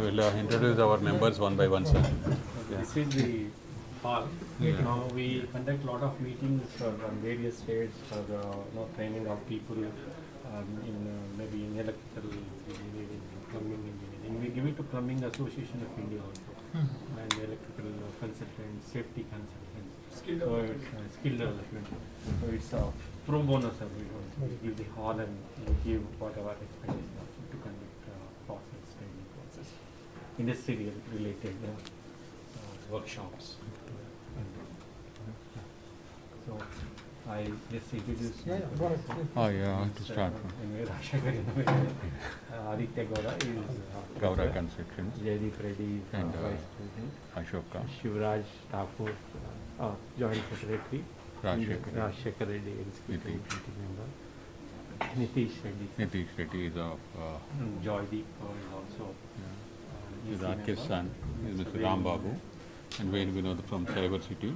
I will introduce our members one by one, sir. This is the hall. Now we conduct lot of meetings for various states for training of people in maybe in electrical engineering, plumbing engineering. We give it to Plumbing Association of India also, and electrical consultants, safety consultants. So it's skill development. So it's a pro bono service. We give the hall and we give whatever expenditure to conduct process, training process, industry related workshops. So I just introduce. Oh, yeah, to start from Aditya Gowda is Gaura Construction Jaydeep Reddy is and Vice President. Ashoka, Shivraj Thakur, Joint Secretary. Rajshekhar Reddy, Executive Committee Member. Nitish Reddy. Nitish Reddy is of Joydeep is also. Rakesh's son, is Mr. Ram Babu, and Venu Vinod from Cyber City.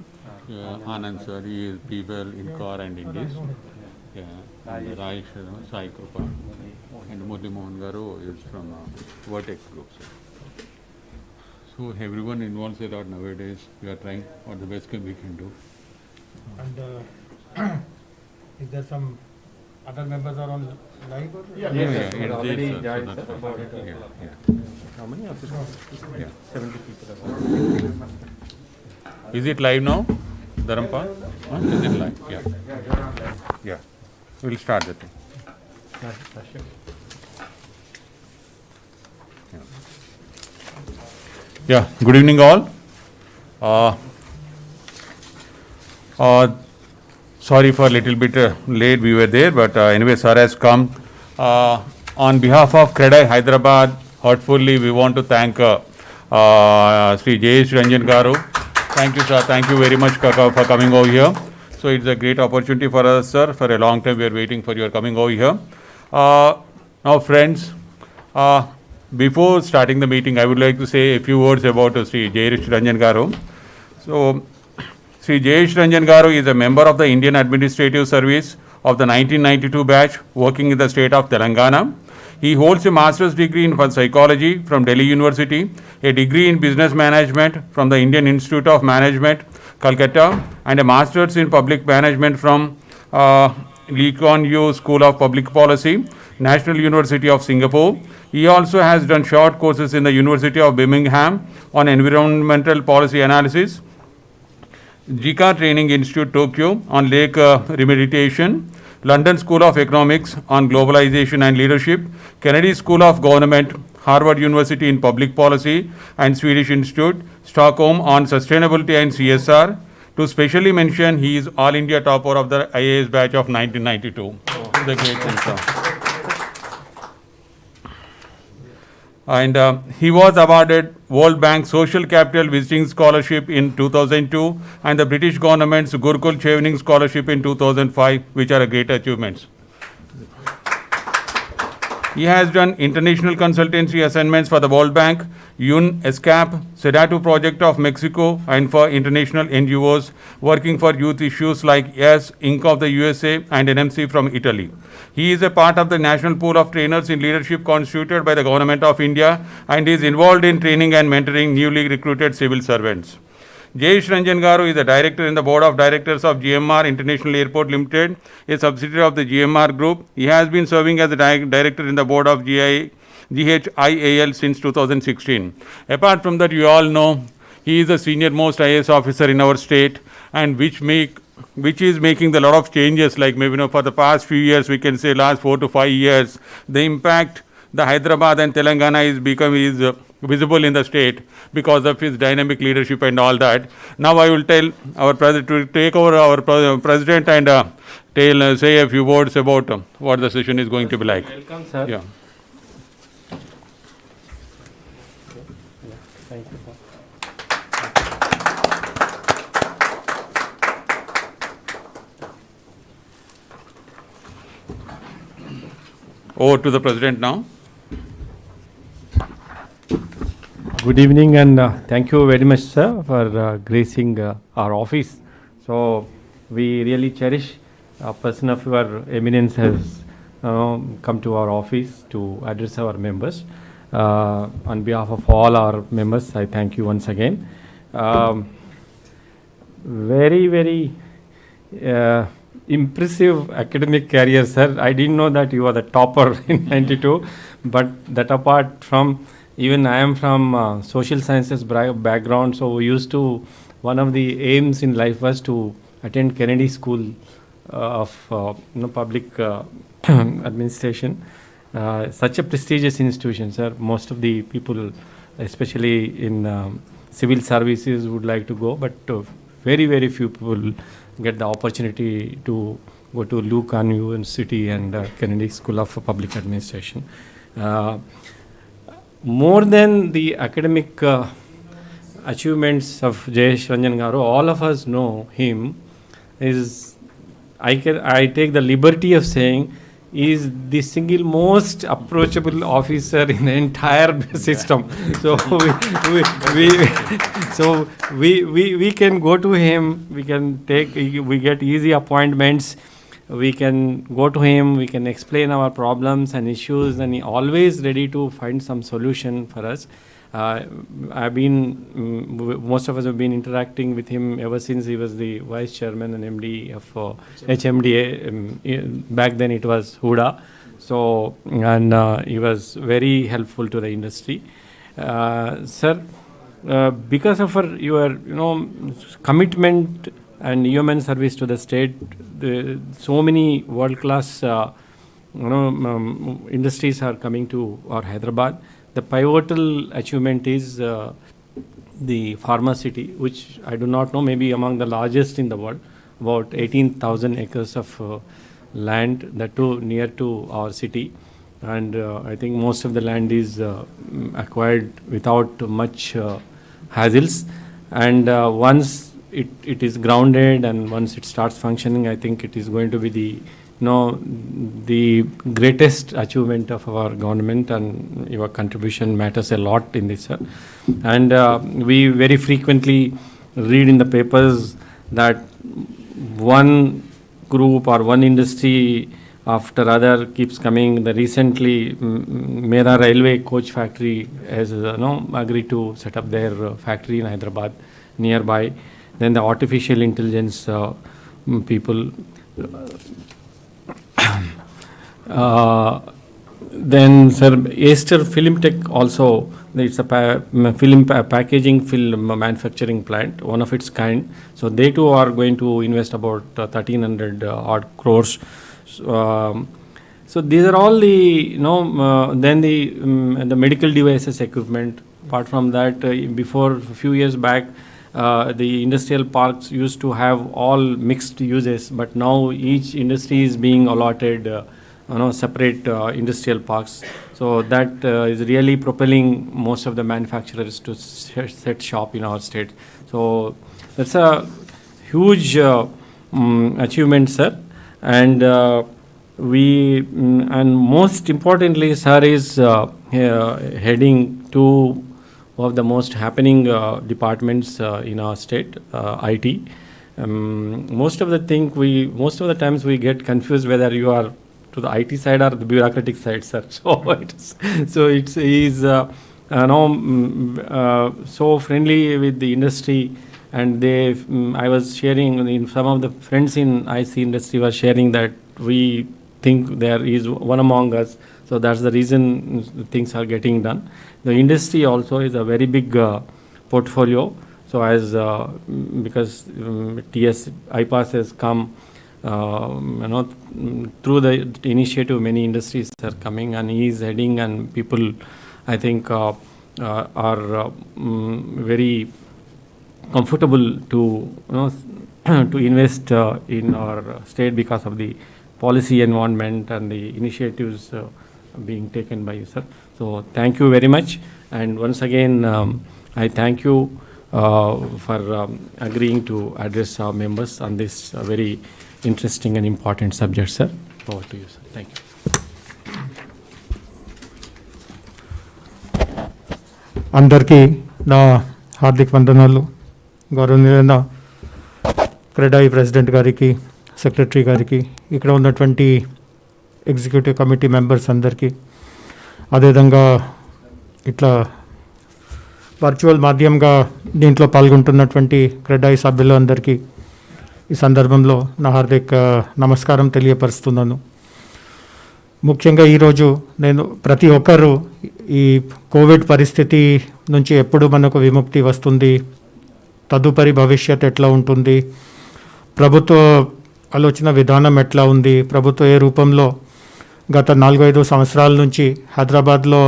Anand sir, he is people in car and Indies. Yeah, and Rajesh Sai Krupa, and Murli Mohan Garu is from Vertex Group. Sir. So everyone involves a lot nowadays. We are trying what the best we can do. And is there some other members are on live? Or? Yes, it's sir. there, Already sir, so joined, that's sir, why. about Yeah. how many officers? Yeah. 70 people about. Is it live now, Dharampal? Is it live? Yeah. Yeah. We'll start the thing. Yeah. Good evening, all. Sorry for a little bit late. We were there, but anyway, sir has come. On behalf of CREDAI Hyderabad, heartfully we want to thank Sri Jayesh Ranjan Garu. Thank you, sir. Thank you very much, Kaka, for coming over here. So it's a great opportunity for us, sir. For a long time, we are waiting for your coming over here. Now, friends, before starting the meeting, I would like to say a few words about Sri Jayesh Ranjan Garu. So, Sri Jayesh Ranjan Garu is a member of the Indian Administrative Service of the 1992 batch, working in the state of Telangana. He holds a master's degree in psychology from Delhi University, a degree in business management from the Indian Institute of Management, Calcutta, and a master's in public management from Lee Kuan Yew School of Public Policy, National University of Singapore. He also has done short courses in the University of Birmingham on environmental policy analysis, JICA Training Institute, Tokyo on lake remediation, London School of Economics on globalization and leadership, Kennedy School of Government, Harvard University in public policy, and Swedish Institute, Stockholm on sustainability and CSR. To specially mention, he is All India topper of the IAS batch of 1992. The great thing, sir. And he was awarded World Bank Social Capital Visiting Scholarship in 2002 and the British government's Gurukul Chevening Scholarship in 2005, which are great achievements. He has done international consultancy assignments for the World Bank, UNESCAP, SEDATU project of Mexico, and for international NGOs working for youth issues like YES, Inc. of the USA, and NMC from Italy. He is a part of the National Pool of Trainers in Leadership constituted by the Government of India and is involved in training and mentoring newly recruited civil servants. Jayesh Ranjan Garu is the director in the board of directors of GMR International Airport Limited, a subsidiary of the GMR Group. He has been serving as the director in the board of GHIAL since 2016. Apart from that, you all know he is the senior most IAS officer in our state, and which is making a lot of changes. Like maybe for the past few years, we can say last 4 to 5 years, the impact the Hyderabad and Telangana is visible in the state because of his dynamic leadership and all that. Now I will tell our president to take over our president and say a few words about what the session is going to be like. Welcome, sir. Yeah. Thank you, sir. Over to the president now. Good evening and thank you very much, sir, for gracing our office. So we really cherish a person of your eminence has come to our office to address our members. On behalf of all our members, I thank you once again. Very impressive academic career, sir. I didn't know that you were the topper in 92, but that apart from, even I am from social sciences background, so we used to, one of the aims in life was to attend Kennedy School of public administration. Such a prestigious institution, sir. Most of the people, especially in civil services, would like to go, but very few people get the opportunity to go to Lee Kuan Yew University and Kennedy School of Public Administration. More than the academic achievements of Jayesh Ranjan Garu, all of us know him. I take the liberty of saying is the single most approachable officer in the entire system. So we can go to him. We get easy appointments. We can go to him. We can explain our problems and issues, and he always ready to find some solution for us. Most of us have been interacting with him ever since he was the vice chairman and MD of HMDA. Back then it was Huda. So, and he was very helpful to the industry. Sir, because of your commitment and human service to the state, so many world-class industries are coming to our Hyderabad. The pivotal achievement is the Pharma City, which I do not know, maybe among the largest in the world, about 18,000 acres of land, that too near to our city. And I think most of the land is acquired without much hassles. And once it is grounded and once it starts functioning, I think it is going to be the greatest achievement of our government, and your contribution matters a lot in this, sir. And we very frequently read in the papers that one group or one industry after other keeps coming. The recently Mera Railway Coach Factory has agreed to set up their factory in Hyderabad nearby. Then the artificial intelligence people. Then, sir, Aster Film Tech also, it's a packaging film manufacturing plant, one of its kind. So they too are going to invest about 1,300 odd crores. So these are all the, then the medical devices equipment. Apart from that, before a few years back, the industrial parks used to have all mixed uses, but now each industry is being allotted separate industrial parks. So that is really propelling most of the manufacturers to set shop in our state. So that's a huge achievement, sir. And and most importantly, sir is heading two of the most happening departments in our state, IT. Most of the times we get confused whether you are to the IT side or the bureaucratic side, sir. He's so friendly with the industry, and I was sharing, in some of the friends in IC industry was sharing that we think there is one among us. So that's the reason things are getting done. The industry also is a very big portfolio. So as because TS IPAS has come, through the initiative, many industries are coming, and he is heading, and people, I think, are very comfortable to to invest in our state because of the policy environment and the initiatives being taken by you, sir. So thank you very much, and once again I thank you for agreeing to address our members on this very interesting and important subject, sir. Over to you, sir. Thank you. అందరికీ నా హార్దిక వందనాలు. గౌరవనీయులైన CREDAI president గారికి, secretary గారికి, ఇక్కడ ఉన్నటువంటి executive committee members అందరికీ, అదేవిధంగా ఇట్లా వర్చువల్ మాధ్యమంగా దీంట్లో పాల్గొంటున్నటువంటి క్రెడాయి సభ్యులందరికీ ఈ సందర్భంలో నా హార్దిక నమస్కారం తెలియపరుస్తున్నాను. ముఖ్యంగా ఈరోజు నేను ప్రతి ఒక్కరూ ఈ కోవిడ్ పరిస్థితి నుంచి ఎప్పుడు మనకు విముక్తి వస్తుంది, తదుపరి భవిష్యత్ ఎట్లా ఉంటుంది, ప్రభుత్వ ఆలోచన విధానం ఎట్లా ఉంది, ప్రభుత్వం ఏ రూపంలో గత 4-5 సంవత్సరాల నుంచి హైదరాబాద్లో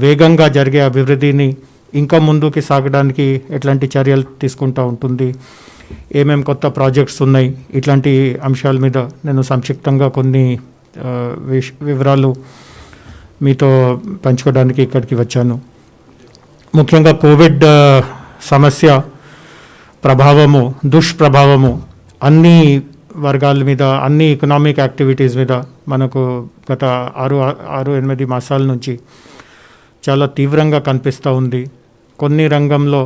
వేగంగా జరిగే అభివృద్ధిని ఇంకా ముందుకు సాగడానికి ఎట్లాంటి చర్యలు తీసుకుంటూ ఉంటుంది, ఏమేమి కొత్త ప్రాజెక్ట్స్ ఉన్నాయి, ఇట్లాంటి అంశాల మీద నేను సంక్షిప్తంగా కొన్ని వివరాలు మీతో పంచుకోవడానికి ఇక్కడికి వచ్చాను. ముఖ్యంగా కోవిడ్ సమస్య ప్రభావము, దుష్ప్రభావము అన్ని వర్గాల మీద, అన్ని ఎకనామిక్ యాక్టివిటీస్ మీద మనకు గత 6-8 మాసాల నుంచి చాలా తీవ్రంగా కనిపిస్తూ ఉంది. కొన్ని రంగంలో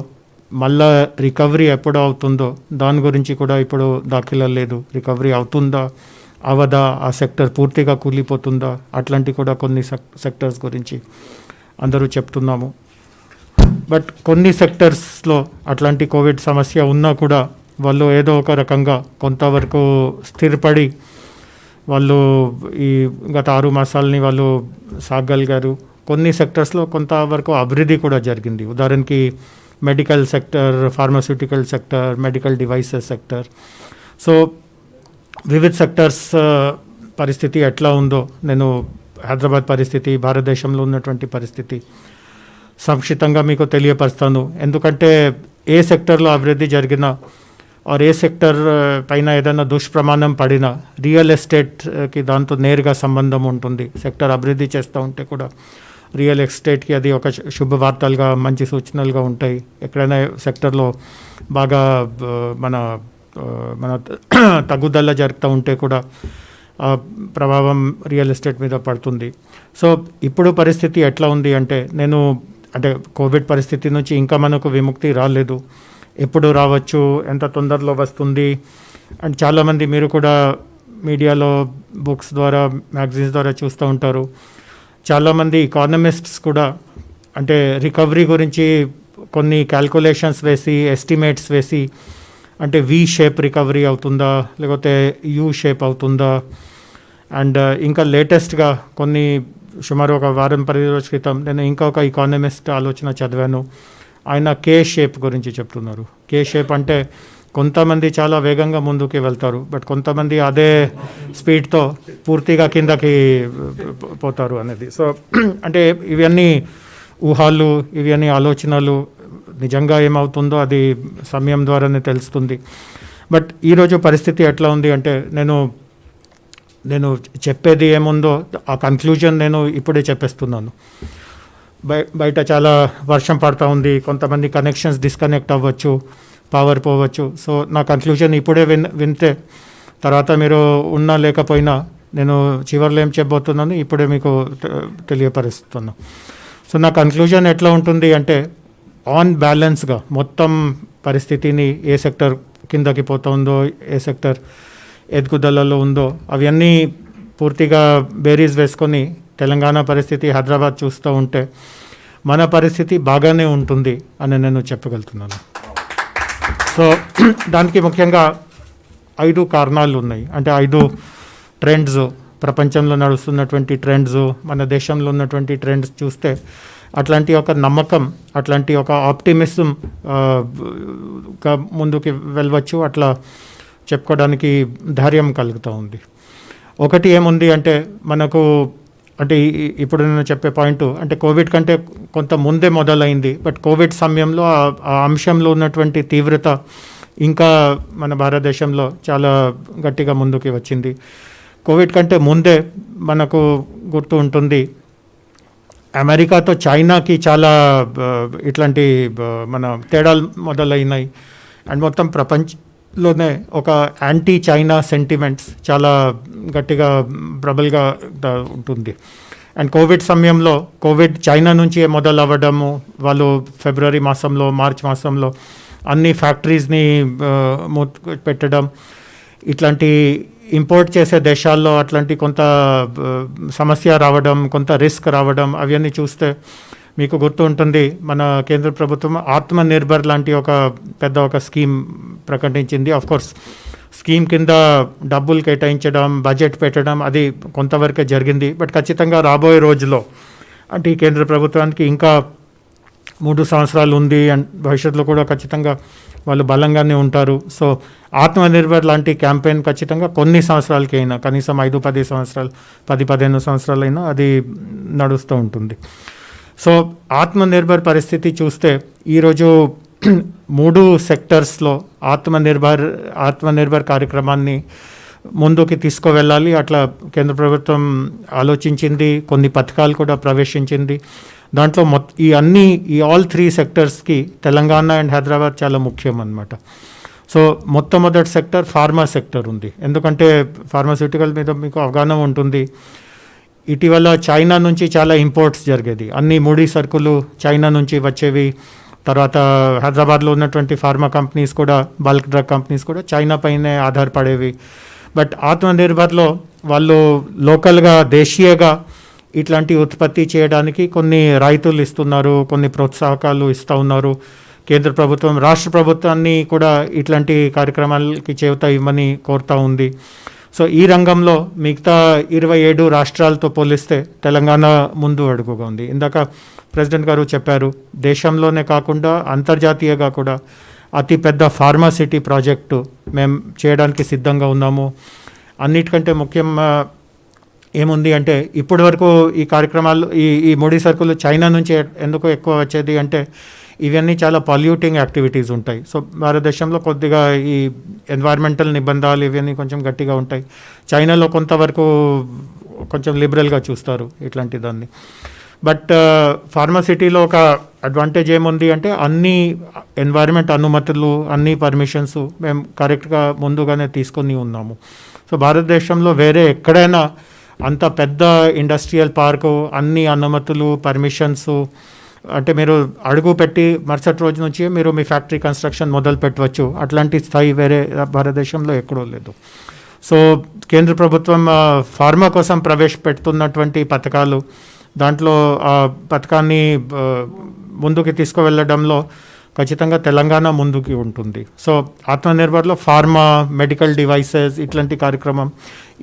మళ్ళా రికవరీ ఎప్పుడు అవుతుందో దాని గురించి కూడా ఇప్పుడు దాఖలా లేదు. రికవరీ అవుతుందా అవదా, ఆ సెక్టర్ పూర్తిగా కూలిపోతుందా, అట్లాంటి కూడా కొన్ని సెక్టర్స్ గురించి అందరూ చెప్తున్నాము. బట్ కొన్ని సెక్టర్స్లో అట్లాంటి కోవిడ్ సమస్య ఉన్నా కూడా వాళ్ళు ఏదో ఒక రకంగా కొంతవరకు స్థిరపడి వాళ్ళు ఈ గత 6 మాసాలని వాళ్ళు సాగగలిగారు. కొన్ని సెక్టర్స్లో కొంతవరకు అభివృద్ధి కూడా జరిగింది. ఉదాహరణకి medical sector, pharmaceutical sector, medical devices sector. So వివిధ సెక్టర్స్ పరిస్థితి ఎట్లా ఉందో నేను హైదరాబాద్ పరిస్థితి, భారతదేశంలో ఉన్నటువంటి పరిస్థితి సంక్షిప్తంగా మీకు తెలియపరుస్తాను. ఎందుకంటే ఏ సెక్టర్లో అభివృద్ధి జరిగినా ఆర్ ఏ సెక్టర్ పైన ఏదైనా దుష్ప్రమాణం పడినా రియల్ ఎస్టేట్కి దాంతో నేరుగా సంబంధం ఉంటుంది. సెక్టర్ అభివృద్ధి చేస్తూ ఉంటే కూడా రియల్ ఎస్టేట్కి అది ఒక శుభవార్తలుగా, మంచి సూచనలుగా ఉంటాయి. ఎక్కడైనా సెక్టర్లో బాగా మన తగ్గుదల జరుగుతూ ఉంటే కూడా ఆ ప్రభావం రియల్ ఎస్టేట్ మీద పడుతుంది. సో ఇప్పుడు పరిస్థితి ఎట్లా ఉంది అంటే కోవిడ్ పరిస్థితి నుంచి ఇంకా మనకు విముక్తి రాలేదు. ఎప్పుడు రావచ్చు, ఎంత తొందరలో వస్తుంది అండ్ చాలామంది మీరు కూడా మీడియాలో, బుక్స్ ద్వారా, మ్యాగజైన్స్ ద్వారా చూస్తూ ఉంటారు. చాలామంది ఎకానమిస్ట్స్ కూడా రికవరీ గురించి కొన్ని క్యాల్కులేషన్స్ వేసి, ఎస్టిమేట్స్ వేసి వి షేప్ రికవరీ అవుతుందా లేకపోతే యూ షేప్ అవుతుందా, అండ్ ఇంకా లేటెస్ట్గా కొన్ని సుమారు ఒక 10 రోజుల క్రితం నేను ఇంకొక ఎకానమిస్ట్ ఆలోచన చదివాను. ఆయన కే షేప్ గురించి చెప్తున్నారు. కే షేప్ అంటే కొంతమంది చాలా వేగంగా ముందుకు వెళ్తారు, బట్ కొంతమంది అదే స్పీడ్తో పూర్తిగా కిందకి పోతారు అనేది. సో ఇవన్నీ ఊహాలు, ఇవన్నీ ఆలోచనలు. నిజంగా ఏమవుతుందో అది సమయం ద్వారానే తెలుస్తుంది. బట్ ఈరోజు పరిస్థితి ఎట్లా ఉంది అంటే నేను చెప్పేది ఏముందో ఆ కన్క్లూజన్ నేను ఇప్పుడే చెప్పేస్తున్నాను. బయట చాలా వర్షం పడుతూ ఉంది, కొంతమంది కనెక్షన్స్ డిస్కనెక్ట్ అవ్వచ్చు, పవర్ పోవచ్చు. సో నా కన్క్లూజన్ ఇప్పుడే వింటే తర్వాత మీరు ఉన్నా లేకపోయినా నేను చివరిలో ఏం చెప్పబోతున్నాను ఇప్పుడే మీకు తెలియపరుస్తున్నాను. సో నా కన్క్లూజన్ ఎట్లా ఉంటుంది అంటే ఆన్ బ్యాలెన్స్గా మొత్తం పరిస్థితిని, ఏ సెక్టర్ కిందకి పోతుందో, ఏ సెక్టర్ ఎదుగుదలలో ఉందో అవన్నీ పూర్తిగా బేరీస్ వేసుకొని తెలంగాణ పరిస్థితి, హైదరాబాద్ చూస్తూ ఉంటే మన పరిస్థితి బాగానే ఉంటుంది అని నేను చెప్పగలుగుతున్నాను. సో దానికి ముఖ్యంగా 5 కారణాలు ఉన్నాయి. 5 ట్రెండ్స్, ప్రపంచంలో నడుస్తున్నటువంటి ట్రెండ్స్, మన దేశంలో ఉన్నటువంటి ట్రెండ్స్ చూస్తే అట్లాంటి ఒక నమ్మకం, అట్లాంటి ఒక ఆప్టిమిజం ముందుకు వెళ్ళవచ్చు. అట్లా చెప్పుకోవడానికి ధైర్యం కలుగుతూ ఉంది. ఒకటి ఏముంది అంటే మనకు ఇప్పుడు నేను చెప్పే పాయింట్ కోవిడ్ కంటే కొంత ముందే మొదలైంది, బట్ కోవిడ్ సమయంలో ఆ అంశంలో ఉన్నటువంటి తీవ్రత ఇంకా మన భారతదేశంలో చాలా గట్టిగా ముందుకు వచ్చింది. కోవిడ్ కంటే ముందే మనకు గుర్తు ఉంటుంది అమెరికాతో చైనాకి చాలా ఇట్లాంటి మన తేడాలు మొదలైనాయి. అండ్ మొత్తం ప్రపంచంలోనే ఒక యాంటీ చైనా సెంటిమెంట్స్ చాలా గట్టిగా ప్రబలంగా ఉంటుంది. అండ్ కోవిడ్ సమయంలో కోవిడ్ చైనా నుంచి మొదలు అవ్వడము, వాళ్ళు ఫిబ్రవరి మాసంలో, మార్చ్ మాసంలో అన్ని ఫ్యాక్టరీస్ని పెట్టడం, ఇట్లాంటి ఇంపోర్ట్ చేసే దేశాల్లో అట్లాంటి కొంత సమస్య రావడం, కొంత రిస్క్ రావడం, అవన్నీ చూస్తే మీకు గుర్తు ఉంటుంది, మన కేంద్ర ప్రభుత్వం ఆత్మ నిర్భర్ లాంటి ఒక స్కీమ్ ప్రకటించింది. కోర్స్ స్కీమ్ కింద డబ్బులు కేటాయించడం, బడ్జెట్ పెట్టడం అది కొంతవరకే జరిగింది. బట్ ఖచ్చితంగా రాబోయే రోజుల్లో అంటే ఈ కేంద్ర ప్రభుత్వానికి ఇంకా 3 సంవత్సరాలు ఉంది అండ్ భవిష్యత్తులో కూడా ఖచ్చితంగా వాళ్ళు బలంగానే ఉంటారు. సో ఆత్మనిర్భర్ లాంటి క్యాంపెయిన్ ఖచ్చితంగా కొన్ని సంవత్సరాలకి అయినా, కనీసం 5-10 సంవత్సరాలు, 10-15 సంవత్సరాలైనా అది నడుస్తూ ఉంటుంది. సో ఆత్మనిర్భర్ పరిస్థితి చూస్తే ఈరోజు 3 సెక్టర్స్లో ఆత్మనిర్భర్ కార్యక్రమాన్ని ముందుకి తీసుకువెళ్ళాలి. అట్లా కేంద్ర ప్రభుత్వం ఆలోచించింది, కొన్ని పథకాలు కూడా ప్రవేశించింది. దాంట్లో ఈ ఆల్ 3 సెక్టర్స్కి తెలంగాణ అండ్ హైదరాబాద్ చాలా ముఖ్యం అన్నమాట. సో మొట్టమొదటి సెక్టర్ ఫార్మా సెక్టర్ ఉంది. ఎందుకంటే ఫార్మాస్యూటికల్ మీద మీకు అవగాహన ఉంటుంది. ఇటీవల చైనా నుంచి చాలా ఇంపోర్ట్స్ జరిగేది, అన్ని ముడి సరుకులు చైనా నుంచి వచ్చేవి. తర్వాత హైదరాబాద్లో ఉన్నటువంటి ఫార్మా కంపెనీస్ కూడా, బల్క్ డ్రగ్ కంపెనీస్ కూడా చైనా పైనే ఆధారపడేవి. బట్ ఆత్మనిర్భర్లో వాళ్ళు లోకల్గా, దేశీయంగా ఇట్లాంటి ఉత్పత్తి చేయడానికి కొన్ని రాయితీలు ఇస్తున్నారు, కొన్ని ప్రోత్సాహకాలు ఇస్తూ ఉన్నారు కేంద్ర ప్రభుత్వం. రాష్ట్ర ప్రభుత్వాన్ని కూడా ఇట్లాంటి కార్యక్రమాలకి చేయూత ఇవ్వమని కోరుతూ ఉంది. సో ఈ రంగంలో మిగతా 27 రాష్ట్రాలతో పోలిస్తే తెలంగాణ ముందు అడుగుగా ఉంది. ఇందాక ప్రెసిడెంట్ గారు చెప్పారు, దేశంలోనే కాకుండా అంతర్జాతీయంగా కూడా అతిపెద్ద ఫార్మాసిటీ ప్రాజెక్టు మేము చేయడానికి సిద్ధంగా ఉన్నాము. అన్నిటికంటే ముఖ్యం ఏముంది అంటే, ఇప్పటి వరకు ఈ కార్యక్రమాలు, ఈ ముడి సరుకులు చైనా నుంచి ఎందుకు ఎక్కువ వచ్చేది అంటే, ఇవన్నీ చాలా పొల్యూటింగ్ యాక్టివిటీస్ ఉంటాయి. సో భారతదేశంలో కొద్దిగా ఈ ఎన్వైర్మెంటల్ నిబంధనలు ఇవన్నీ కొంచెం గట్టిగా ఉంటాయి. చైనాలో కొంతవరకు కొంచెం లిబరల్గా చూస్తారు ఇట్లాంటి దాన్ని. బట్ ఫార్మాసిటీలో ఒక అడ్వాంటేజ్ ఏముంది అంటే, అన్ని ఎన్వైర్మెంట్ అనుమతులు, అన్ని పర్మిషన్స్ మేము కరెక్ట్గా ముందుగానే తీసుకొని ఉన్నాము. సో భారతదేశంలో వేరే ఎక్కడైనా అంత పెద్ద ఇండస్ట్రియల్ పార్కు, అన్ని అనుమతులు, పర్మిషన్స్ అంటే మీరు అడుగు పెట్టి మరుసటి రోజు నుంచి మీరు మీ ఫ్యాక్టరీ కన్స్ట్రక్షన్ మొదలు పెట్టవచ్చు. అట్లాంటి స్థాయి వేరే భారతదేశంలో ఎక్కడో లేదు. సో కేంద్ర ప్రభుత్వం ఫార్మా కోసం ప్రవేశపెడుతున్నటువంటి పథకాలు, దాంట్లో ఆ పథకాన్ని ముందుకు తీసుకువెళ్ళడంలో ఖచ్చితంగా తెలంగాణ ముందుకి ఉంటుంది. సో ఆత్మనిర్భర్లో ఫార్మా, మెడికల్ డివైసెస్ ఇట్లాంటి కార్యక్రమం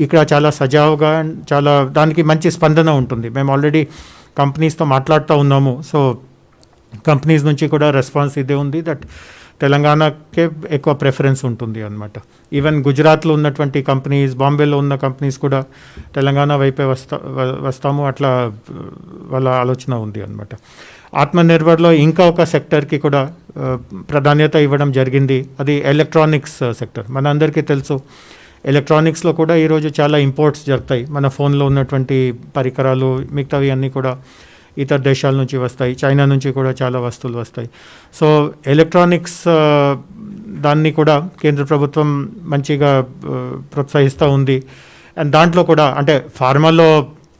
ఇక్కడ చాలా సజావుగా, చాలా దానికి మంచి స్పందన ఉంటుంది. మేము ఆల్రెడీ కంపెనీస్తో మాట్లాడుతూ ఉన్నాము. సో కంపెనీస్ నుంచి కూడా రెస్పాన్స్ ఇదే ఉంది, దట్ తెలంగాణకే ఎక్కువ ప్రిఫరెన్స్ ఉంటుంది అన్నమాట. ఈవెన్ గుజరాత్లో ఉన్నటువంటి కంపెనీస్, బాంబేలో ఉన్న కంపెనీస్ కూడా తెలంగాణ వైపే వస్తాము అట్లా వాళ్ళ ఆలోచన ఉంది అన్నమాట. ఆత్మనిర్భర్లో ఇంకా ఒక సెక్టర్కి కూడా ప్రాధాన్యత ఇవ్వడం జరిగింది, అది ఎలక్ట్రానిక్స్ సెక్టర్. మన అందరికీ తెలుసు, ఎలక్ట్రానిక్స్లో కూడా ఈరోజు చాలా ఇంపోర్ట్స్ జరుగుతాయి. మన ఫోన్లో ఉన్నటువంటి పరికరాలు మిగతావి అన్నీ కూడా ఇతర దేశాల నుంచి వస్తాయి, చైనా నుంచి కూడా చాలా వస్తువులు వస్తాయి. సో ఎలక్ట్రానిక్స్ దాన్ని కూడా కేంద్ర ప్రభుత్వం మంచిగా ప్రోత్సహిస్తూ ఉంది. అండ్ దాంట్లో కూడా అంటే ఫార్మాలో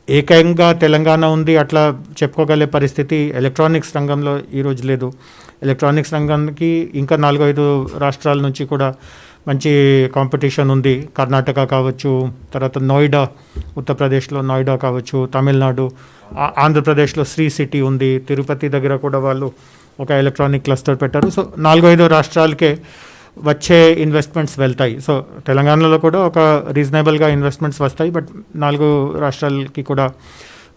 ఏకంగా తెలంగాణ ఉంది అట్లా చెప్పుకోగలే పరిస్థితి ఎలక్ట్రానిక్స్ రంగంలో ఈరోజు లేదు. ఎలక్ట్రానిక్స్ రంగానికి ఇంకా 4-5 రాష్ట్రాల నుంచి కూడా మంచి కాంపిటీషన్ ఉంది. కర్ణాటక కావచ్చు, తర్వాత నోయిడా, ఉత్తరప్రదేశ్లో నోయిడా కావచ్చు, తమిళనాడు, ఆంధ్రప్రదేశ్లో శ్రీ సిటీ ఉంది, తిరుపతి దగ్గర కూడా వాళ్ళు ఒక ఎలక్ట్రానిక్ క్లస్టర్ పెట్టారు. సో 4-5 రాష్ట్రాలకే వచ్చే ఇన్వెస్ట్మెంట్స్ వెళ్తాయి. సో తెలంగాణలో కూడా ఒక రీజనబుల్గా ఇన్వెస్ట్మెంట్స్ వస్తాయి, బట్ 4 రాష్ట్రాలకి కూడా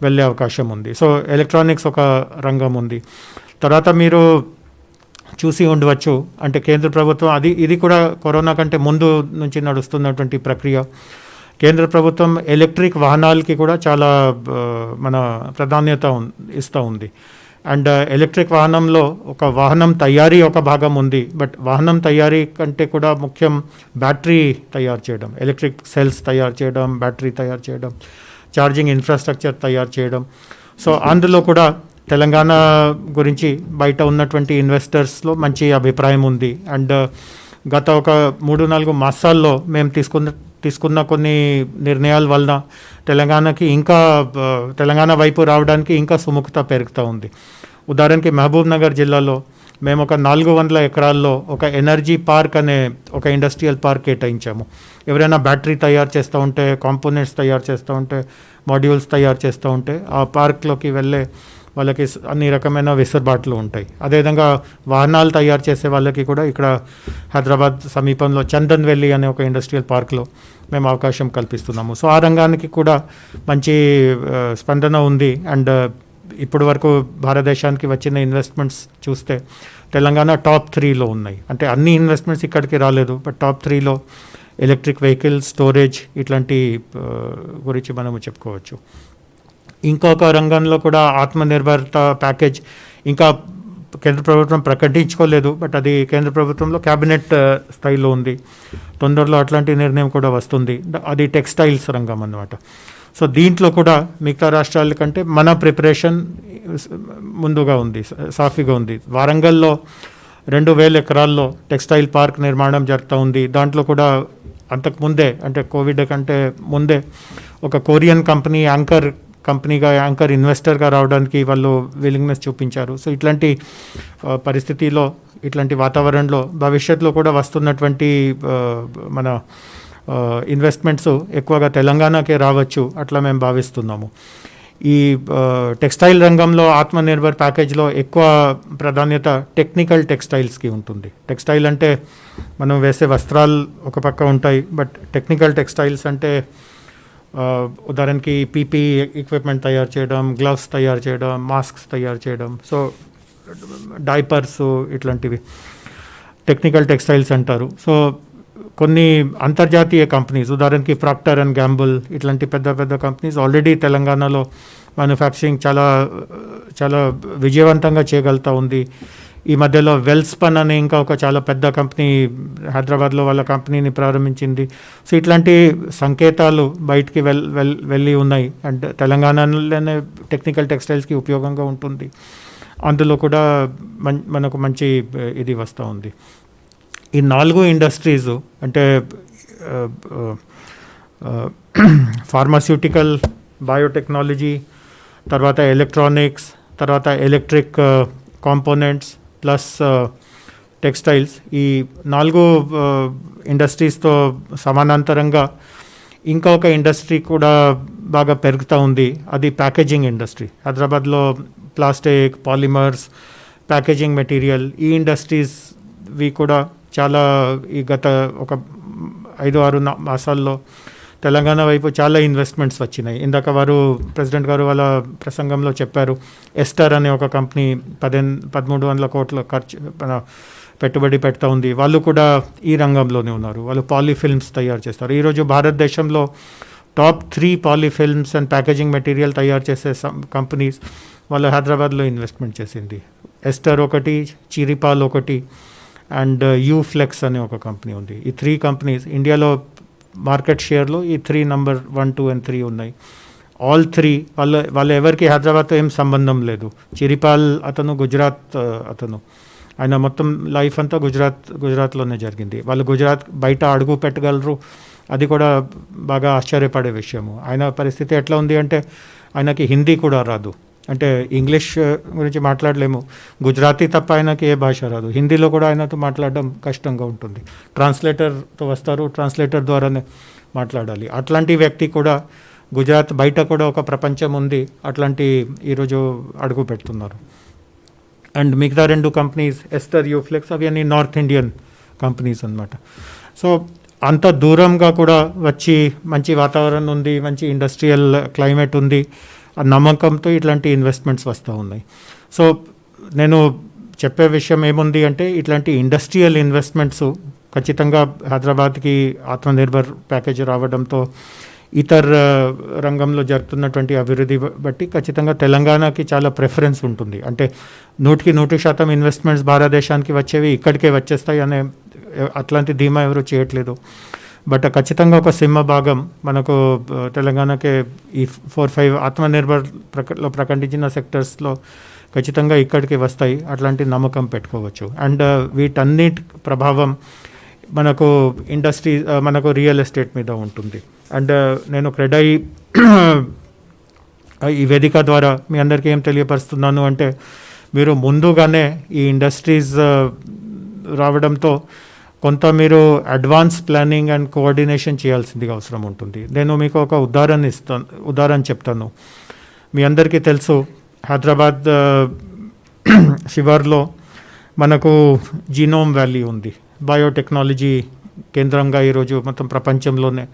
వెళ్ళే అవకాశం ఉంది. సో ఎలక్ట్రానిక్స్ ఒక రంగం ఉంది. తర్వాత మీరు చూసి ఉండవచ్చు, అంటే కేంద్ర ప్రభుత్వం ఇది కూడా కరోనా కంటే ముందు నుంచి నడుస్తున్నటువంటి ప్రక్రియ. కేంద్ర ప్రభుత్వం ఎలక్ట్రిక్ వాహనాలకి కూడా చాలా మన ప్రాధాన్యత ఇస్తూ ఉంది. అండ్ ఎలక్ట్రిక్ వాహనంలో ఒక వాహనం తయారీ ఒక భాగం ఉంది, బట్ వాహనం తయారీ కంటే కూడా ముఖ్యం బ్యాటరీ తయారు చేయడం, ఎలక్ట్రిక్ సెల్స్ తయారు చేయడం, బ్యాటరీ తయారు చేయడం, ఛార్జింగ్ ఇన్ఫ్రాస్ట్రక్చర్ తయారు చేయడం. సో అందులో కూడా తెలంగాణ గురించి బయట ఉన్నటువంటి ఇన్వెస్టర్స్లో మంచి అభిప్రాయం ఉంది. అండ్ గత ఒక 3-4 మాసాల్లో మేము తీసుకున్న కొన్ని నిర్ణయాల వలన తెలంగాణ వైపు రావడానికి ఇంకా సుముఖత పెరుగుతూ ఉంది. ఉదాహరణకి మహబూబ్ నగర్ జిల్లాలో మేము ఒక 400 ఎకరాల్లో ఒక ఎనర్జీ పార్క్ అనే ఒక ఇండస్ట్రియల్ పార్క్ కేటాయించాము. ఎవరైనా బ్యాటరీ తయారు చేస్తూ ఉంటే, కాంపోనెంట్స్ తయారు చేస్తూ ఉంటే, మాడ్యూల్స్ తయారు చేస్తూ ఉంటే ఆ పార్క్లోకి వెళ్ళే వాళ్ళకి అన్ని రకమైన వెసులుబాట్లు ఉంటాయి. అదేవిధంగా వాహనాలు తయారు చేసే వాళ్ళకి కూడా ఇక్కడ హైదరాబాద్ సమీపంలో చందన్ వెల్లి అనే ఒక ఇండస్ట్రియల్ పార్క్లో మేము అవకాశం కల్పిస్తున్నాము. సో ఆ రంగానికి కూడా మంచి స్పందన ఉంది. అండ్ ఇప్పటి వరకు భారతదేశానికి వచ్చిన ఇన్వెస్ట్మెంట్స్ చూస్తే తెలంగాణ టాప్ 3లో ఉన్నాయి. అంటే అన్ని ఇన్వెస్ట్మెంట్స్ ఇక్కడికి రాలేదు, బట్ టాప్ 3లో ఎలక్ట్రిక్ వెహికల్, స్టోరేజ్ ఇట్లాంటి గురించి మనము చెప్పుకోవచ్చు. ఇంకొక రంగంలో కూడా ఆత్మనిర్భరత ప్యాకేజ్ ఇంకా కేంద్ర ప్రభుత్వం ప్రకటించుకోలేదు, బట్ అది కేంద్ర ప్రభుత్వంలో క్యాబినెట్ స్థాయిలో ఉంది. తొందరలో అట్లాంటి నిర్ణయం కూడా వస్తుంది. అది టెక్స్టైల్స్ రంగం అన్నమాట. సో దీంట్లో కూడా మిగతా రాష్ట్రాల కంటే మన ప్రిపరేషన్ ముందుగా ఉంది, సాఫీగా ఉంది. వారంగల్లో 2000 ఎకరాల్లో టెక్స్టైల్ పార్క్ నిర్మాణం జరుగుతూ ఉంది. దాంట్లో కూడా అంతకు ముందే, అంటే కోవిడ్ కంటే ముందే, ఒక కొరియన్ కంపెనీ యాంకర్ ఇన్వెస్టర్గా రావడానికి వాళ్ళు విల్లింగ్నెస్ చూపించారు. సో ఇట్లాంటి పరిస్థితిలో, ఇట్లాంటి వాతావరణంలో భవిష్యత్తులో కూడా వస్తున్నటువంటి మన ఇన్వెస్ట్మెంట్స్ ఎక్కువగా తెలంగాణకే రావచ్చు, అట్లా మేము భావిస్తున్నాము. ఈ టెక్స్టైల్ రంగంలో ఆత్మనిర్భర్ ప్యాకేజ్లో ఎక్కువ ప్రాధాన్యత టెక్నికల్ టెక్స్టైల్స్కి ఉంటుంది. టెక్స్టైల్ అంటే మనం వేసే వస్త్రాలు ఒక పక్క ఉంటాయి, బట్ టెక్నికల్ టెక్స్టైల్స్ అంటే ఉదాహరణకి పీపీ ఎక్విప్మెంట్ తయారు చేయడం, గ్లవ్స్ తయారు చేయడం, మాస్క్స్ తయారు చేయడం, సో డైపర్స్, ఇట్లాంటివి టెక్నికల్ టెక్స్టైల్స్ అంటారు. సో కొన్ని అంతర్జాతీయ కంపెనీస్, ఉదాహరణకి ప్రాక్టర్ అండ్ గ్యాంబుల్ ఇట్లాంటి పెద్ద పెద్ద కంపెనీస్ ఆల్రెడీ తెలంగాణలో మ్యానుఫ్యాక్చరింగ్ చాలా విజయవంతంగా చేయగలుగుతూ ఉంది. ఈ మధ్యలో వెల్స్పన్ అనే ఇంకా ఒక చాలా పెద్ద కంపెనీ హైదరాబాద్లో వాళ్ళ కంపెనీని ప్రారంభించింది. సో ఇట్లాంటి సంకేతాలు బయటికి వెళ్ళి ఉన్నాయి. అండ్ తెలంగాణలోనే టెక్నికల్ టెక్స్టైల్స్కి ఉపయోగంగా ఉంటుంది. అందులో కూడా మనకు మంచి ఇది వస్తూ ఉంది. ఈ 4 ఇండస్ట్రీస్ అంటే ఫార్మాస్యూటికల్, బయోటెక్నాలజీ, తర్వాత ఎలక్ట్రానిక్స్, తర్వాత ఎలక్ట్రిక్ కాంపోనెంట్స్ ప్లస్ టెక్స్టైల్స్, ఈ 4 ఇండస్ట్రీస్తో సమానాంతరంగా ఇంకా ఒక ఇండస్ట్రీ కూడా బాగా పెరుగుతూ ఉంది. అది ప్యాకేజింగ్ ఇండస్ట్రీ. హైదరాబాద్లో ప్లాస్టిక్, పాలిమర్స్, ప్యాకేజింగ్ మెటీరియల్, ఈ ఇండస్ట్రీస్వి కూడా చాలా ఈ గత ఒక 5-6 మాసాల్లో తెలంగాణ వైపు చాలా ఇన్వెస్ట్మెంట్స్ వచ్చినాయి. ఇందాక ప్రెసిడెంట్ గారు వాళ్ళ ప్రసంగంలో చెప్పారు, ఎస్టర్ అనే ఒక కంపెనీ 1300 కోట్ల పెట్టుబడి పెడతా ఉంది. వాళ్ళు కూడా ఈ రంగంలోనే ఉన్నారు. వాళ్ళు పాలీఫిల్మ్స్ తయారు చేస్తారు. ఈరోజు భారతదేశంలో టాప్ 3 పాలీఫిల్మ్స్ అండ్ ప్యాకేజింగ్ మెటీరియల్ తయారు చేసే కంపెనీస్ వాళ్ళు హైదరాబాద్లో ఇన్వెస్ట్మెంట్ చేసింది. ఎస్టర్ ఒకటి, చిరిపాల్ ఒకటి, అండ్ యూఫ్లెక్స్ అనే ఒక కంపెనీ ఉంది. ఈ 3 కంపెనీస్ ఇండియాలో మార్కెట్ షేర్లో ఈ 3 నంబర్ 1, 2 and 3 ఉన్నాయి. ఆల్ 3 వాళ్ళు ఎవరికి హైదరాబాద్తో ఏం సంబంధం లేదు. చిరిపాల్ అతను గుజరాత్ అతను, ఆయన మొత్తం లైఫ్ అంతా గుజరాత్లోనే జరిగింది. వాళ్ళు గుజరాత్ బయట అడుగు పెట్టగలరు, అది కూడా బాగా ఆశ్చర్యపడే విషయము. ఆయన పరిస్థితి ఎట్లా ఉంది అంటే ఆయనకి హిందీ కూడా రాదు. అంటే ఇంగ్లీష్ గురించి మాట్లాడలేము, గుజరాతీ తప్ప ఆయనకి ఏ భాష రాదు. హిందీలో కూడా ఆయనతో మాట్లాడడం కష్టంగా ఉంటుంది. ట్రాన్స్లేటర్తో వస్తారు, ట్రాన్స్లేటర్ ద్వారానే మాట్లాడాలి. అట్లాంటి వ్యక్తి కూడా గుజరాత్ బయట కూడా ఒక ప్రపంచం ఉంది, అట్లాంటి ఈరోజు అడుగు పెడుతున్నారు. అండ్ మిగతా 2 కంపెనీస్ ఎస్టర్, యూఫ్లెక్స్, అవి అన్ని నార్త్ ఇండియన్ కంపెనీస్ అన్నమాట. సో అంత దూరంగా కూడా వచ్చి మంచి వాతావరణం ఉంది, మంచి ఇండస్ట్రియల్ క్లైమేట్ ఉంది, ఆ నమ్మకంతో ఇట్లాంటి ఇన్వెస్ట్మెంట్స్ వస్తూ ఉన్నాయి. సో నేను చెప్పే విషయం ఏముంది అంటే ఇట్లాంటి ఇండస్ట్రియల్ ఇన్వెస్ట్మెంట్స్ ఖచ్చితంగా హైదరాబాద్కి ఆత్మనిర్భర్ ప్యాకేజ్ రావడంతో ఇతర రంగంలో జరుగుతున్నటువంటి అభివృద్ధి బట్టి ఖచ్చితంగా తెలంగాణకి చాలా ప్రిఫరెన్స్ ఉంటుంది. అంటే 100% ఇన్వెస్ట్మెంట్స్ భారతదేశానికి వచ్చేవి ఇక్కడికే వచ్చేస్తాయి అనే అట్లాంటి ధీమా ఎవరు చేయట్లేదు. బట్ ఖచ్చితంగా ఒక సింహభాగం మనకు తెలంగాణకే ఈ 4-5 ఆత్మనిర్భర్లో ప్రకటించిన సెక్టర్స్లో ఖచ్చితంగా ఇక్కడికి వస్తాయి, అట్లాంటి నమ్మకం పెట్టుకోవచ్చు. అండ్ వీటన్నిటి ప్రభావం మనకు ఇండస్ట్రీ, మనకు రియల్ ఎస్టేట్ మీద ఉంటుంది. అండ్ నేను క్రెడై ఈ వేదిక ద్వారా మీ అందరికీ ఏం తెలియపరుస్తున్నాను అంటే మీరు ముందుగానే ఈ ఇండస్ట్రీస్ రావడంతో కొంత మీరు అడ్వాన్స్ ప్లానింగ్ అండ్ కోఆర్డినేషన్ చేయాల్సిందిగా అవసరం ఉంటుంది. నేను మీకు ఒక ఉదాహరణ చెప్తాను. మీ అందరికీ తెలుసు, హైదరాబాద్ శివార్లో మనకు జీనోమ్ వ్యాలీ ఉంది. బయోటెక్నాలజీ కేంద్రంగా ఈరోజు మొత్తం ప్రపంచంలోనే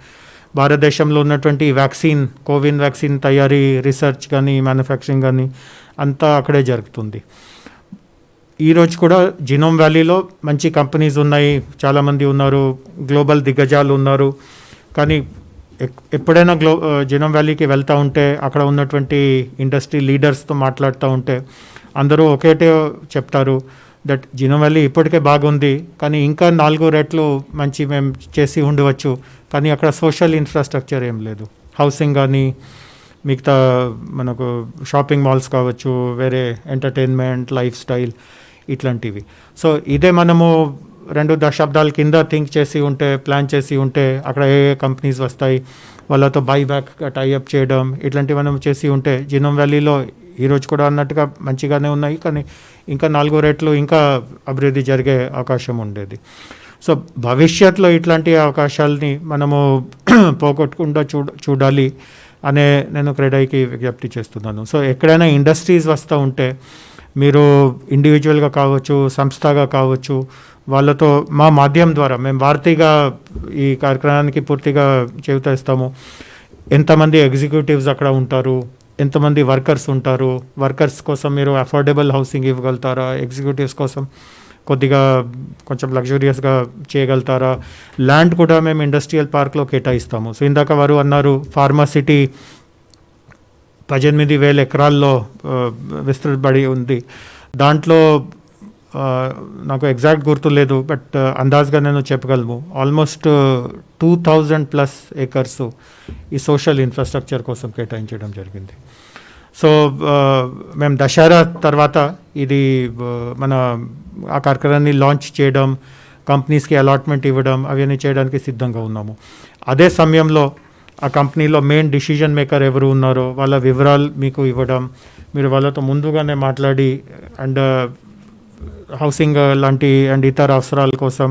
భారతదేశంలో ఉన్నటువంటి వ్యాక్సిన్, కోవిన్ వ్యాక్సిన్ తయారీ, రీసెర్చ్ కానీ మ్యానుఫ్యాక్చరింగ్ కానీ అంతా అక్కడే జరుగుతుంది. ఈరోజు కూడా జీనోమ్ వ్యాలీలో మంచి కంపెనీస్ ఉన్నాయి, చాలామంది ఉన్నారు, గ్లోబల్ దిగ్గజాలు ఉన్నారు. కానీ ఎప్పుడైనా జీనోమ్ వ్యాలీకి వెళ్తూ ఉంటే అక్కడ ఉన్నటువంటి ఇండస్ట్రీ లీడర్స్తో మాట్లాడుతూ ఉంటే అందరూ ఒకటే చెప్తారు, దట్ జీనోమ్ వ్యాలీ ఇప్పటికే బాగుంది, కానీ ఇంకా 4 రెట్లు మంచి మేము చేసి ఉండవచ్చు, కానీ అక్కడ సోషల్ ఇన్ఫ్రాస్ట్రక్చర్ ఏం లేదు. హౌసింగ్ కానీ మిగతా మనకు షాపింగ్ మాల్స్ కావచ్చు, వేరే ఎంటర్టైన్మెంట్, లైఫ్ స్టైల్ ఇట్లాంటివి. సో ఇదే మనము 2 దశాబ్దాల కింద థింక్ చేసి ఉంటే, ప్లాన్ చేసి ఉంటే అక్కడ ఏ కంపెనీస్ వస్తాయి, వాళ్ళతో బైబ్యాక్ టైఅప్ చేయడం ఇట్లాంటివి మనం చేసి ఉంటే జీనోమ్ వ్యాలీలో ఈరోజు కూడా అన్నట్టుగా మంచిగానే ఉన్నాయి, కానీ ఇంకా 4 రెట్లు ఇంకా అభివృద్ధి జరిగే అవకాశం ఉండేది. సో భవిష్యత్తులో ఇట్లాంటి అవకాశాలని మనము పోగొట్టకుండా చూడాలి అనే నేను క్రెడైకి విజ్ఞప్తి చేస్తున్నాను. సో ఎక్కడైనా ఇండస్ట్రీస్ వస్తూ ఉంటే మీరు ఇండివిజువల్గా కావచ్చు, సంస్థగా కావచ్చు, వాళ్ళతో మా మాధ్యమం ద్వారా మేము భారతీయంగా ఈ కార్యక్రమానికి పూర్తిగా చేస్తాము. ఎంతమంది ఎగ్జిక్యూటివ్స్ అక్కడ ఉంటారు, ఎంతమంది వర్కర్స్ ఉంటారు, వర్కర్స్ కోసం మీరు అఫోర్డబుల్ హౌసింగ్ ఇవ్వగలుగుతారా, ఎగ్జిక్యూటివ్స్ కోసం కొంచెం లగ్జూరియస్గా చేయగలుగుతారా, ల్యాండ్ కూడా మేము ఇండస్ట్రియల్ పార్క్లో కేటాయిస్తాము. సో ఇందాక వారు అన్నారు ఫార్మా సిటీ 18,000 ఎకరాల్లో విస్తృతపడి ఉంది. దాంట్లో నాకు ఎగ్జాక్ట్ గుర్తు లేదు, బట్ అందాజ్గా నేను చెప్పగలను ఆల్మోస్ట్ 2,000+ ఏకర్స్ ఈ సోషల్ ఇన్ఫ్రాస్ట్రక్చర్ కోసం కేటాయించడం జరిగింది. సో మేము దసరా తర్వాత ఇది మన ఆ కార్యక్రమాన్ని లాంచ్ చేయడం, కంపెనీస్కి అలాట్మెంట్ ఇవ్వడం అవన్నీ చేయడానికి సిద్ధంగా ఉన్నాము. అదే సమయంలో ఆ కంపెనీలో మెయిన్ డిసిజన్ మేకర్ ఎవరు ఉన్నారో వాళ్ళ వివరాలు మీకు ఇవ్వడం, మీరు వాళ్ళతో ముందుగానే మాట్లాడి అండ్ హౌసింగ్ లాంటి అండ్ ఇతర అవసరాల కోసం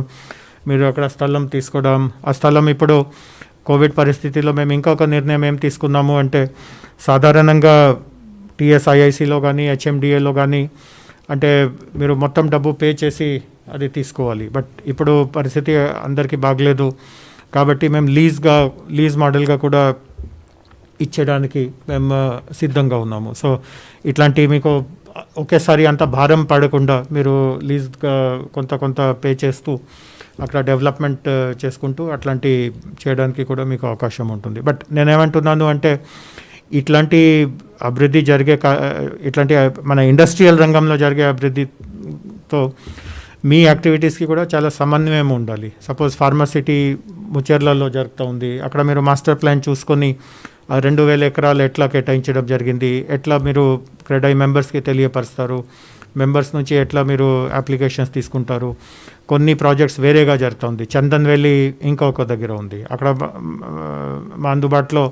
మీరు అక్కడ స్థలం తీసుకోవడం. ఆ స్థలం ఇప్పుడు కోవిడ్ పరిస్థితిలో మేము ఇంకొక నిర్ణయం ఏం తీసుకున్నాము అంటే, సాధారణంగా టీఎస్ఐఐసిలో కానీ హెచ్ఎండిఏలో కానీ అంటే మీరు మొత్తం డబ్బు పే చేసి అది తీసుకోవాలి. బట్ ఇప్పుడు పరిస్థితి అందరికీ బాగలేదు కాబట్టి మేము లీజ్ మోడల్గా కూడా ఇచ్చేయడానికి మేము సిద్ధంగా ఉన్నాము. సో ఇట్లాంటి మీకు ఒకేసారి అంత భారం పడకుండా మీరు లీజ్గా కొంత పే చేస్తూ అక్కడ డెవలప్మెంట్ చేసుకుంటూ అట్లాంటి చేయడానికి కూడా మీకు అవకాశం ఉంటుంది. బట్ నేనేమంటున్నాను అంటే ఇట్లాంటి అభివృద్ధి ఇట్లాంటి మన ఇండస్ట్రియల్ రంగంలో జరిగే అభివృద్ధితో మీ యాక్టివిటీస్కి కూడా చాలా సమన్వయం ఉండాలి. సపోజ్ ఫార్మసిటీ ముచెర్లలో జరుగుతూ ఉంది, అక్కడ మీరు మాస్టర్ ప్లాన్ చూసుకొని 2,000 ఎకరాలు ఎట్లా కేటాయించడం జరిగింది, ఎట్లా మీరు క్రెడై మెంబర్స్కి తెలియపరుస్తారు, మెంబర్స్ నుంచి ఎట్లా మీరు అప్లికేషన్స్ తీసుకుంటారు. కొన్ని ప్రాజెక్ట్స్ వేరేగా జరుగుతుంది. చందన్ వ్యాలీ ఇంకొక దగ్గర ఉంది, అక్కడ మా అందుబాటులో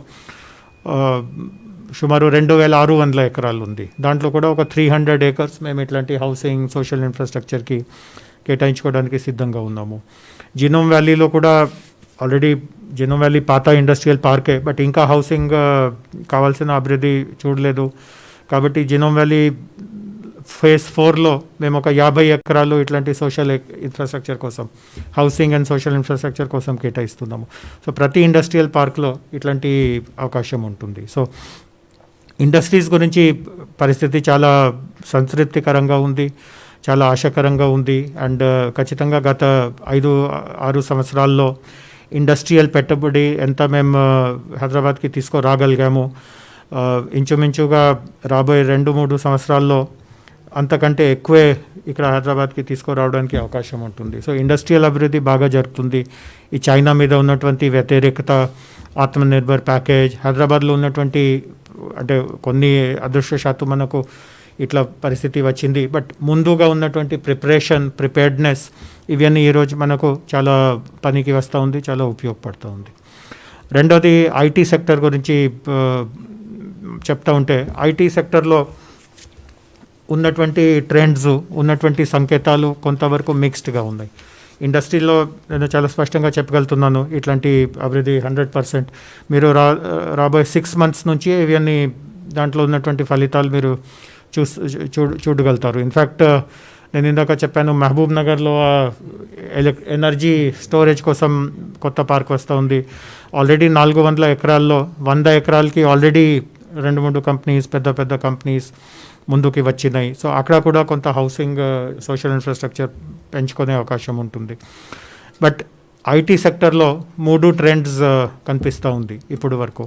సుమారు 2,600 ఎకరాలు ఉంది. దాంట్లో కూడా ఒక 300 ఏకర్స్ మేము ఇట్లాంటి హౌసింగ్, సోషల్ ఇన్ఫ్రాస్ట్రక్చర్కి కేటాయించుకోవడానికి సిద్ధంగా ఉన్నాము. జీనోమ్ వ్యాలీలో కూడా ఆల్రెడీ జీనోమ్ వ్యాలీ పాత ఇండస్ట్రియల్ పార్కే, బట్ ఇంకా హౌసింగ్ కావాల్సిన అభివృద్ధి చూడలేదు కాబట్టి జీనోమ్ వ్యాలీ ఫేజ్ 4లో మేము ఒక 50 ఎకరాలు ఇట్లాంటి సోషల్ ఇన్ఫ్రాస్ట్రక్చర్ కోసం, హౌసింగ్ అండ్ సోషల్ ఇన్ఫ్రాస్ట్రక్చర్ కోసం కేటాయిస్తున్నాము. సో ప్రతి ఇండస్ట్రియల్ పార్క్లో ఇట్లాంటి అవకాశం ఉంటుంది. సో ఇండస్ట్రీస్ గురించి పరిస్థితి చాలా సంతృప్తికరంగా ఉంది, చాలా ఆశాకరంగా ఉంది. అండ్ ఖచ్చితంగా గత 5-6 సంవత్సరాల్లో ఇండస్ట్రియల్ పెట్టుబడి ఎంత మేము హైదరాబాద్కి తీసుకురాగలిగాము, ఇంచుమించుగా రాబోయే 2-3 సంవత్సరాల్లో అంతకంటే ఎక్కువే ఇక్కడ హైదరాబాద్కి తీసుకురావడానికి అవకాశం ఉంటుంది. సో ఇండస్ట్రియల్ అభివృద్ధి బాగా జరుగుతుంది. ఈ చైనా మీద ఉన్నటువంటి వ్యతిరేకత, ఆత్మనిర్భర్ ప్యాకేజ్, హైదరాబాద్లో ఉన్నటువంటి అంటే కొన్ని అదృష్టశాత్తు మనకు ఇట్లా పరిస్థితి వచ్చింది, బట్ ముందుగా ఉన్నటువంటి ప్రిపేర్డ్నెస్ ఇవన్నీ ఈరోజు మనకు చాలా పనికి వస్తూ ఉంది, చాలా ఉపయోగపడుతూ ఉంది. రెండోది ఐటీ సెక్టర్ గురించి చెప్తా ఉంటే, ఐటీ సెక్టర్లో ఉన్నటువంటి ట్రెండ్స్, ఉన్నటువంటి సంకేతాలు కొంతవరకు మిక్స్డ్గా ఉన్నాయి. ఇండస్ట్రీలో నేను చాలా స్పష్టంగా చెప్పగలుగుతున్నాను, ఇట్లాంటి అభివృద్ధి 100%. మీరు రాబోయే 6 months నుంచి ఇవన్నీ దాంట్లో ఉన్నటువంటి ఫలితాలు మీరు చూడగలుగుతారు. ఇన్ఫ్యాక్ట్ నేను ఇందాక చెప్పాను, మహబూబ్ నగర్లో ఎనర్జీ స్టోరేజ్ కోసం కొత్త పార్క్ వస్తూ ఉంది. ఆల్రెడీ 400 ఎకరాల్లో 100 ఎకరాలకి ఆల్రెడీ 2-3 కంపెనీస్, పెద్ద కంపెనీస్ ముందుకి వచ్చినాయి. సో అక్కడ కూడా కొంత హౌసింగ్, సోషల్ ఇన్ఫ్రాస్ట్రక్చర్ పెంచుకునే అవకాశం ఉంటుంది. బట్ ఐటీ సెక్టర్లో 3 ట్రెండ్స్ కనిపిస్తూ ఉంది ఇప్పుడు వరకు.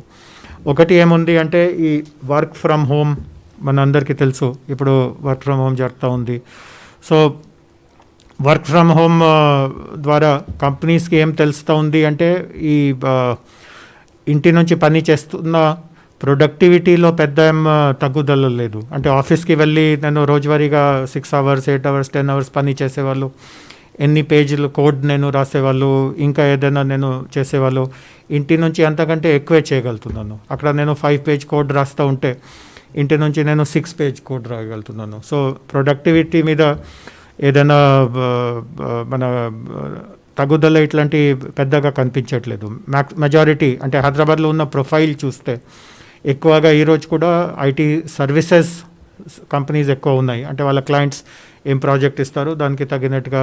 ఒకటి ఏముంది అంటే ఈ వర్క్ ఫ్రమ్ హోమ్, మన అందరికీ తెలుసు ఇప్పుడు వర్క్ ఫ్రమ్ హోమ్ జరుగుతూ ఉంది. సో వర్క్ ఫ్రమ్ హోమ్ ద్వారా కంపెనీస్కి ఏం తెలుస్తూ ఉంది అంటే ఈ ఇంటి నుంచి పని చేస్తున్న ప్రొడక్టివిటీలో పెద్ద ఏం తగ్గుదల లేదు. అంటే ఆఫీస్కి వెళ్ళి నేను రోజువారీగా 6 hours, 8 hours, 10 hours పని చేసేవాళ్ళు, ఎన్ని పేజీలు కోడ్ నేను రాసేవాళ్ళు, ఇంకా ఏదైనా నేను చేసేవాళ్ళు, ఇంటి నుంచి అంతకంటే ఎక్కువే చేయగలుగుతున్నాను. అక్కడ నేను 5 page కోడ్ రాస్తూ ఉంటే ఇంటి నుంచి నేను 6 page కోడ్ రాయగలుగుతున్నాను. సో ప్రొడక్టివిటీ మీద ఏదైనా మన తగ్గుదల ఇట్లాంటి పెద్దగా కనిపించట్లేదు. మెజారిటీ అంటే హైదరాబాద్లో ఉన్న ప్రొఫైల్ చూస్తే ఎక్కువగా ఈరోజు కూడా ఐటీ సర్వీసెస్ కంపెనీస్ ఎక్కువ ఉన్నాయి. అంటే వాళ్ళ క్లయింట్స్ ఏం ప్రాజెక్ట్ ఇస్తారో దానికి తగినట్టుగా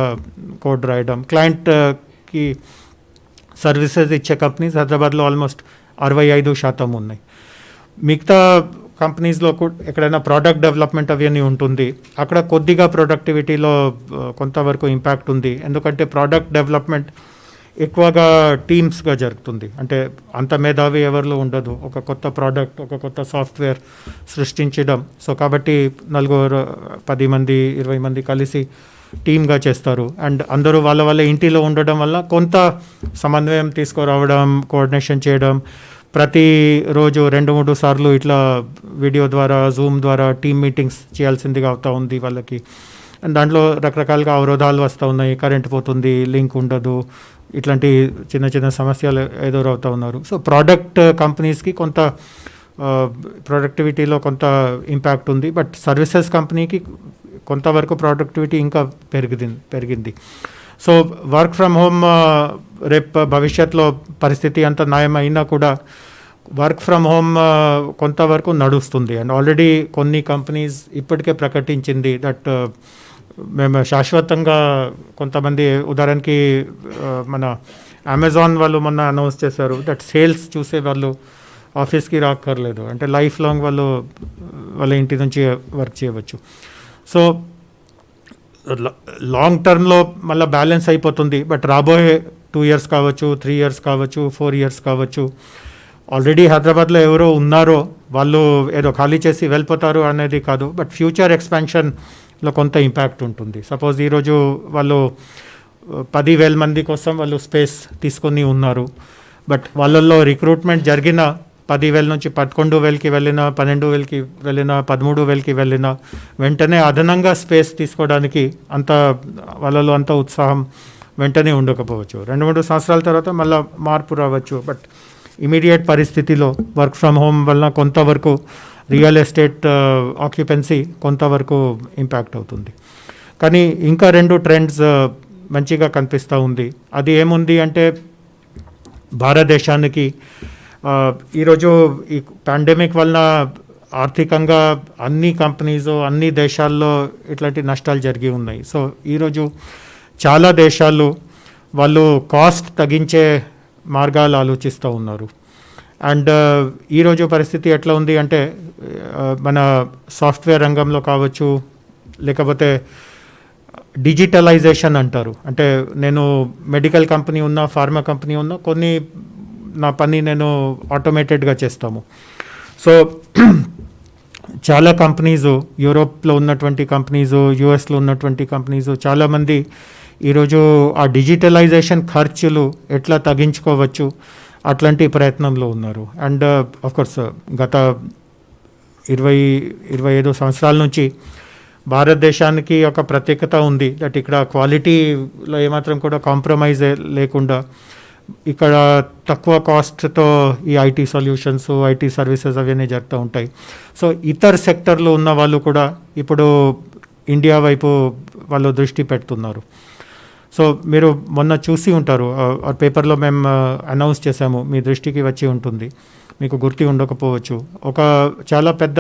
కోడ్ రాయడం. క్లయింట్కి సర్వీసెస్ ఇచ్చే కంపెనీస్ హైదరాబాద్లో ఆల్మోస్ట్ 65% ఉన్నాయి. మిగతా కంపెనీస్లో ఎక్కడైనా ప్రోడక్ట్ డెవలప్మెంట్ అవన్నీ ఉంటుంది, అక్కడ కొద్దిగా ప్రొడక్టివిటీలో కొంతవరకు ఇంపాక్ట్ ఉంది. ఎందుకంటే ప్రోడక్ట్ డెవలప్మెంట్ ఎక్కువగా టీమ్స్గా జరుగుతుంది. అంటే అంత మేధావి ఎవరిలో ఉండదు. ఒక కొత్త ప్రోడక్ట్, ఒక కొత్త సాఫ్ట్వేర్ సృష్టించడం. సో కాబట్టి 4, 10 మంది, 20 మంది కలిసి టీమ్గా చేస్తారు. అండ్ అందరూ వాళ్ళ ఇంటిలో ఉండడం వల్ల కొంత సమన్వయం తీసుకురావడం, కోఆర్డినేషన్ చేయడం, ప్రతిరోజు 2-3 సార్లు ఇట్లా వీడియో ద్వారా, జూమ్ ద్వారా టీమ్ మీటింగ్స్ చేయాల్సిందిగా అవుతూ ఉంది వాళ్ళకి. అండ్ దాంట్లో రకరకాలుగా అవరోధాలు వస్తూ ఉన్నాయి. కరెంట్ పోతుంది, లింక్ ఉండదు, ఇట్లాంటి చిన్న సమస్యలు ఎదురవుతూ ఉన్నారు. సో ప్రోడక్ట్ కంపెనీస్కి కొంత ప్రొడక్టివిటీలో కొంత ఇంపాక్ట్ ఉంది. బట్ సర్వీసెస్ కంపెనీకి కొంతవరకు ప్రొడక్టివిటీ ఇంకా పెరిగింది. సో వర్క్ ఫ్రమ్ హోమ్ రేపు భవిష్యత్తులో పరిస్థితి అంత న్యాయమైనా కూడా వర్క్ ఫ్రమ్ హోమ్ కొంతవరకు నడుస్తుంది. అండ్ ఆల్రెడీ కొన్ని కంపెనీస్ ఇప్పటికే ప్రకటించింది దట్ మేము శాశ్వతంగా కొంతమంది, ఉదాహరణకి మన అమెజాన్ వాళ్ళు మొన్న అనౌన్స్ చేశారు దట్ సేల్స్ చూసే వాళ్ళు ఆఫీస్కి రాక్కర్లేదు. అంటే లైఫ్ లాంగ్ వాళ్ళ ఇంటి నుంచి వర్క్ చేయవచ్చు. సో లాంగ్ టర్మ్లో మళ్ళీ బ్యాలెన్స్ అయిపోతుంది. బట్ రాబోయే 2 years కావచ్చు, 3 years కావచ్చు, 4 years కావచ్చు, ఆల్రెడీ హైదరాబాద్లో ఎవరో ఉన్నారో వాళ్ళు ఏదో ఖాళీ చేసి వెళ్ళిపోతారు అనేది కాదు. బట్ ఫ్యూచర్ ఎక్స్పాన్షన్లో కొంత ఇంపాక్ట్ ఉంటుంది. సపోజ్ ఈరోజు వాళ్ళు 10,000 మంది కోసం వాళ్ళు స్పేస్ తీసుకొని ఉన్నారు. బట్ వాళ్ళల్లో రిక్రూట్మెంట్ జరిగిన 10,000 నుంచి 11,000కి వెళ్ళినా, 12,000కి వెళ్ళినా, 13,000కి వెళ్ళినా వెంటనే అదనంగా స్పేస్ తీసుకోవడానికి వాళ్ళలో అంత ఉత్సాహం వెంటనే ఉండకపోవచ్చు. 2-3 సంవత్సరాల తర్వాత మళ్ళీ మార్పు రావచ్చు. బట్ ఇమీడియట్ పరిస్థితిలో వర్క్ ఫ్రమ్ హోమ్ వలన కొంతవరకు రియల్ ఎస్టేట్ ఆక్యుపెన్సీ కొంతవరకు ఇంపాక్ట్ అవుతుంది. కానీ ఇంకా 2 ట్రెండ్స్ మంచిగా కనిపిస్తూ ఉంది. అది ఏముంది అంటే భారతదేశానికి ఈరోజు ఈ పాండమిక్ వలన ఆర్థికంగా అన్ని కంపెనీస్, అన్ని దేశాల్లో ఇట్లాంటి నష్టాలు జరిగి ఉన్నాయి. సో ఈరోజు చాలా దేశాలు వాళ్ళు కాస్ట్ తగ్గించే మార్గాలు ఆలోచిస్తూ ఉన్నారు. అండ్ ఈరోజు పరిస్థితి ఎట్లా ఉంది అంటే మన సాఫ్ట్వేర్ రంగంలో కావచ్చు, లేకపోతే డిజిటలైజేషన్ అంటారు. అంటే నేను మెడికల్ కంపెనీ ఉన్నా, ఫార్మా కంపెనీ ఉన్నా, కొన్ని నా పని నేను ఆటోమేటెడ్గా చేస్తాము. సో చాలా కంపెనీసు, యూరోప్లో ఉన్నటువంటి కంపెనీసు, యూఎస్లో ఉన్నటువంటి కంపెనీసు, చాలామంది ఈరోజు ఆ డిజిటలైజేషన్ ఖర్చులు ఎట్లా తగ్గించుకోవచ్చు అట్లాంటి ప్రయత్నంలో ఉన్నారు. అండ్ ఆఫ్కోర్స్ గత 20-25 సంవత్సరాల నుంచి భారతదేశానికి ఒక ప్రత్యేకత ఉంది దట్ ఇక్కడ క్వాలిటీలో ఏమాత్రం కూడా కాంప్రమైజ్ లేకుండా ఇక్కడ తక్కువ కాస్ట్తో ఈ ఐటీ సొల్యూషన్స్, ఐటీ సర్వీసెస్ అవన్నీ జరుగుతూ ఉంటాయి. సో ఇతర సెక్టర్లో ఉన్న వాళ్ళు కూడా ఇప్పుడు ఇండియా వైపు వాళ్ళు దృష్టి పెడుతున్నారు. సో మీరు మొన్న చూసి ఉంటారు, ఆ పేపర్లో మేము అనౌన్స్ చేసాము, మీ దృష్టికి వచ్చి ఉంటుంది. మీకు గుర్తు ఉండకపోవచ్చు. ఒక చాలా పెద్ద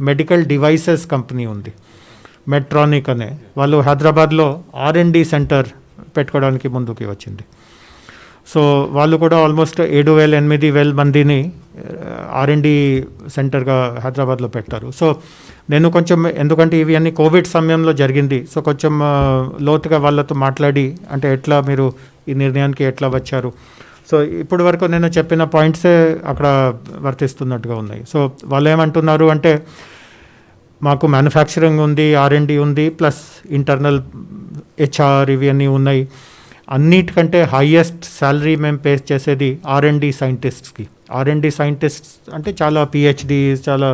మెడికల్ డివైసెస్ కంపెనీ ఉంది, మెట్రానిక్ అనే. వాళ్ళు హైదరాబాద్లో R&D సెంటర్ పెట్టుకోవడానికి ముందుకి వచ్చింది. సో వాళ్ళు కూడా ఆల్మోస్ట్ 7,000-8,000 మందిని R&D సెంటర్గా హైదరాబాద్లో పెట్టారు. సో నేను కొంచెం, ఎందుకంటే ఇవి అన్ని కోవిడ్ సమయంలో జరిగింది, సో కొంచెం లోతుగా వాళ్ళతో మాట్లాడి, అంటే ఎట్లా మీరు ఈ నిర్ణయానికి ఎట్లా వచ్చారు. సో ఇప్పటి వరకు నేను చెప్పిన పాయింట్సే అక్కడ వర్తిస్తున్నట్టుగా ఉన్నాయి. సో వాళ్ళు ఏమంటున్నారు అంటే, మాకు మ్యానుఫ్యాక్చరింగ్ ఉంది, R&D ఉంది, ప్లస్ ఇంటర్నల్ HR ఇవి అన్నీ ఉన్నాయి. అన్నిటికంటే హైయెస్ట్ శాలరీ మేము పే చేసేది R&D సైంటిస్ట్స్కి. R&D సైంటిస్ట్స్ అంటే చాలా PhD, చాలా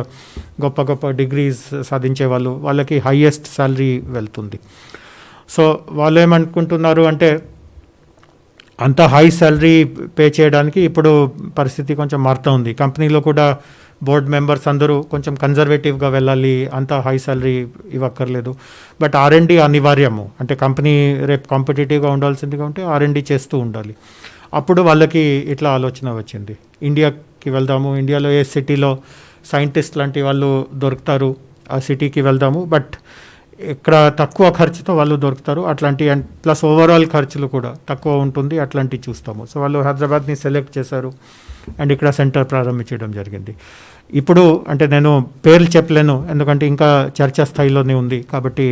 గొప్ప గొప్ప డిగ్రీస్ సాధించే వాళ్ళు, వాళ్ళకి హైయెస్ట్ శాలరీ వెళ్తుంది. సో వాళ్ళు ఏమనుకుంటున్నారు అంటే, అంత హై శాలరీ పే చేయడానికి ఇప్పుడు పరిస్థితి కొంచెం మారుతూ ఉంది. కంపెనీలో కూడా బోర్డ్ మెంబర్స్ అందరూ కొంచెం కన్జర్వేటివ్గా వెళ్ళాలి, అంత హై శాలరీ ఇవ్వక్కర్లేదు. బట్ R&D అనివార్యము, అంటే కంపెనీ రేపు కాంపిటేటివ్గా ఉండాల్సిందిగా ఉంటే R&D చేస్తూ ఉండాలి. అప్పుడు వాళ్ళకి ఇట్లా ఆలోచన వచ్చింది, ఇండియాకి వెళ్దాము, ఇండియాలో ఏ సిటీలో సైంటిస్ట్ లాంటి వాళ్ళు దొరుకుతారు ఆ సిటీకి వెళ్దాము, బట్ ఇక్కడ తక్కువ ఖర్చుతో వాళ్ళు దొరుకుతారు అట్లాంటి, అండ్ ప్లస్ ఓవరాల్ ఖర్చులు కూడా తక్కువ ఉంటుంది, అట్లాంటివి చూస్తాము. సో వాళ్ళు హైదరాబాద్ని సెలెక్ట్ చేశారు అండ్ ఇక్కడ సెంటర్ ప్రారంభించడం జరిగింది. ఇప్పుడు అంటే నేను పేర్లు చెప్పలేను, ఎందుకంటే ఇంకా చర్చా స్థాయిలోనే ఉంది కాబట్టి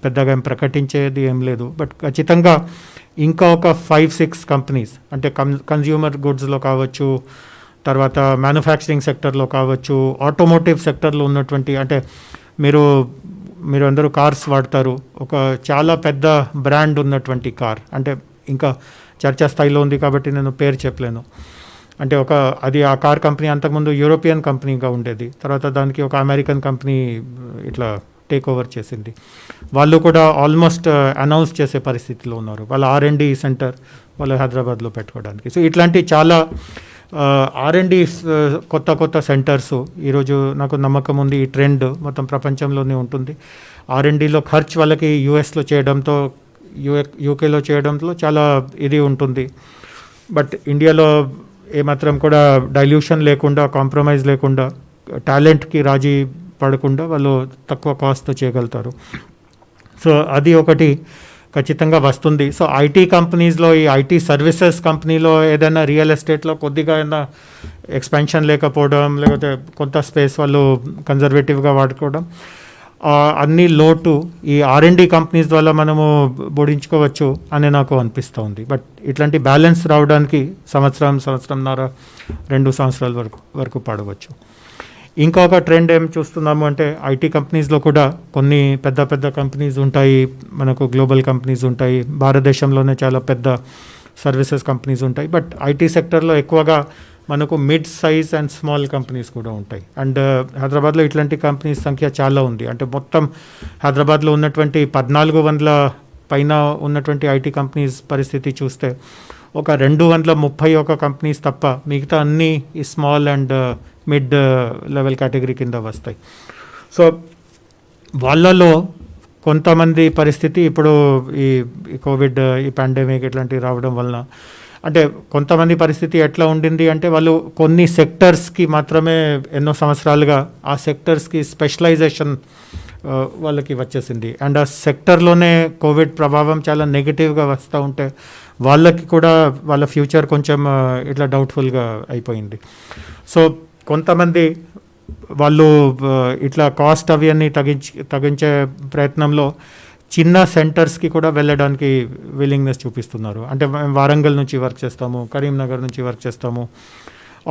పెద్దగా ఏం ప్రకటించేది ఏం లేదు. బట్ ఖచ్చితంగా ఇంకా ఒక 5-6 కంపెనీస్, అంటే కన్జ్యూమర్ గుడ్స్లో కావచ్చు, తర్వాత మ్యానుఫ్యాక్చరింగ్ సెక్టర్లో కావచ్చు, ఆటోమోటివ్ సెక్టర్లో ఉన్నటువంటి, అంటే మీరు అందరూ కార్స్ వాడతారు, ఒక చాలా పెద్ద బ్రాండ్ ఉన్నటువంటి కార్, అంటే ఇంకా చర్చా స్థాయిలో ఉంది కాబట్టి నేను పేరు చెప్పలేను. అంటే అది ఆ కార్ కంపెనీ అంతకుముందు యూరోపియన్ కంపెనీగా ఉండేది, తర్వాత దానికి ఒక అమెరికన్ కంపెనీ ఇట్లా టేక్ ఓవర్ చేసింది. వాళ్ళు కూడా ఆల్మోస్ట్ అనౌన్స్ చేసే పరిస్థితిలో ఉన్నారు, వాళ్ళ R&D సెంటర్ వాళ్ళు హైదరాబాద్లో పెట్టుకోవడానికి. సో ఇట్లాంటి చాలా R&D కొత్త సెంటర్స్ ఈరోజు నాకు నమ్మకం ఉంది ఈ ట్రెండ్ మొత్తం ప్రపంచంలోనే ఉంటుంది. R&Dలో ఖర్చు వాళ్ళకి యూఎస్లో చేయడంతో, యూకేలో చేయడంలో చాలా ఇది ఉంటుంది. బట్ ఇండియాలో ఏమాత్రం కూడా డైల్యూషన్ లేకుండా, కాంప్రమైజ్ లేకుండా, టాలెంట్కి రాజీ పడకుండా వాళ్ళు తక్కువ కాస్ట్తో చేయగలుగుతారు. సో అది ఒకటి ఖచ్చితంగా వస్తుంది. సో IT కంపెనీస్లో, ఈ IT సర్వీసెస్ కంపెనీలో ఏదైనా రియల్ ఎస్టేట్లో కొద్దిగా ఏదైనా ఎక్స్పాన్షన్ లేకపోవడం, లేకపోతే కొంత స్పేస్ వాళ్ళు కన్జర్వేటివ్గా వాడుకోవడం, అన్ని లోటు ఈ R&D కంపెనీస్ వల్ల మనము బోధించుకోవచ్చు అని నాకు అనిపిస్తూ ఉంది. బట్ ఇట్లాంటి బ్యాలెన్స్ రావడానికి సంవత్సరంన్నర 2 సంవత్సరాల వరకు పడవచ్చు. ఇంకొక ట్రెండ్ ఏం చూస్తున్నాము అంటే, IT కంపెనీస్లో కూడా కొన్ని పెద్ద కంపెనీస్ ఉంటాయి, మనకు గ్లోబల్ కంపెనీస్ ఉంటాయి, భారతదేశంలోనే చాలా పెద్ద సర్వీసెస్ కంపెనీస్ ఉంటాయి. బట్ IT సెక్టర్లో ఎక్కువగా మనకు mid size and small companies కూడా ఉంటాయి. అండ్ హైదరాబాద్లో ఇట్లాంటి కంపెనీస్ సంఖ్య చాలా ఉంది. అంటే మొత్తం హైదరాబాద్లో ఉన్నటువంటి 1400 పైన ఉన్నటువంటి IT కంపెనీస్ పరిస్థితి చూస్తే ఒక 231 కంపెనీస్ తప్ప మిగతా అన్నీ ఈ small and mid level category కింద వస్తాయి. సో వాళ్ళలో కొంతమంది పరిస్థితి ఇప్పుడు ఈ కోవిడ్, ఈ పాండమిక్ ఇట్లాంటివి రావడం వలన, అంటే కొంతమంది పరిస్థితి ఎట్లా ఉండింది అంటే, వాళ్ళు కొన్ని సెక్టర్స్కి మాత్రమే ఎన్నో సంవత్సరాలుగా ఆ సెక్టర్స్కి స్పెషలైజేషన్ వాళ్ళకి వచ్చేసింది. అండ్ ఆ సెక్టర్లోనే కోవిడ్ ప్రభావం చాలా నెగిటివ్గా వస్తూ ఉంటే వాళ్ళకి కూడా వాళ్ళ ఫ్యూచర్ కొంచెం ఇట్లా డౌట్ఫుల్గా అయిపోయింది. సో కొంతమంది వాళ్ళు ఇట్లా కాస్ట్ అవి అన్నీ తగ్గించే ప్రయత్నంలో చిన్న సెంటర్స్కి కూడా వెళ్ళడానికి విల్లింగ్నెస్ చూపిస్తున్నారు. అంటే మేము వారంగల్ నుంచి వర్క్ చేస్తాము, కరీంనగర్ నుంచి వర్క్ చేస్తాము,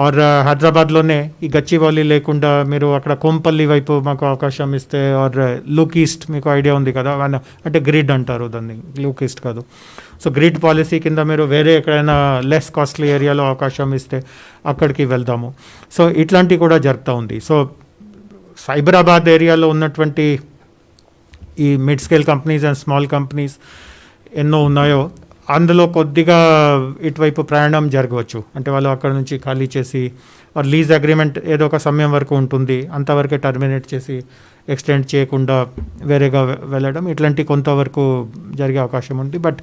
ఆర్ హైదరాబాద్లోనే ఈ గచ్చిబౌలి లేకుండా మీరు అక్కడ కోంపల్లి వైపు మాకు అవకాశం ఇస్తే, ఆర్ లుక్ ఈస్ట్, మీకు ఐడియా ఉంది కదా, అంటే గ్రిడ్ అంటారు దాన్ని, లుక్ ఈస్ట్ కాదు. సో గ్రిడ్ పాలసీ కింద మీరు వేరే ఎక్కడైనా లెస్ కాస్ట్లీ ఏరియాలో అవకాశం ఇస్తే అక్కడికి వెళ్దాము. సో ఇట్లాంటివి కూడా జరుగుతూ ఉంది. సో సైబరాబాద్ ఏరియాలో ఉన్నటువంటి ఈ mid scale companies and small companies ఎన్నో ఉన్నాయో అందులో కొద్దిగా ఇటువైపు ప్రయాణం జరగవచ్చు. అంటే వాళ్ళు అక్కడ నుంచి ఖాళీ చేసి, లీజ్ అగ్రిమెంట్ ఏదో ఒక సమయం వరకు ఉంటుంది, అంతవరకే టర్మినేట్ చేసి ఎక్స్టెండ్ చేయకుండా వేరేగా వెళ్ళడం, ఇట్లాంటి కొంతవరకు జరిగే అవకాశం ఉంది. బట్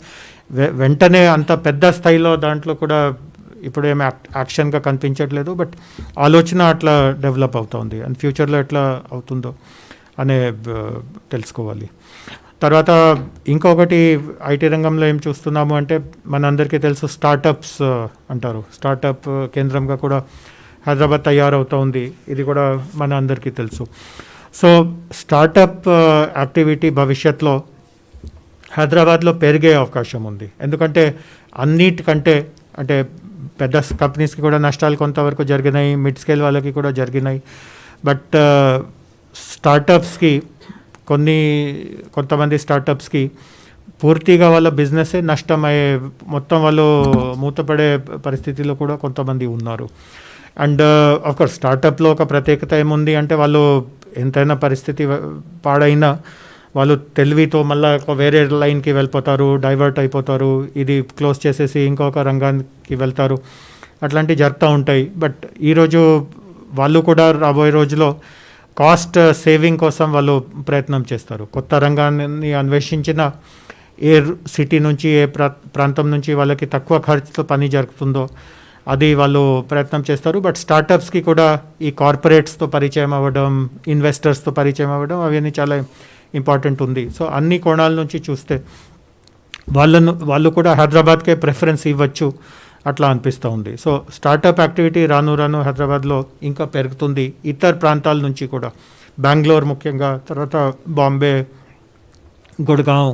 వెంటనే అంత పెద్ద స్థాయిలో దాంట్లో కూడా ఇప్పుడు ఏమి యాక్షన్గా కనిపించట్లేదు, బట్ ఆలోచన అట్లా డెవలప్ అవుతుంది అండ్ ఫ్యూచర్లో ఎట్లా అవుతుందో అనే తెలుసుకోవాలి. తర్వాత ఇంకొకటి ఐటీ రంగంలో ఏం చూస్తున్నాము అంటే మనందరికీ తెలుసు స్టార్టప్స్ అంటారు. స్టార్టప్ కేంద్రంగా కూడా హైదరాబాద్ తయారవుతూ ఉంది, ఇది కూడా మన అందరికీ తెలుసు. సో స్టార్టప్ యాక్టివిటీ భవిష్యత్తులో హైదరాబాద్లో పెరిగే అవకాశం ఉంది. ఎందుకంటే అన్నిటికంటే అంటే పెద్ద కంపెనీస్కి కూడా నష్టాలు కొంతవరకు జరిగినాయి, మిడ్ స్కేల్ వాళ్ళకి కూడా జరిగినాయి. బట్ స్టార్టప్స్కి కొంతమంది స్టార్టప్స్కి పూర్తిగా వాళ్ళ బిజినెసే నష్టమయ్యే, మొత్తం వాళ్ళు మూతపడే పరిస్థితిలో కూడా కొంతమంది ఉన్నారు. అండ్ ఆఫ్కోర్స్ స్టార్టప్లో ఒక ప్రత్యేకత ఏముంది అంటే వాళ్ళు ఎంతైనా పరిస్థితి పాడైనా వాళ్ళు తెలివితో మళ్ళీ ఒక వేరే లైన్కి వెళ్ళిపోతారు, డైవర్ట్ అయిపోతారు, ఇది క్లోజ్ చేసేసి ఇంకొక రంగానికి వెళ్తారు, అట్లాంటివి జరుగుతూ ఉంటాయి. బట్ ఈరోజు వాళ్ళు కూడా రాబోయే రోజులో కాస్ట్ సేవింగ్ కోసం వాళ్ళు ప్రయత్నం చేస్తారు. కొత్త రంగాన్ని అన్వేషించిన ఏ సిటీ నుంచి ఏ ప్రాంతం నుంచి వాళ్ళకి తక్కువ ఖర్చుతో పని జరుగుతుందో అది వాళ్ళు ప్రయత్నం చేస్తారు. బట్ స్టార్టప్స్కి కూడా ఈ కార్పొరేట్స్తో పరిచయం అవ్వడం, ఇన్వెస్టర్స్తో పరిచయం అవ్వడం అవన్నీ చాలా ఇంపార్టెంట్ ఉంది. సో అన్ని కోణాల నుంచి చూస్తే వాళ్ళు కూడా హైదరాబాద్కే ప్రిఫరెన్స్ ఇవ్వచ్చు అట్లా అనిపిస్తూ ఉంది. సో స్టార్టప్ యాక్టివిటీ రాను హైదరాబాద్లో ఇంకా పెరుగుతుంది. ఇతర ప్రాంతాల నుంచి కూడా బెంగళూరు ముఖ్యంగా, తర్వాత బాంబే, గుడ్గాం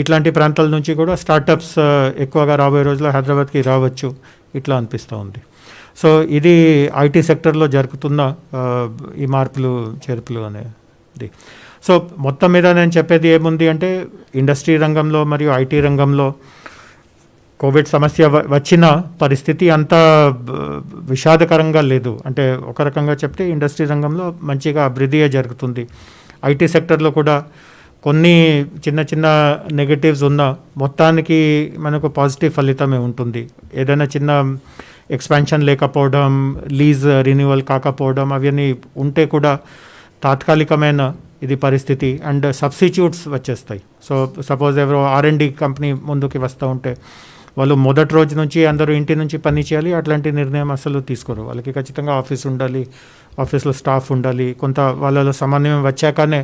ఇట్లాంటి ప్రాంతాల నుంచి కూడా స్టార్టప్స్ ఎక్కువగా రాబోయే రోజుల్లో హైదరాబాద్కి రావచ్చు ఇట్లా అనిపిస్తూ ఉంది. సో ఇది ఐటీ సెక్టర్లో జరుగుతున్న ఈ మార్పులు చేర్పులు అనేది. సో మొత్తం మీద నేను చెప్పేది ఏముంది అంటే ఇండస్ట్రీ రంగంలో మరియు ఐటీ రంగంలో కోవిడ్ సమస్య వచ్చిన పరిస్థితి అంత విషాదకరంగా లేదు. అంటే ఒక రకంగా చెప్తే ఇండస్ట్రీ రంగంలో మంచిగా అభివృద్ధియే జరుగుతుంది. ఐటీ సెక్టర్లో కూడా కొన్ని చిన్న నెగటివ్స్ ఉన్నా మొత్తానికి మనకు పాజిటివ్ ఫలితమే ఉంటుంది. ఏదైనా చిన్న ఎక్స్పాన్షన్ లేకపోవడం, లీజ్ రిన్యూవల్ కాకపోవడం అవన్నీ ఉంటే కూడా తాత్కాలికమైన ఇది పరిస్థితి అండ్ సబ్స్టిట్యూట్స్ వచ్చేస్తాయి. సో సపోజ్ ఎవరో R&D కంపెనీ ముందుకి వస్తూ ఉంటే వాళ్ళు మొదటి రోజు నుంచి అందరూ ఇంటి నుంచి పని చేయాలి అట్లాంటి నిర్ణయం అసలు తీసుకోరు. వాళ్ళకి ఖచ్చితంగా ఆఫీస్ ఉండాలి, ఆఫీస్లో స్టాఫ్ ఉండాలి, కొంత వాళ్ళలో సమన్వయం వచ్చాకనే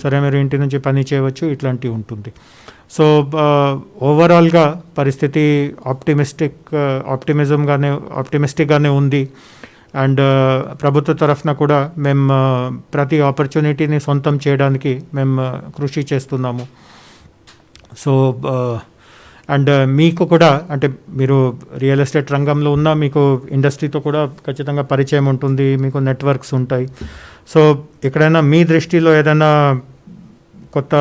సరే మీరు ఇంటి నుంచి పని చేయవచ్చు ఇట్లాంటివి ఉంటుంది. సో ఓవరాల్గా పరిస్థితి ఆప్టిమిస్టిక్గానే ఉంది. అండ్ ప్రభుత్వ తరఫున కూడా మేము ప్రతి ఆపర్చునిటీని సొంతం చేయడానికి మేము కృషి చేస్తున్నాము. సో అండ్ మీకు కూడా అంటే మీరు రియల్ ఎస్టేట్ రంగంలో ఉన్న మీకు ఇండస్ట్రీతో కూడా ఖచ్చితంగా పరిచయం ఉంటుంది, మీకు నెట్వర్క్స్ ఉంటాయి. సో ఎక్కడైనా మీ దృష్టిలో ఏదైనా కొత్త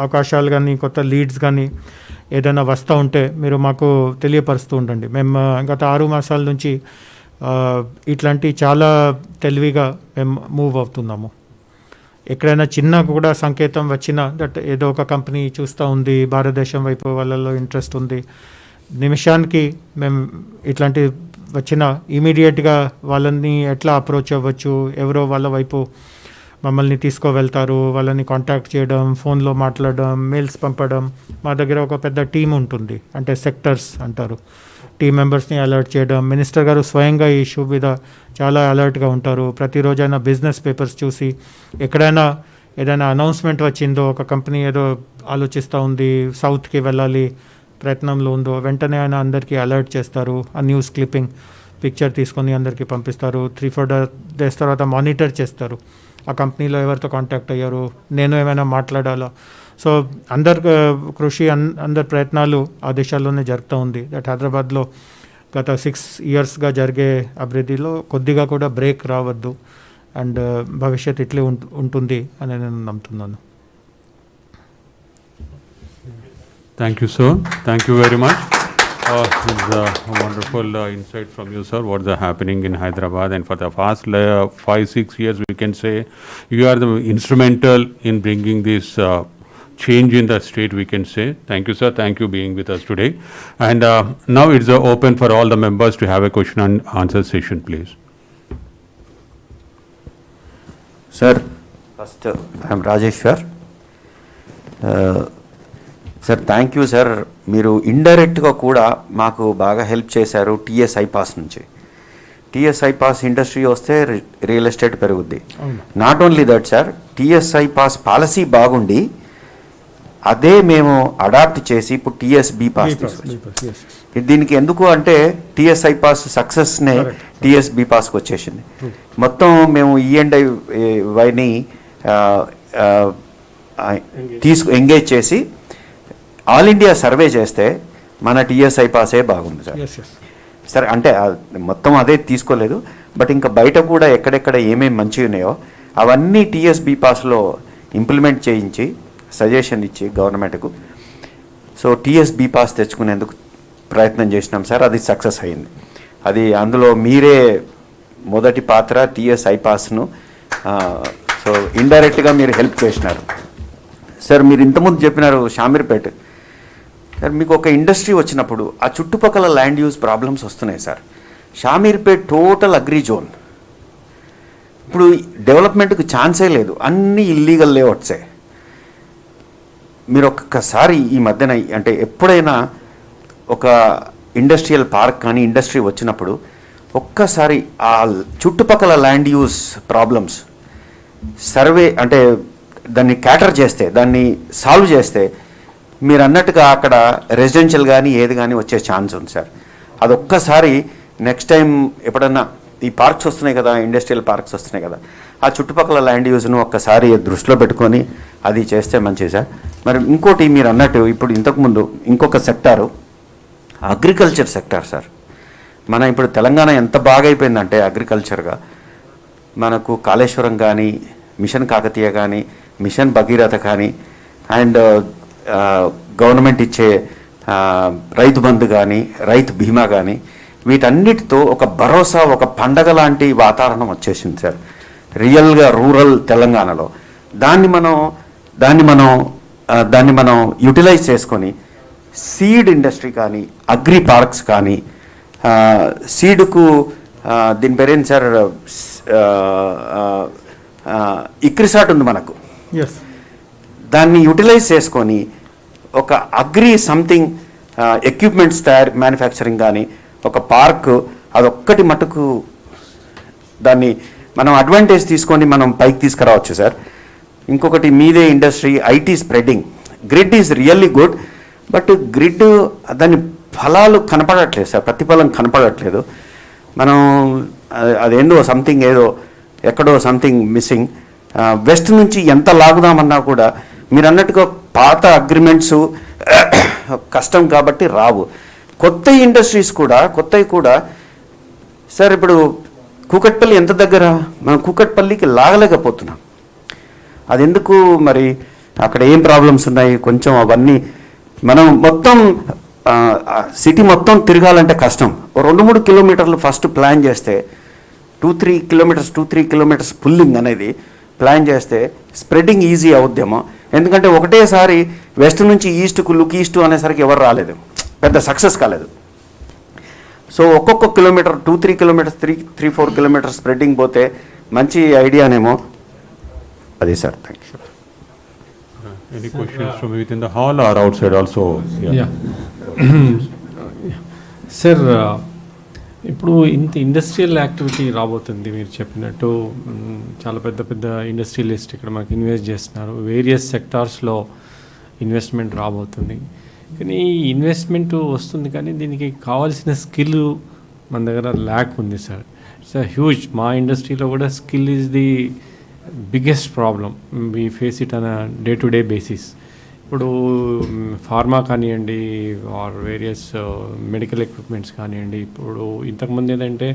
అవకాశాలు కానీ కొత్త లీడ్స్ కానీ ఏదైనా వస్తూ ఉంటే మీరు మాకు తెలియపరుస్తూ ఉండండి. మేము గత 6 మాసాల నుంచి ఇట్లాంటి చాలా తెలివిగా మేము మూవ్ అవుతున్నాము. ఎక్కడైనా చిన్న కూడా సంకేతం వచ్చినా దట్ ఏదో ఒక కంపెనీ చూస్తూ ఉంది, భారతదేశం వైపు వాళ్ళలో ఇంట్రెస్ట్ ఉంది, నిమిషానికి మేము ఇట్లాంటి వచ్చినా ఇమీడియట్గా వాళ్ళని ఎట్లా అప్రోచ్ అవ్వచ్చు, ఎవరో వాళ్ళ వైపు మమ్మల్ని తీసుకువెళ్తారు, వాళ్ళని కాంటాక్ట్ చేయడం, ఫోన్లో మాట్లాడడం, మెయిల్స్ పంపడం. మా దగ్గర ఒక పెద్ద టీం ఉంటుంది, అంటే సెక్టర్స్ అంటారు, టీం మెంబర్స్ని అలర్ట్ చేయడం. మినిస్టర్ గారు స్వయంగా ఈ ఇష్యూ మీద చాలా అలర్ట్గా ఉంటారు. ప్రతిరోజైనా బిజినెస్ పేపర్స్ చూసి ఎక్కడైనా ఏదైనా అనౌన్స్మెంట్ వచ్చిందో, ఒక కంపెనీ ఏదో ఆలోచిస్తూ ఉంది, సౌత్కి వెళ్ళాలి ప్రయత్నంలో ఉందో, వెంటనే ఆయన అందరికీ అలర్ట్ చేస్తారు. ఆ న్యూస్ క్లిప్పింగ్ పిక్చర్ తీసుకొని అందరికీ పంపిస్తారు. 3-4 డేస్ తర్వాత మానిటర్ చేస్తారు ఆ కంపెనీలో ఎవరితో కాంటాక్ట్ అయ్యారు, నేను ఏమైనా మాట్లాడాలా. సో అందరి కృషి అందరి ప్రయత్నాలు ఆ దిశలోనే జరుగుతూ ఉంది. దట్ హైదరాబాద్లో గత 6 ఇయర్స్గా జరిగే అభివృద్ధిలో కొద్దిగా కూడా బ్రేక్ రావద్దు అండ్ భవిష్యత్ ఇట్లే ఉంటుంది అని నేను నమ్ముతున్నాను. Thank you, sir. Thank you very much. It's a wonderful insight from you, sir. What's happening in Hyderabad, and for the past 5-6 years, we can say you are the instrumental in bringing this change in the state, we can say. Thank you, sir. Thank you being with us today. And now it's open for all the members to have a question and answer session, please. Sir, first I am Rajeshwar. Sir thank you sir. మీరు ఇండైరెక్ట్గా కూడా మాకు బాగా help చేశారు TS iPASS నుంచి. TS iPASS industry వస్తే real estate పెరుగుద్ది. Not only that sir, TS iPASS policy బాగుండి అదే మేము అడాప్ట్ చేసి ఇప్పుడు టీఎస్ బి పాస్ తీసుకొచ్చాం. దీనికి ఎందుకు అంటే టీఎస్ ఐపాస్ సక్సెస్నే టీఎస్ బి పాస్కి వచ్చేసింది. మొత్తం మేము ఈఎండ్ఐని ఎంగేజ్ చేసి ఆల్ ఇండియా సర్వే చేస్తే మన టీఎస్ఐ పాసే బాగుంది సార్. సరే అంటే మొత్తం అదే తీసుకోలేదు, బట్ ఇంకా బయట కూడా ఎక్కడెక్కడ ఏమేమి మంచిగా ఉన్నాయో అవన్నీ టీఎస్బి పాస్లో ఇంప్లిమెంట్ చేయించి సజెషన్ ఇచ్చి గవర్నమెంట్కు సో టీఎస్బి పాస్ తెచ్చుకునేందుకు ప్రయత్నం చేసినాం సార్. అది సక్సెస్ అయింది. అది అందులో మీరే మొదటి పాత్ర టీఎస్ఐ పాస్ను సో ఇండైరెక్ట్గా మీరు హెల్ప్ చేసినారు సార్. మీరు ఇంతకుముందు చెప్పినారు షామీర్పేట్ సార్, మీకు ఒక ఇండస్ట్రీ వచ్చినప్పుడు ఆ చుట్టుపక్కల ల్యాండ్ యూజ్ ప్రాబ్లమ్స్ వస్తున్నాయి sir. Shamirpet total agri zone, ఇప్పుడు డెవలప్మెంట్కి ఛాన్సే లేదు, అన్నీ ఇల్లీగల్ లేఅవుట్సే. మీరు ఒక్కసారి ఈ మధ్యన అంటే ఎప్పుడైనా ఒక ఇండస్ట్రియల్ పార్క్ కానీ ఇండస్ట్రీ వచ్చినప్పుడు ఒక్కసారి ఆ చుట్టుపక్కల ల్యాండ్ యూజ్ ప్రాబ్లమ్స్ సర్వే అంటే దాన్ని క్యాటర్ చేస్తే, దాన్ని సాల్వ్ చేస్తే మీరు అన్నట్టుగా అక్కడ రెసిడెన్షియల్ కానీ ఏది కానీ వచ్చే ఛాన్స్ ఉంది సార్. అదొక్కసారి నెక్స్ట్ టైం ఎప్పుడన్నా ఈ పార్క్స్ వస్తున్నాయి కదా, ఇండస్ట్రియల్ పార్క్స్ వస్తున్నాయి కదా, ఆ చుట్టుపక్కల ల్యాండ్ యూజ్ను ఒక్కసారి దృష్టిలో పెట్టుకొని అది చేస్తే మంచిది సార్. మరి ఇంకోటి మీరు అన్నట్టు ఇప్పుడు ఇంతకుముందు ఇంకొక సెక్టారు అగ్రికల్చర్ సెక్టార్ సార్. మన ఇప్పుడు తెలంగాణ ఎంత బాగా అయిపోయిందంటే అగ్రికల్చర్గా మనకు కాళేశ్వరం కానీ, మిషన్ కాకతీయ కానీ, మిషన్ భగీరథ కానీ, అండ్ గవర్నమెంట్ ఇచ్చే రైతు బంధు కానీ, రైతు బీమా కానీ, వీటన్నిటితో ఒక భరోసా, ఒక పండగ లాంటి వాతావరణం వచ్చేసింది సార్ రియల్గా రూరల్ తెలంగాణలో. దాన్ని మనం యూటిలైజ్ చేసుకొని సీడ్ ఇండస్ట్రీ కానీ, అగ్రి పార్క్స్ కానీ, సీడ్కు దీని పేరేంటి సార్, ఇక్రిసాట్ ఉంది మనకు, దాన్ని యూటిలైజ్ చేసుకొని ఒక అగ్రి సంథింగ్ ఎక్విప్మెంట్స్ మ్యానుఫ్యాక్చరింగ్ కానీ ఒక పార్క్ అదొక్కటి మటుకు దాన్ని మనం అడ్వాంటేజ్ తీసుకొని మనం పైకి తీసుకురావచ్చు సార్. ఇంకొకటి మీదే industry IT spreading, grid is really good, but grid దాని ఫలాలు కనపడట్లేదు సార్, ప్రతిఫలం కనపడట్లేదు. మనం అదేందో సంథింగ్ ఏదో ఎక్కడో సంథింగ్ మిస్సింగ్. వెస్ట్ నుంచి ఎంత లాగుదామన్నా కూడా మీరు అన్నట్టుగా పాత అగ్రిమెంట్స్ కష్టం కాబట్టి రావు. కొత్త ఇండస్ట్రీస్ కూడా కొత్తవి కూడా సార్, ఇప్పుడు కూకట్పల్లి ఎంత దగ్గర, మనం కూకట్పల్లికి లాగలేకపోతున్నాం. అది ఎందుకు మరి, అక్కడ ఏం ప్రాబ్లమ్స్ ఉన్నాయి కొంచెం అవన్నీ మనం మొత్తం సిటీ మొత్తం తిరగాలంటే కష్టం. 2-3 కిలోమీటర్లు ఫస్ట్ ప్లాన్ చేస్తే 2-3 కిలోమీటర్స్ పుల్లింగ్ అనేది ప్లాన్ చేస్తే స్ప్రెడ్డింగ్ ఈజీ అవుద్దేమో. ఎందుకంటే ఒకటేసారి వెస్ట్ నుంచి ఈస్ట్కు లుక్ ఈస్ట్ అనేసరికి ఎవరు రాలేదు, పెద్ద సక్సెస్ కాలేదు. సో ఒక్కొక్క కిలోమీటర్ 2-3 కిలోమీటర్స్ 3-4 కిలోమీటర్స్ స్ప్రెడ్డింగ్ పోతే మంచి ఐడియానేమో అది sir. Thank you. Any questions from within the hall or outside also? Yeah. Sir, ఇప్పుడు ఇంత ఇండస్ట్రియల్ యాక్టివిటీ రాబోతుంది మీరు చెప్పినట్టు. చాలా పెద్ద పెద్ద ఇండస్ట్రియలిస్ట్ ఇక్కడ మనకి ఇన్వెస్ట్ చేస్తున్నారు, వేరియస్ సెక్టార్స్లో ఇన్వెస్ట్మెంట్ రాబోతుంది. కానీ ఈ ఇన్వెస్ట్మెంట్ వస్తుంది కానీ దీనికి కావాల్సిన స్కిల్ మన దగ్గర ల్యాక్ ఉంది సార్. It's huge. మా ఇండస్ట్రీలో కూడా skill is the biggest problem. We face it on day to day basis. ఇప్పుడు ఫార్మా కానివ్వండి ఆర్ వేరియస్ మెడికల్ ఎక్విప్మెంట్స్ కానివ్వండి, ఇప్పుడు ఇంతకుముందు ఏంటంటే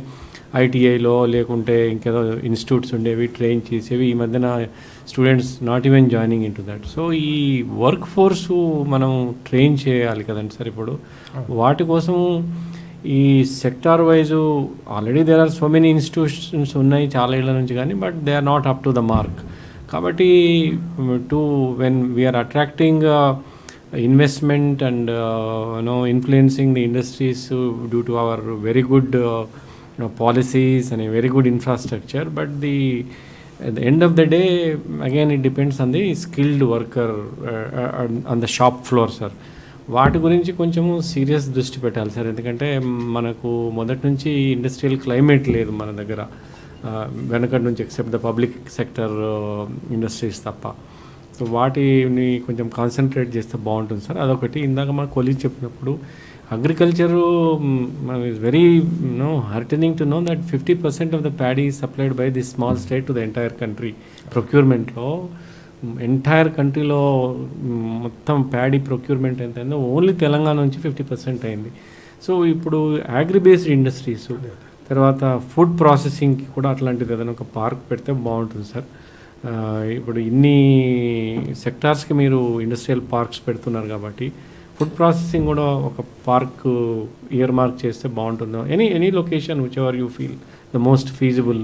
ఐటీఐలో లేకుంటే ఇంకేదో ఇన్స్టిట్యూట్స్ ఉండేవి ట్రైన్ చేసేవి. ఈ మధ్యన students not even joining into that. So ఈ వర్క్ ఫోర్సు మనం ట్రైన్ చేయాలి కదండి సార్. ఇప్పుడు వాటి కోసం ఈ sector wise already there are so many institutions ఉన్నాయి చాలా ఏళ్ళ నుంచి, కానీ but they are not up to the mark. కాబట్టి when we are attracting investment and influencing the industries due to our very good policies and a very good infrastructure, but the at the end of the day, again it depends on the skilled worker on the shop floor, sir. వాటి గురించి కొంచెము serious దృష్టి పెట్టాలి sir, ఎందుకంటే మనకు మొదటి నుంచి industrial climate లేదు మన దగ్గర, వెనకటి నుంచి except the public sector industries తప్ప. సో వాటిని కొంచెం కాన్సన్ట్రేట్ చేస్తే బాగుంటుంది సార్. అదొకటి. ఇందాక మా కొలీగ్ చెప్పినప్పుడు agriculture is very heartening to know that 50% of the paddy is supplied by this small state to the entire country. ప్రొక్యూర్మెంట్లో ఎంటైర్ కంట్రీలో మొత్తం ప్యాడీ ప్రొక్యూర్మెంట్ ఎంత అయిందో ఓన్లీ తెలంగాణ నుంచి 50% అయింది. సో ఇప్పుడు అగ్రిబేస్డ్ ఇండస్ట్రీస్, తర్వాత ఫుడ్ ప్రాసెసింగ్కి కూడా అట్లాంటిది ఏదైనా ఒక పార్క్ పెడితే బాగుంటుంది సార్. ఇప్పుడు ఇన్ని సెక్టార్స్కి మీరు ఇండస్ట్రియల్ పార్క్స్ పెడుతున్నారు కాబట్టి ఫుడ్ ప్రాసెసింగ్ కూడా ఒక పార్క్ ఇయర్ మార్క్ చేస్తే బాగుంటుందో, any location which ever you feel the most feasible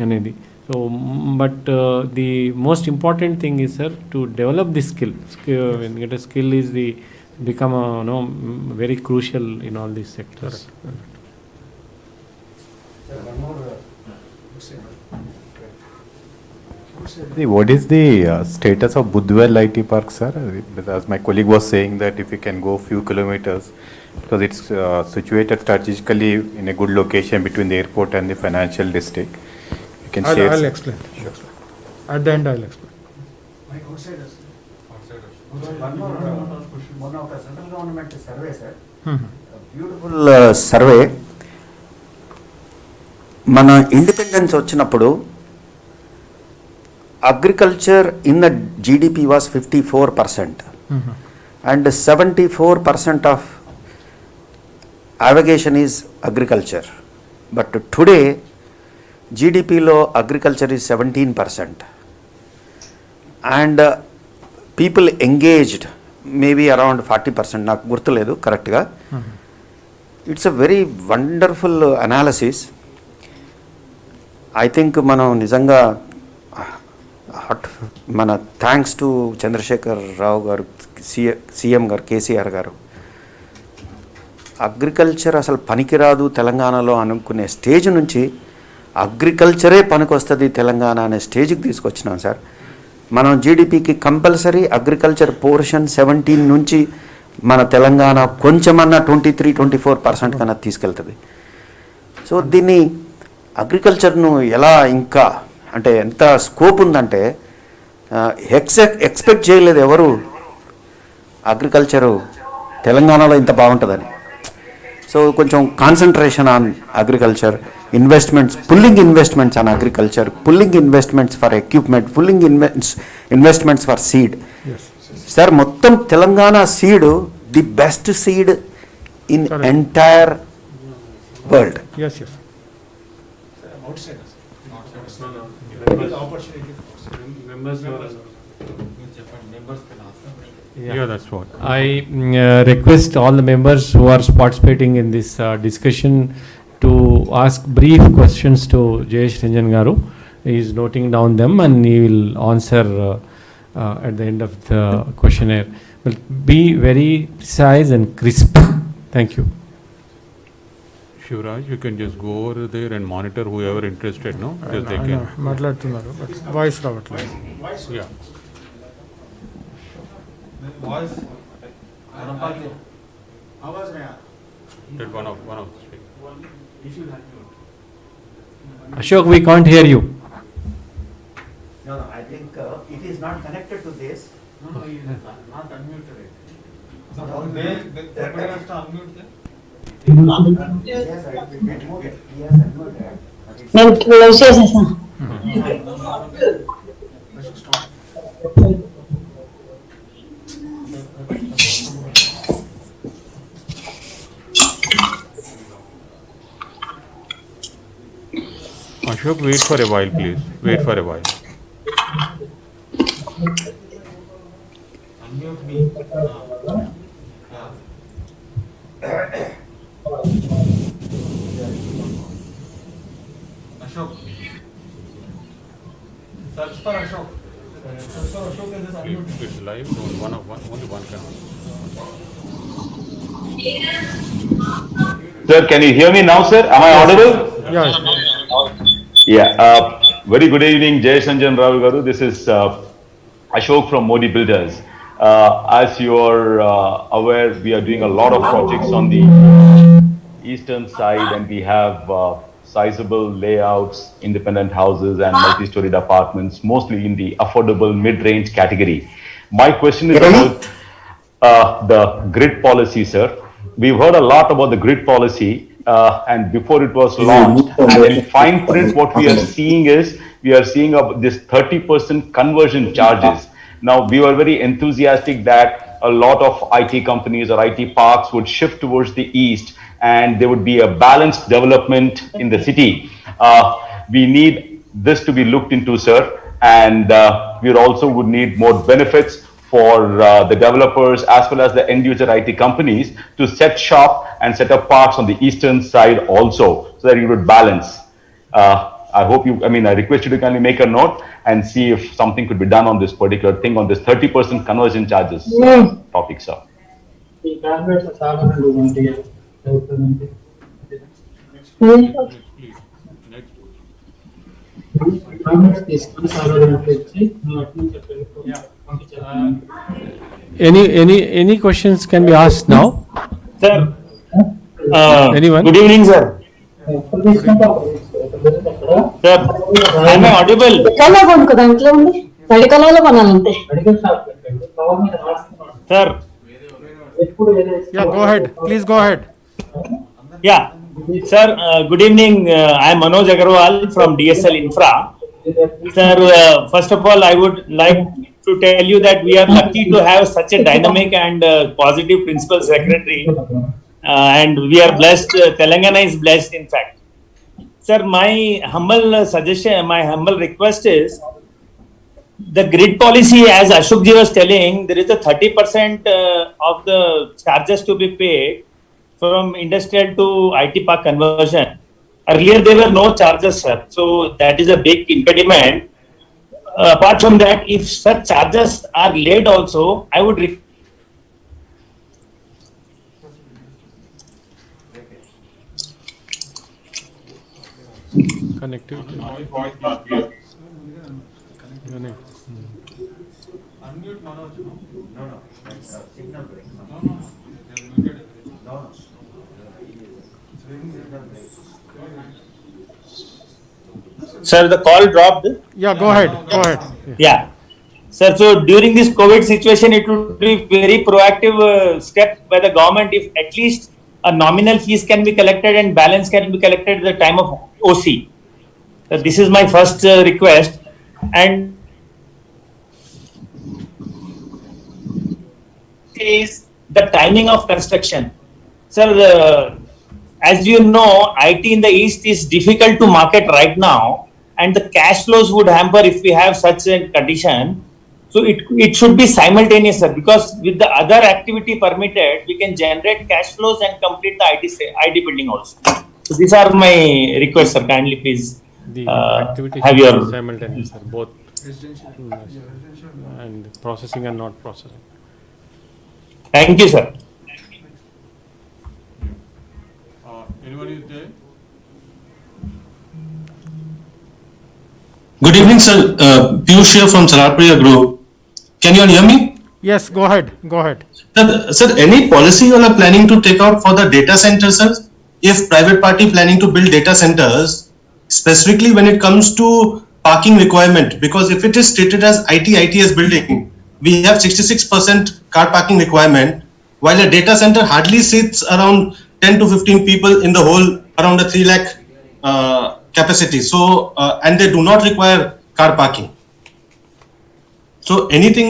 అనేది. So but the most important thing is sir to develop the skill, ఎందుకంటే skill is the become very crucial in all these sectors. What is the status of Budwell IT Park, sir? As my colleague was saying that if you can go few kilometers, because it's situated strategically in a good location between the airport and the financial district. You can share. I'll explain. At the end, I'll explain. మొన్న ఒక central government survey sir, beautiful survey. మన independence వచ్చినప్పుడు agriculture in the GDP was 54%, and 74% of aviation is agriculture. But today GDP lo agriculture is 17%, and people engaged maybe around 40%, నాకు గుర్తులేదు కరెక్ట్గా. It's a very wonderful analysis. I think మనం నిజంగా మన thanks to Chandrasekhar రావు గారు, CM గారు, కేసీఆర్ గారు, agriculture అసలు పనికిరాదు తెలంగాణలో అనుకునే స్టేజ్ నుంచి అగ్రికల్చరే పనికొస్తుంది తెలంగాణ అనే స్టేజ్కి తీసుకొచ్చినాం సార్. మనం జీడిపికి కంపల్సరీ అగ్రికల్చర్ పోర్షన్ 17 నుంచి మన తెలంగాణ కొంచెమన్నా 23-24% కన్నా తీసుకెళ్తుంది. సో దీన్ని అగ్రికల్చర్ను ఎలా ఇంకా అంటే ఎంత స్కోప్ ఉందంటే ఎక్స్పెక్ట్ చేయలేదు ఎవరు అగ్రికల్చరు తెలంగాణలో ఇంత బాగుంటుందని. సో కొంచెం concentration on agriculture, investments, pulling investments on agriculture, pulling investments for equipment, pulling investments for seed. Sir మొత్తం Telangana seed the best seed in entire world. Yeah, that's what. I request all the members who are participating in this discussion to ask brief questions to Jayesh Ranjan Garu. He is noting down them and he will answer at the end of the questionnaire. But be very precise and crisp. Thank you. Shivraj, you can just go over there and monitor whoever interested, no? Just they can. మాట్లాడుతున్నారు but voice రావట్లేదు. Yeah. That one of the speak. Ashok, we can't hear you. No, I think it is not connected to this. No, he is not unmuted. Yes, I will get more. Yes, unmuted. నేను close చేసేసా. Ashok, wait for a while, please. Wait for a while. Unmute me. Ashok. Search for Ashok. Search for Ashok and just unmute him. It's live. Only one can. Sir, can you hear me now, sir? Am I audible? Yeah. Yeah. Very good evening, Jay Sanjan Rao Garu. This is Ashok from Modi Builders. As you are aware, we are doing a lot of projects on the eastern side, and we have sizable layouts, independent houses, and multi-storied apartments, mostly in the affordable mid-range category. My question is about the grid policy, sir. We've heard a lot about the grid policy, and before it was launched, and in fine print, what we are seeing is this 30% conversion charges. Now, we were very enthusiastic that a lot of IT companies or IT parks would shift towards the east, and there would be a balanced development in the city. We need this to be looked into, sir, and we also would need more benefits for the developers as well as the end user IT companies to set shop and set up parks on the eastern side also, so that you would balance. I request you to kindly make a note and see if something could be done on this particular thing, on this 30% conversion charges topic, sir. Any questions can be asked now? Sir, Anyone? good evening, sir. Sir, am I audible? ఎక్కడ కొనుక్కో దాంట్లో ఉంది మెడికల్లో కొనాలంటే Sir, Yeah, go ahead. Please go ahead. yeah. Sir, good evening. I am Manoj Agarwal from DSL Infra. Sir, first of all, I would like to tell you that we are lucky to have such a dynamic and positive principal secretary. And we are blessed. Telangana is blessed, in fact. Sir, my humble suggestion, my humble request is the grid policy, as Ashok ji was telling, there is a 30% of the charges to be paid from industrial to IT park conversion. Earlier, there were no charges, sir. So that is a big impediment. Apart from that, if such charges are laid also, I would Connectivity. Sir, the call dropped. Yeah, go ahead. Go ahead. Yeah. Sir, so during this COVID situation, it would be very proactive step by the government if at least a nominal fees can be collected and balance can be collected at the time of OC. This is my first request. And is the timing of construction. Sir, as you know, IT in the East is difficult to market right now, and the cash flows would hamper if we have such a condition. So it should be simultaneous, sir, because with the other activity permitted, we can generate cash flows and complete the IT building also. So these are my requests, sir. Kindly please The activity have should your be simultaneous, sir, both and processing and not processing. Thank you, sir. Anyone is there? Good evening, sir. Piyush here from Salarpuria Group. Can you all hear me? Yes, go ahead. Go ahead. Sir, any policy you all are planning to take out for the data centers, sir? If private party planning to build data centers, specifically when it comes to parking requirement, because if it is stated as ITS building, we have 66% car parking requirement, while a data center hardly sits around 10 to 15 people in the whole, around a 3 lakh capacity. So, and they do not require car parking. So anything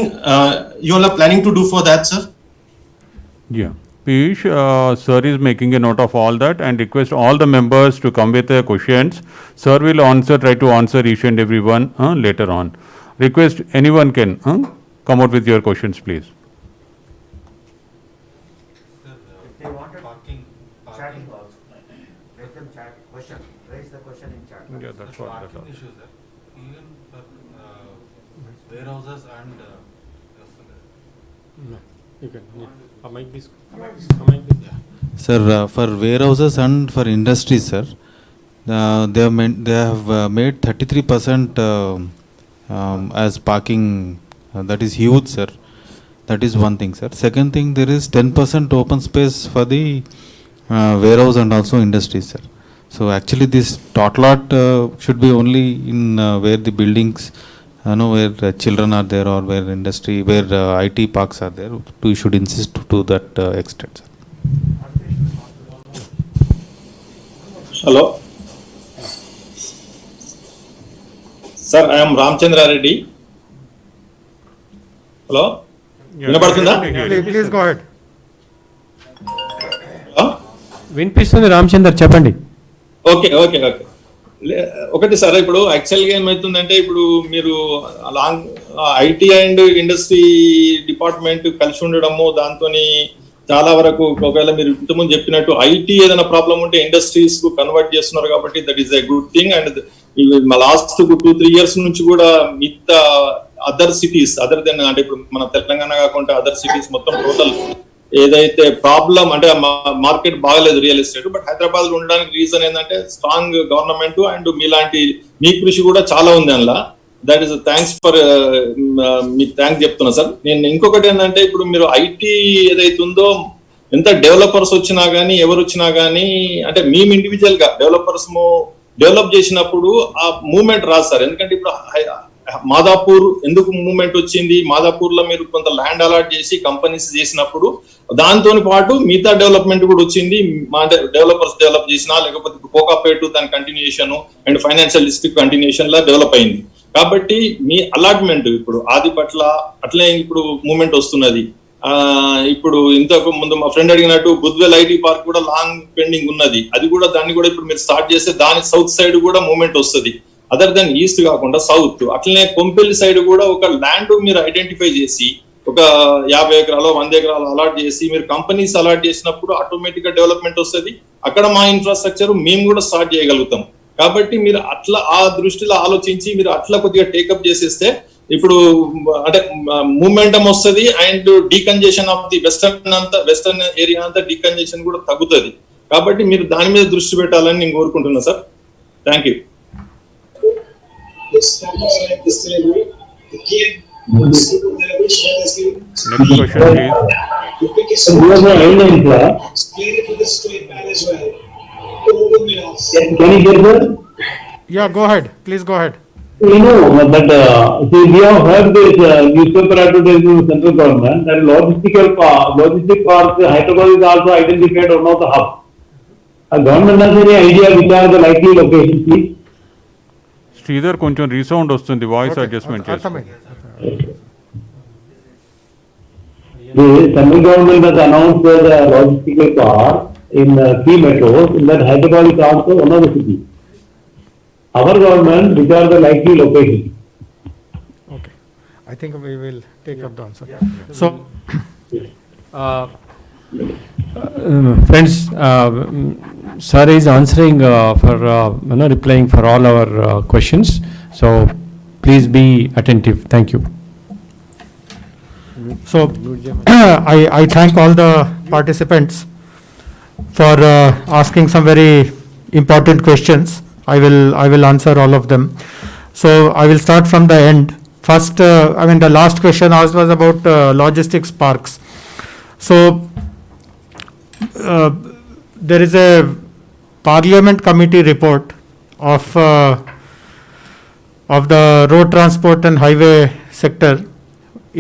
you all are planning to do for that, sir? Yeah. Piyush, sir is making a note of all that and request all the members to come with their questions. Sir will try to answer each and every one later on. Request anyone can come out with your questions, please. If they wanted chatting also, let them chat question, raise the question in chat. Yeah, that's what. Parking issue, sir. Even for warehouses and You can. Mic this. Sir, for warehouses and for industries, sir, they have made 33% as parking. That is huge, sir. That is one thing, sir. Second thing, there is 10% open space for the warehouse and also industries, sir. So actually this tot lot should be only in where the buildings, where children are there or where industry, where IT parks are there. We should insist to that extent, sir. Hello. Sir, I am Ramchandra Reddy. Hello. వినపడుతుందా? Please go head. వినిపిస్తుంది రామచందర్, చెప్పండి. Okay okay okay ఒకటి sir, ఇప్పుడు యాక్చువల్గా ఏమవుతుందంటే ఇప్పుడు మీరు long IT and industry department కలిసి ఉండడము, దాంతో చాలా వరకు ఒకవేళ మీరు ఇంతకుముందు చెప్పినట్టు ఐటీ ఏదైనా ప్రాబ్లం ఉంటే ఇండస్ట్రీస్ కు కన్వర్ట్ చేస్తున్నారు కాబట్టి that is a good thing. And last 2-3 years నుంచి కూడా మిగతా అదర్ సిటీస్ అదర్ దెన్ అంటే ఇప్పుడు మన తెలంగాణ కాకుండా అదర్ సిటీస్ మొత్తం టోటల్ ఏదైతే ప్రాబ్లం అంటే మార్కెట్ బాగలేదు రియల్ ఎస్టేట్, బట్ హైదరాబాద్ లో ఉండడానికి రీజన్ ఏంటంటే స్ట్రాంగ్ గవర్నమెంట్ అండ్ మీలాంటి మీ కృషి కూడా చాలా ఉంది అందులో. దట్ ఈస్ థ్యాంక్స్ ఫర్ మీకు థ్యాంక్స్ చెప్తున్నా సార్. నేను ఇంకొకటి ఏంటంటే ఇప్పుడు మీరు ఐటీ ఏదైతే ఉందో ఎంత డెవలపర్స్ వచ్చినా గానీ ఎవరు వచ్చినా గానీ అంటే మేము ఇండివిజువల్ గా డెవలప్ చేసినప్పుడు ఆ మూవ్మెంట్ రాదు సార్. ఎందుకంటే ఇప్పుడు మాదాపూర్ ఎందుకు మూవ్మెంట్ వచ్చింది, మాదాపూర్ లో మీరు కొంత ల్యాండ్ అలాట్ చేసి కంపెనీస్ చేసినప్పుడు దాంతో పాటు మిగతా డెవలప్మెంట్ కూడా వచ్చింది. మా డెవలపర్స్ డెవలప్ చేసినా లేకపోతే కోకాపేట దాని continuation and financial district continuation law develop అయింది. కాబట్టి మీ అలాట్మెంట్ ఇప్పుడు ఆదిపట్ల అట్లే ఇప్పుడు మూవ్మెంట్ వస్తున్నది. ఇప్పుడు ఇంతకు ముందు మా ఫ్రెండ్ అడిగినట్టు బుద్వెల్ ఐటీ పార్క్ కూడా లాంగ్ పెండింగ్ ఉన్నది. అది కూడా దాన్ని కూడా ఇప్పుడు మీరు స్టార్ట్ చేస్తే దాని సౌత్ సైడ్ కూడా మూవ్మెంట్ వస్తుంది. అదర్ దెన్ ఈస్ట్ కాకుండా సౌత్. అట్లనే కొంపెల్లి సైడ్ కూడా ఒక ల్యాండ్ మీరు ఐడెంటిఫై చేసి ఒక 50 ఎకరాలు 100 ఎకరాలు అలాట్ చేసి మీరు కంపెనీస్ అలాట్ చేసినప్పుడు ఆటోమేటిక్ గా డెవలప్మెంట్ వస్తుంది. అక్కడ మా ఇన్ఫ్రాస్ట్రక్చర్ మేము కూడా స్టార్ట్ చేయగలుగుతాం. కాబట్టి మీరు అట్లా ఆ దృష్టిలో ఆలోచించి మీరు అట్లా కొద్దిగా టేకప్ చేసేస్తే ఇప్పుడు అంటే మూమెంటం వస్తుంది and decongestion of the western area అంతా డీకంజెషన్ కూడా తగ్గుతుంది. కాబట్టి మీరు దాని మీద దృష్టి పెట్టాలని నేను కోరుకుంటున్నా sir. Thank you. Next question, please. Can you hear that? Yeah, go ahead. Please go ahead. You know, but we have heard this newspaper advertisement of central government that logistic park Hyderabad is also identified one of the hubs. Government has any idea which are the likely locations, please? Sridhar కొంచెం resound వస్తుంది, voice adjustment చేస్తాం. The central government has announced the logistical park in key metros, in that Hyderabad is also one of the cities. Our government, which are the likely locations? Okay, I think we will take up the answer. So, friends, sir is answering for replying for all our questions. So please be attentive. Thank you. So I thank all the participants for asking some very important questions. I will answer all of them. So I will start from the end. First, the last question asked was about logistics parks. So there is a Parliament committee report of the road transport and highway sector.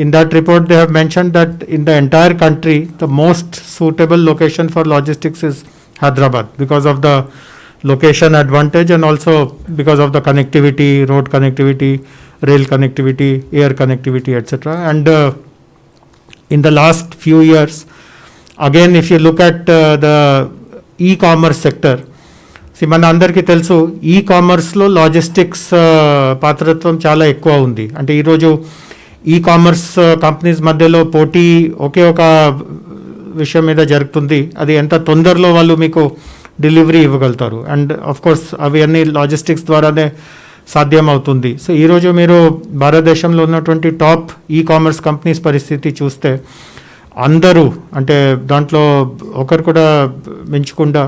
In that report, they have mentioned that in the entire country, the most suitable location for logistics is Hyderabad because of the location advantage and also because of the connectivity, road connectivity, rail connectivity, air connectivity, etc. And in the last few years, again, if you look at the e-commerce sector, మన అందరికీ తెలుసు ఈ-కామర్స్లో logistics పాత్రత్వం చాలా ఎక్కువ ఉంది. అంటే ఈరోజు e commerce companies మధ్యలో పోటీ ఒకే ఒక విషయం మీద జరుగుతుంది, అది ఎంత తొందరలో వాళ్ళు మీకు డెలివరీ ఇవ్వగలుగుతారు. అండ్ ఆఫ్ కోర్స్ అవి అన్ని లాజిస్టిక్స్ ద్వారానే సాధ్యం అవుతుంది. సో ఈరోజు మీరు భారతదేశంలో ఉన్నటువంటి టాప్ ఈ-కామర్స్ కంపెనీస్ పరిస్థితి చూస్తే అందరూ అంటే దాంట్లో ఒకరు కూడా మించకుండా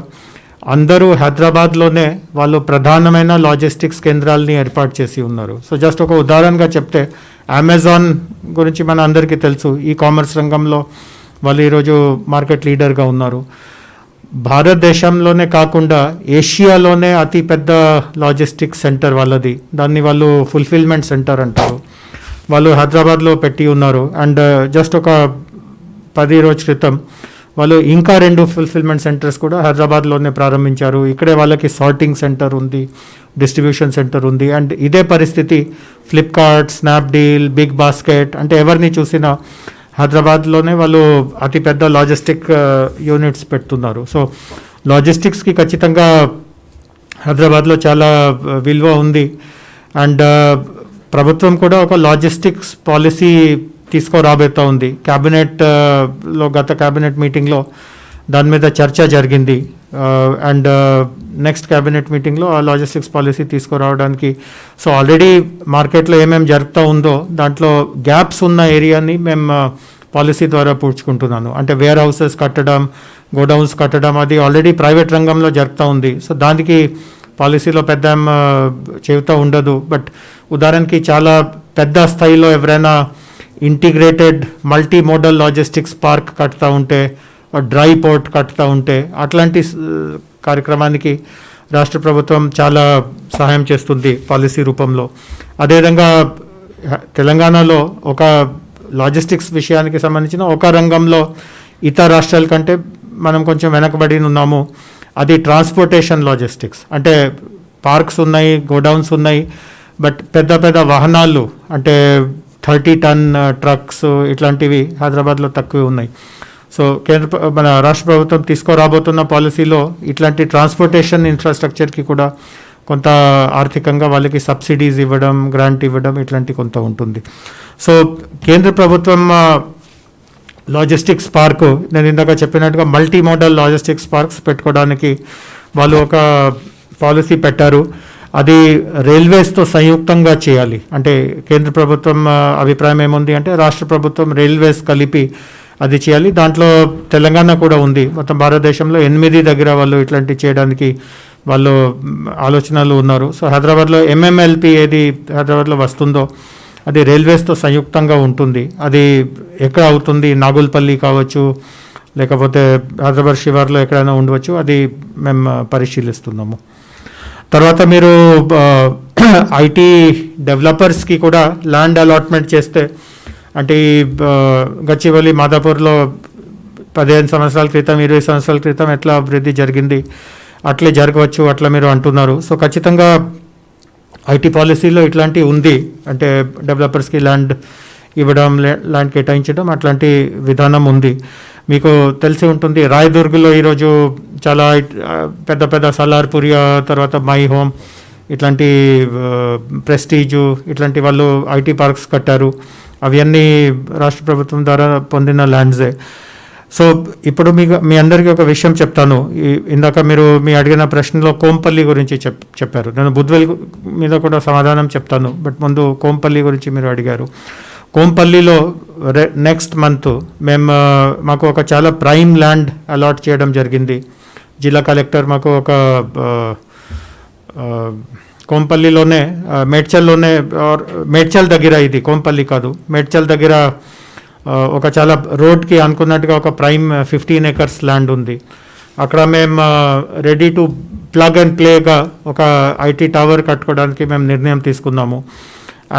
అందరూ హైదరాబాద్లోనే వాళ్ళు ప్రధానమైన లాజిస్టిక్స్ కేంద్రాలని ఏర్పాటు చేసి ఉన్నారు. సో జస్ట్ ఒక ఉదాహరణగా చెప్తే అమెజాన్ గురించి మన అందరికీ తెలుసు, ఈ కామర్స్ రంగంలో వాళ్ళు ఈరోజు మార్కెట్ లీడర్గా ఉన్నారు. భారతదేశంలోనే కాకుండా ఏషియాలోనే అతిపెద్ద లాజిస్టిక్స్ సెంటర్ వాళ్ళది, దాన్ని వాళ్ళు ఫుల్ఫిల్మెంట్ సెంటర్ అంటారు. వాళ్ళు హైదరాబాద్లో పెట్టి ఉన్నారు. అండ్ జస్ట్ ఒక 10 రోజుల క్రితం వాళ్ళు ఇంకా 2 ఫుల్ఫిల్మెంట్ సెంటర్స్ కూడా హైదరాబాద్లోనే ప్రారంభించారు. ఇక్కడే వాళ్ళకి సార్టింగ్ సెంటర్ ఉంది, డిస్ట్రిబ్యూషన్ సెంటర్ ఉంది. అండ్ ఇదే పరిస్థితి ఫ్లిప్కార్ట్, స్నాప్డీల్, బిగ్ బాస్కెట్, అంటే ఎవరిని చూసినా హైదరాబాద్లోనే వాళ్ళు అతిపెద్ద లాజిస్టిక్ యూనిట్స్ పెడుతున్నారు. సో లాజిస్టిక్స్కి ఖచ్చితంగా హైదరాబాద్లో చాలా విలువ ఉంది. అండ్ ప్రభుత్వం కూడా ఒక లాజిస్టిక్స్ పాలసీ తీసుకురాబోతా ఉంది. క్యాబినెట్లో గత క్యాబినెట్ మీటింగ్లో దాని మీద చర్చ జరిగింది. అండ్ నెక్స్ట్ క్యాబినెట్ మీటింగ్లో ఆ లాజిస్టిక్స్ పాలసీ తీసుకురావడానికి, సో ఆల్రెడీ మార్కెట్లో ఏమేమి జరుగుతూ ఉందో దాంట్లో గ్యాప్స్ ఉన్న ఏరియాని మేము పాలసీ ద్వారా పూడ్చుకుంటున్నాను. అంటే వేర్ హౌసెస్ కట్టడం, గోడౌన్స్ కట్టడం, అది ఆల్రెడీ ప్రైవేట్ రంగంలో జరుగుతూ ఉంది. సో దానికి పాలసీలో పెద్ద చెబుతూ ఉండదు. బట్ ఉదాహరణకి చాలా పెద్ద స్థాయిలో ఎవరైనా integrated multi modal logistics park కట్టుతూ ఉంటే, డ్రై పోర్ట్ కట్టుతూ ఉంటే, అట్లాంటి కార్యక్రమానికి రాష్ట్ర ప్రభుత్వం చాలా సహాయం చేస్తుంది పాలసీ రూపంలో. అదేవిధంగా తెలంగాణలో ఒక లాజిస్టిక్స్ విషయానికి సంబంధించిన ఒక రంగంలో ఇతర రాష్ట్రాల కంటే మనం కొంచెం వెనకబడి ఉన్నాము. అది ట్రాన్స్పోర్టేషన్ లాజిస్టిక్స్. అంటే పార్క్స్ ఉన్నాయి, గోడౌన్స్ ఉన్నాయి, బట్ పెద్ద పెద్ద వాహనాలు అంటే 30 టన్ ట్రక్స్ ఇట్లాంటివి హైదరాబాద్లో తక్కువ ఉన్నాయి. సో మన రాష్ట్ర ప్రభుత్వం తీసుకురాబోతున్న పాలసీలో ఇట్లాంటి ట్రాన్స్పోర్టేషన్ ఇన్ఫ్రాస్ట్రక్చర్కి కూడా కొంత ఆర్థికంగా వాళ్ళకి సబ్సిడీస్ ఇవ్వడం, గ్రాంట్ ఇవ్వడం ఇట్లాంటి కొంత ఉంటుంది. సో కేంద్ర ప్రభుత్వం లాజిస్టిక్స్ పార్కు, నేను ఇందాక చెప్పినట్టుగా మల్టీ మోడల్ లాజిస్టిక్స్ పార్క్స్ పెట్టుకోవడానికి వాళ్ళు ఒక పాలసీ పెట్టారు. అది రైల్వేస్తో సంయుక్తంగా చేయాలి. అంటే కేంద్ర ప్రభుత్వం అభిప్రాయం ఏముంది అంటే రాష్ట్ర ప్రభుత్వం రైల్వేస్ కలిపి అది చేయాలి. దాంట్లో తెలంగాణ కూడా ఉంది. మొత్తం భారతదేశంలో 8 దగ్గర వాళ్ళు ఇట్లాంటి చేయడానికి వాళ్ళు ఆలోచనలు ఉన్నారు. సో హైదరాబాద్లో MMLP ఏది హైదరాబాద్లో వస్తుందో అది రైల్వేస్తో సంయుక్తంగా ఉంటుంది. అది ఎక్కడ అవుతుంది, నాగుల్పల్లి కావచ్చు, లేకపోతే హైదరాబాద్ శివార్లో ఎక్కడైనా ఉండవచ్చు. అది మేము పరిశీలిస్తున్నాము. తర్వాత మీరు ఐటీ డెవలపర్స్కి కూడా ల్యాండ్ అలాట్మెంట్ చేస్తే, అంటే గచ్చిబౌలి, మాదాపూర్లో 15 సంవత్సరాల క్రితం, 20 సంవత్సరాల క్రితం ఎట్లా అభివృద్ధి జరిగింది అట్లే జరగవచ్చు అట్లా మీరు అంటున్నారు. సో ఖచ్చితంగా ఐటీ పాలసీలో ఇట్లాంటివి ఉంది. అంటే డెవలపర్స్కి ల్యాండ్ ఇవ్వడం, ల్యాండ్ కేటాయించడం, అట్లాంటి విధానం ఉంది. మీకు తెలిసి ఉంటుంది రాయదుర్గ్లో ఈరోజు చాలా పెద్ద పెద్ద సలార్పురియా, తర్వాత మై హోమ్, ఇట్లాంటి ప్రెస్టీజు, ఇట్లాంటి వాళ్ళు ఐటీ పార్క్స్ కట్టారు. అవన్నీ రాష్ట్ర ప్రభుత్వం ద్వారా పొందిన ల్యాండ్సే. సో ఇప్పుడు మీ అందరికీ ఒక విషయం చెప్తాను. ఇందాక మీరు మీ అడిగిన ప్రశ్నలో కోంపల్లి గురించి చెప్పారు. నేను బుద్వేల్ మీద కూడా సమాధానం చెప్తాను. బట్ ముందు కోంపల్లి గురించి మీరు అడిగారు. కోంపల్లిలో నెక్స్ట్ మంత్ మాకు ఒక చాలా ప్రైమ్ ల్యాండ్ అలాట్ చేయడం జరిగింది. జిల్లా కలెక్టర్ మాకు ఒక కోంపల్లిలోనే, మేడ్చల్ దగ్గర, ఇది కోంపల్లి కాదు, మేడ్చల్ దగ్గర ఒక చాలా రోడ్కి అనుకున్నట్టుగా ఒక ప్రైమ్ 15 acres ల్యాండ్ ఉంది. అక్కడ మేము రెడీ టు ప్లగ్ అండ్ ప్లేగా ఒక ఐటీ టవర్ కట్టుకోవడానికి మేము నిర్ణయం తీసుకున్నాము.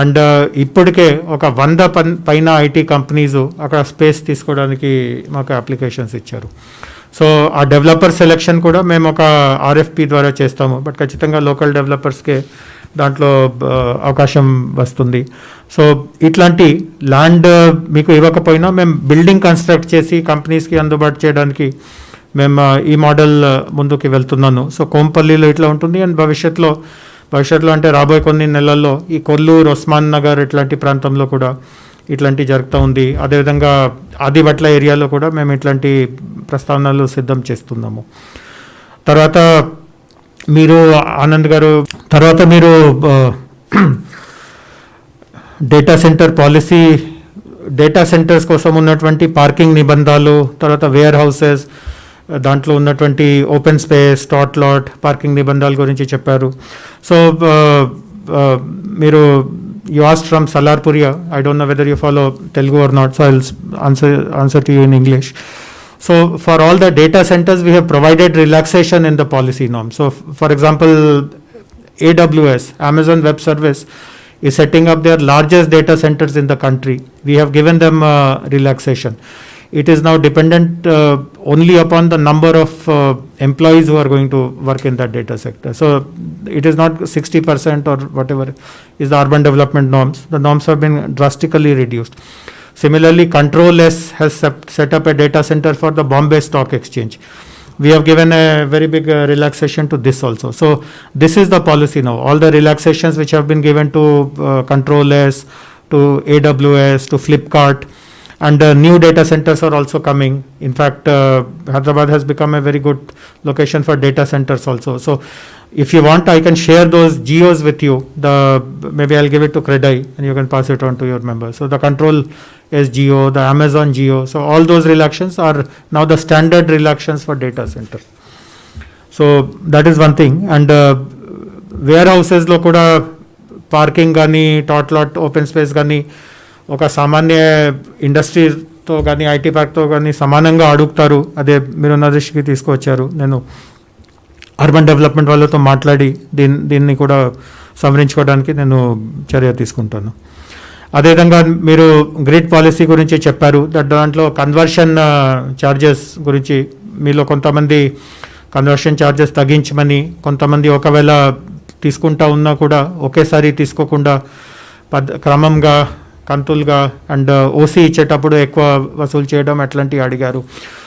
అండ్ ఇప్పటికే ఒక 100 పైన ఐటీ కంపెనీస్ అక్కడ స్పేస్ తీసుకోవడానికి మాకు అప్లికేషన్స్ ఇచ్చారు. సో ఆ డెవలపర్ సెలెక్షన్ కూడా మేము ఒక RFP ద్వారా చేస్తాము. బట్ ఖచ్చితంగా లోకల్ డెవలపర్స్కే దాంట్లో అవకాశం వస్తుంది. సో ఇట్లాంటి ల్యాండ్ మీకు ఇవ్వకపోయినా మేము బిల్డింగ్ కన్స్ట్రక్ట్ చేసి కంపెనీస్కి అందుబాటు చేయడానికి మేము ఈ మోడల్ ముందుకు వెళ్తున్నాను. సో కోంపల్లిలో ఇట్లా ఉంటుంది. అండ్ భవిష్యత్తులో అంటే రాబోయే కొన్ని నెలల్లో ఈ కొల్లూరు, ఉస్మాన్ నగర్ ఇట్లాంటి ప్రాంతంలో కూడా ఇట్లాంటి జరుగుతూ ఉంది. అదేవిధంగా ఆదిబట్ల ఏరియాలో కూడా మేము ఇట్లాంటి ప్రస్తావనలు సిద్ధం చేస్తున్నాము. తర్వాత మీరు ఆనంద్ గారు, తర్వాత మీరు data centre policy, data centres కోసం ఉన్నటువంటి పార్కింగ్ నిబంధనలు, తర్వాత వేర్ హౌసెస్, దాంట్లో ఉన్నటువంటి open space, tot lot, parking నిబంధనల గురించి చెప్పారు. సో మీరు you asked from Salarpuria. I don't know whether you follow Telugu or not, so I'll answer to you in English. So for all the data centers, we have provided relaxation in the policy norm. So for example, AWS, Amazon Web Service, is setting up their largest data centers in the country. We have given them relaxation. It is now dependent only upon the number of employees who are going to work in that data sector. So it is not 60% or whatever is the urban development norms. The norms have been drastically reduced. Similarly, Control S has set up a data center for the Bombay Stock Exchange. We have given a very big relaxation to this also. So this is the policy now. All the relaxations which have been given to Control S, to AWS, to Flipkart, and new data centers are also coming. In fact, Hyderabad has become a very good location for data centers also. So if you want, I can share those geos with you. Maybe I'll give it to Credai and you can pass it on to your members. So the Control S geo, the Amazon geo, so all those relaxations are now the standard relaxations for data centers. So that is one thing. And warehouses lo kuda parking gani, tot lot, open space gani, ఒక సామాన్య ఇండస్ట్రీతో కానీ IT పార్క్తో కానీ సమానంగా అడుగుతారు. అదే మీరు నా దృష్టికి తీసుకువచ్చారు. నేను అర్బన్ డెవలప్మెంట్ వాళ్ళతో మాట్లాడి దీన్ని కూడా సవరించుకోవడానికి నేను చర్య తీసుకుంటాను. అదేవిధంగా మీరు గ్రిడ్ పాలసీ గురించి చెప్పారు. దాంట్లో కన్వర్షన్ ఛార్జెస్ గురించి మీలో కొంతమంది కన్వర్షన్ ఛార్జెస్ తగ్గించమని, కొంతమంది ఒకవేళ తీసుకుంటా ఉన్నా కూడా ఒకేసారి తీసుకోకుండా క్రమంగా కంతులుగా అండ్ ఓసీ ఇచ్చేటప్పుడు ఎక్కువ వసూలు చేయడం అట్లాంటివి అడిగారు.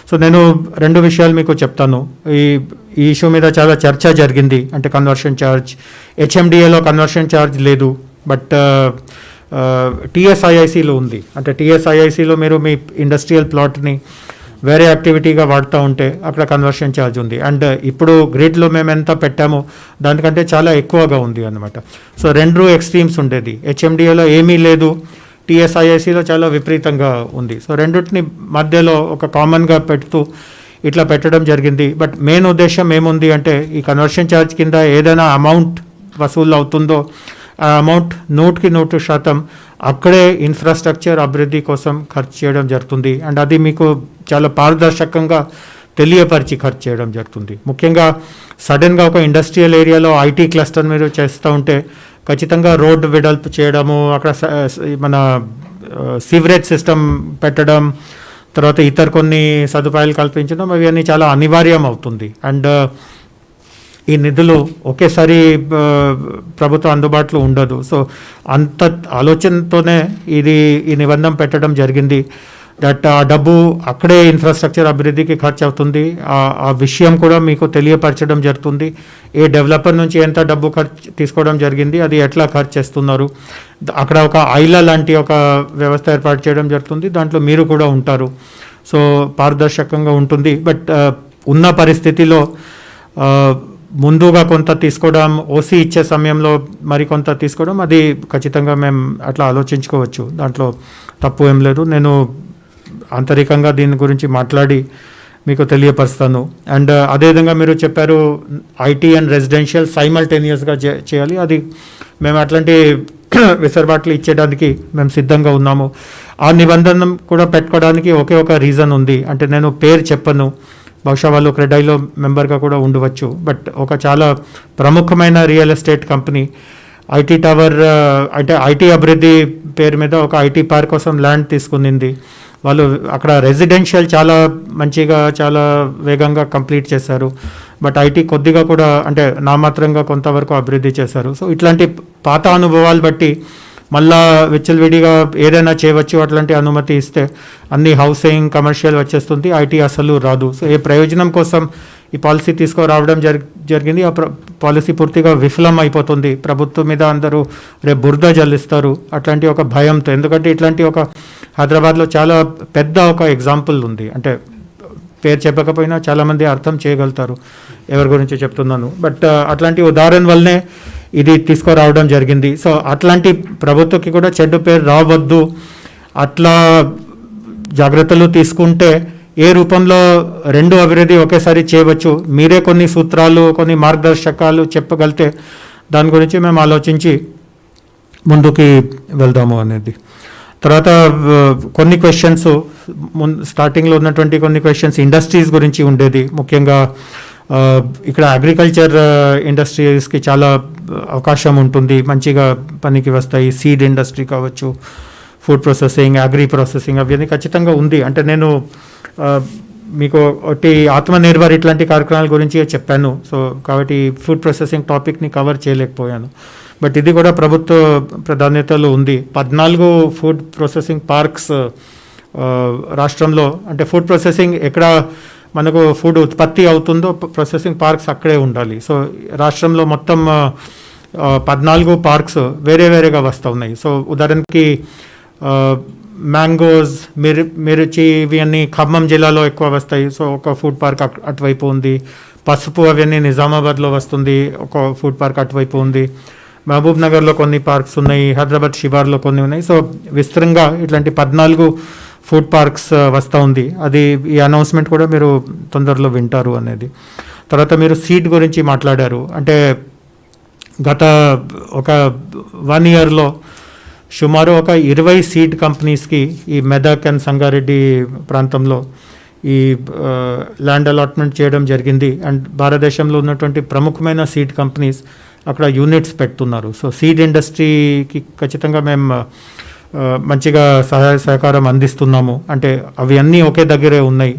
సో నేను రెండు విషయాలు మీకు చెప్తాను. ఈ ఇష్యూ మీద చాలా చర్చ జరిగింది. అంటే కన్వర్షన్ ఛార్జ్, హెచ్ఎండిఏలో కన్వర్షన్ ఛార్జ్ లేదు, బట్ టీఎస్ఐఐసిలో ఉంది. అంటే టీఎస్ఐఐసిలో మీరు మీ ఇండస్ట్రియల్ ప్లాట్ని వేరే యాక్టివిటీగా వాడుతూ ఉంటే అక్కడ కన్వర్షన్ ఛార్జ్ ఉంది. అండ్ ఇప్పుడు గ్రిడ్లో మేము ఎంత పెట్టామో దానికంటే చాలా ఎక్కువగా ఉంది అన్నమాట. సో రెండు ఎక్స్ట్రీమ్స్ ఉండేది. హెచ్ఎండిఏలో ఏమీ లేదు, టీఎస్ఐఐసిలో చాలా విపరీతంగా ఉంది. సో రెండింటిని మధ్యలో ఒక కామన్గా పెడుతూ ఇట్లా పెట్టడం జరిగింది. బట్ మెయిన్ ఉద్దేశం ఏముంది అంటే ఈ కన్వర్షన్ ఛార్జ్ కింద ఏదైనా అమౌంట్ వసూలు అవుతుందో ఆ అమౌంట్ 100% అక్కడే ఇన్ఫ్రాస్ట్రక్చర్ అభివృద్ధి కోసం ఖర్చు చేయడం జరుగుతుంది. అండ్ అది మీకు చాలా పారదర్శకంగా తెలియపరిచి ఖర్చు చేయడం జరుగుతుంది. ముఖ్యంగా సడన్గా ఒక ఇండస్ట్రియల్ ఏరియాలో ఐటీ క్లస్టర్ మీరు చేస్తూ ఉంటే ఖచ్చితంగా రోడ్డు వెడల్పు చేయడము, అక్కడ మన సీవరేజ్ సిస్టమ్ పెట్టడం, తర్వాత ఇతర కొన్ని సదుపాయాలు కల్పించడం అవన్నీ చాలా అనివార్యం అవుతుంది. అండ్ ఈ నిధులు ఒకేసారి ప్రభుత్వం అందుబాటులో ఉండదు. సో అంత ఆలోచనతోనే ఈ నిబంధన పెట్టడం జరిగింది. దట్ ఆ డబ్బు అక్కడే ఇన్ఫ్రాస్ట్రక్చర్ అభివృద్ధికి ఖర్చు అవుతుంది. ఆ విషయం కూడా మీకు తెలియపరచడం జరుగుతుంది. ఏ డెవలపర్ నుంచి ఎంత డబ్బు ఖర్చు తీసుకోవడం జరిగింది, అది ఎట్లా ఖర్చు చేస్తున్నారు, అక్కడ ఒక ఐలా లాంటి ఒక వ్యవస్థ ఏర్పాటు చేయడం జరుగుతుంది. దాంట్లో మీరు కూడా ఉంటారు. సో పారదర్శకంగా ఉంటుంది. బట్ ఉన్న పరిస్థితిలో ముందుగా కొంత తీసుకోవడం, ఓసీ ఇచ్చే సమయంలో మరికొంత తీసుకోవడం, అది ఖచ్చితంగా మేము అట్లా ఆలోచించుకోవచ్చు. దాంట్లో తప్పు ఏం లేదు. నేను ఆంతరికంగా దీని గురించి మాట్లాడి మీకు తెలియపరుస్తాను. అండ్ అదేవిధంగా మీరు చెప్పారు ఐటీ అండ్ రెసిడెన్షియల్ సైమల్టేనియస్గా చేయాలి. అది మేము అట్లాంటి వెసులుబాట్లు ఇచ్చేయడానికి మేము సిద్ధంగా ఉన్నాము. ఆ నిబంధన కూడా పెట్టుకోవడానికి ఒకే ఒక రీజన్ ఉంది. అంటే నేను పేరు చెప్పను, బహుశా వాళ్ళు క్రెడైలో మెంబర్గా కూడా ఉండవచ్చు. బట్ ఒక చాలా ప్రముఖమైన real estate company IT tower, అంటే ఐటీ అభివృద్ధి పేరు మీద ఒక ఐటీ పార్క్ కోసం ల్యాండ్ తీసుకునింది. వాళ్ళు అక్కడ రెసిడెన్షియల్ చాలా మంచిగా చాలా వేగంగా కంప్లీట్ చేశారు. బట్ ఐటీ కొద్దిగా కూడా అంటే నామాత్రంగా కొంతవరకు అభివృద్ధి చేశారు. సో ఇట్లాంటి పాత అనుభవాలు బట్టి మళ్ళా విచ్చలవిడిగా ఏదైనా చేయవచ్చు. అట్లాంటి అనుమతి ఇస్తే అన్ని హౌసింగ్ కమర్షియల్ వచ్చేస్తుంది, ఐటీ అసలు రాదు. సో ఏ ప్రయోజనం కోసం ఈ పాలసీ తీసుకురావడం జరిగింది, ఆ పాలసీ పూర్తిగా విఫలం అయిపోతుంది. ప్రభుత్వం మీద అందరూ రేపు బురద జల్లిస్తారు అట్లాంటి ఒక భయంతో. ఎందుకంటే ఇట్లాంటి ఒక హైదరాబాద్లో చాలా పెద్ద ఒక ఎగ్జాంపుల్ ఉంది. అంటే పేరు చెప్పకపోయినా చాలామంది అర్థం చేయగలుగుతారు ఎవరి గురించి చెప్తున్నాను. బట్ అట్లాంటి ఉదాహరణ వల్లనే ఇది తీసుకురావడం జరిగింది. సో అట్లాంటి ప్రభుత్వకి కూడా చెడ్డ పేరు రావద్దు. అట్లా జాగ్రత్తలు తీసుకుంటే ఏ రూపంలో రెండు అభివృద్ధి ఒకేసారి చేయవచ్చు, మీరే కొన్ని సూత్రాలు కొన్ని మార్గదర్శకాలు చెప్పగలితే దాని గురించి మేము ఆలోచించి ముందుకి వెళ్దాము అనేది. తర్వాత కొన్ని క్వశ్చన్స్ స్టార్టింగ్లో ఉన్నటువంటి కొన్ని క్వశ్చన్స్ ఇండస్ట్రీస్ గురించి ఉండేది. ముఖ్యంగా ఇక్కడ అగ్రికల్చర్ ఇండస్ట్రీస్కి చాలా అవకాశం ఉంటుంది, మంచిగా పనికి వస్తాయి. సీడ్ ఇండస్ట్రీ కావచ్చు, ఫుడ్ ప్రాసెసింగ్, అగ్రి ప్రాసెసింగ్ అవన్నీ ఖచ్చితంగా ఉంది. అంటే నేను మీకు ఒకటి ఆత్మనిర్భర్ ఇట్లాంటి కార్యక్రమాల గురించి చెప్పాను. సో కాబట్టి ఫుడ్ ప్రాసెసింగ్ టాపిక్ని కవర్ చేయలేకపోయాను. బట్ ఇది కూడా ప్రభుత్వ ప్రాధాన్యతలో ఉంది. 14 ఫుడ్ ప్రాసెసింగ్ పార్క్స్ రాష్ట్రంలో, అంటే ఫుడ్ ప్రాసెసింగ్ ఎక్కడ మనకు ఫుడ్ ఉత్పత్తి అవుతుందో ప్రాసెసింగ్ పార్క్స్ అక్కడే ఉండాలి. సో రాష్ట్రంలో మొత్తం 14 పార్క్స్ వేరే వేరేగా వస్తూ ఉన్నాయి. సో ఉదాహరణకి మ్యాంగోస్, మిర్చి ఇవి అన్నీ ఖమ్మం జిల్లాలో ఎక్కువ వస్తాయి. సో ఒక ఫుడ్ పార్క్ అటువైపు ఉంది. పసుపు అవన్నీ నిజామాబాద్లో వస్తుంది, ఒక ఫుడ్ పార్క్ అటువైపు ఉంది. మహబూబ్ నగర్లో కొన్ని పార్క్స్ ఉన్నాయి, హైదరాబాద్ శివార్లో కొన్ని ఉన్నాయి. సో విస్తృతంగా ఇట్లాంటి 14 ఫుడ్ పార్క్స్ వస్తూ ఉంది. అది ఈ అనౌన్స్మెంట్ కూడా మీరు తొందరలో వింటారు అనేది. తర్వాత మీరు సీడ్ గురించి మాట్లాడారు. అంటే గత ఒక 1 ఇయర్లో సుమారు ఒక 20 సీడ్ కంపెనీస్కి ఈ మెదక్ అండ్ సంగారెడ్డి ప్రాంతంలో ఈ ల్యాండ్ అలాట్మెంట్ చేయడం జరిగింది. అండ్ భారతదేశంలో ఉన్నటువంటి ప్రముఖమైన సీడ్ కంపెనీస్ అక్కడ యూనిట్స్ పెడుతున్నారు. సో సీడ్ ఇండస్ట్రీకి ఖచ్చితంగా మేము మంచిగా సహాయ సహకారం అందిస్తున్నాము. అంటే అవి అన్నీ ఒకే దగ్గరే ఉన్నాయి,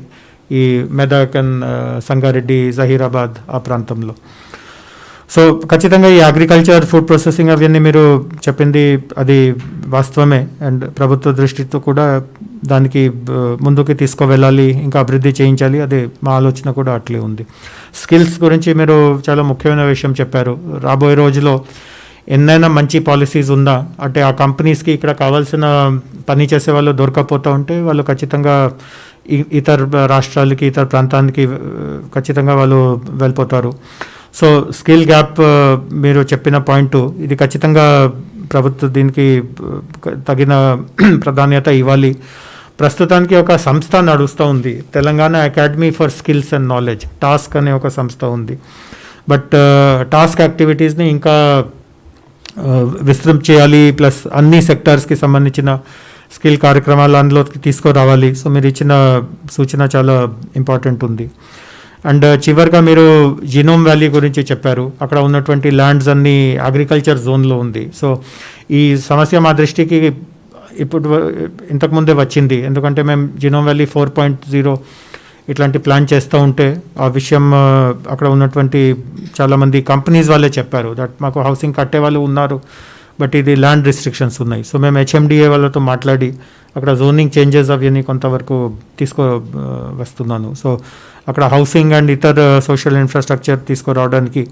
ఈ మెదక్ అండ్ సంగారెడ్డి, జహీరాబాద్ ఆ ప్రాంతంలో. సో ఖచ్చితంగా ఈ అగ్రికల్చర్, ఫుడ్ ప్రాసెసింగ్ అవన్నీ మీరు చెప్పింది అది వాస్తవమే. అండ్ ప్రభుత్వ దృష్టితో కూడా దానికి ముందుకు తీసుకువెళ్ళాలి, ఇంకా అభివృద్ధి చేయించాలి. అదే మా ఆలోచన కూడా అట్లే ఉంది. స్కిల్స్ గురించి మీరు చాలా ముఖ్యమైన విషయం చెప్పారు. రాబోయే రోజులో ఎన్నైనా మంచి పాలసీస్ ఉందా అంటే ఆ కంపెనీస్కి ఇక్కడ కావాల్సిన పని చేసే వాళ్ళు దొరకపోతూ ఉంటే వాళ్ళు ఖచ్చితంగా ఇతర రాష్ట్రాలకి, ఇతర ప్రాంతానికి ఖచ్చితంగా వాళ్ళు వెళ్ళిపోతారు. సో స్కిల్ గ్యాప్ మీరు చెప్పిన పాయింట్, ఇది ఖచ్చితంగా ప్రభుత్వం దీనికి తగిన ప్రాధాన్యత ఇవ్వాలి. ప్రస్తుతానికి ఒక సంస్థ నడుస్తూ ఉంది, Telangana academy for skills and knowledge, task అనే ఒక సంస్థ ఉంది. బట్ టాస్క్ యాక్టివిటీస్ని ఇంకా విస్తృతం చేయాలి, ప్లస్ అన్ని సెక్టార్స్కి సంబంధించిన స్కిల్ కార్యక్రమాలు అందులోకి తీసుకురావాలి. సో మీరు ఇచ్చిన సూచన చాలా ఇంపార్టెంట్ ఉంది. అండ్ చివరిగా మీరు జినోమ్ వ్యాలీ గురించి చెప్పారు. అక్కడ ఉన్నటువంటి ల్యాండ్స్ అన్నీ అగ్రికల్చర్ జోన్లో ఉంది. సో ఈ సమస్య మా దృష్టికి ఇప్పుడు ఇంతకుముందే వచ్చింది, ఎందుకంటే మేము జినోమ్ వ్యాలీ 4.0 ఇట్లాంటి ప్లాన్ చేస్తూ ఉంటే ఆ విషయం అక్కడ ఉన్నటువంటి చాలామంది కంపెనీస్ వాళ్ళే చెప్పారు దట్ మాకు హౌసింగ్ కట్టే వాళ్ళు ఉన్నారు, బట్ ఇది ల్యాండ్ రిస్ట్రిక్షన్స్ ఉన్నాయి. సో మేము హెచ్ఎండిఏ వాళ్ళతో మాట్లాడి అక్కడ జోనింగ్ చేంజెస్ అవన్నీ కొంతవరకు వస్తున్నాను. సో అక్కడ హౌసింగ్ అండ్ ఇతర సోషల్ ఇన్ఫ్రాస్ట్రక్చర్ తీసుకురావడానికి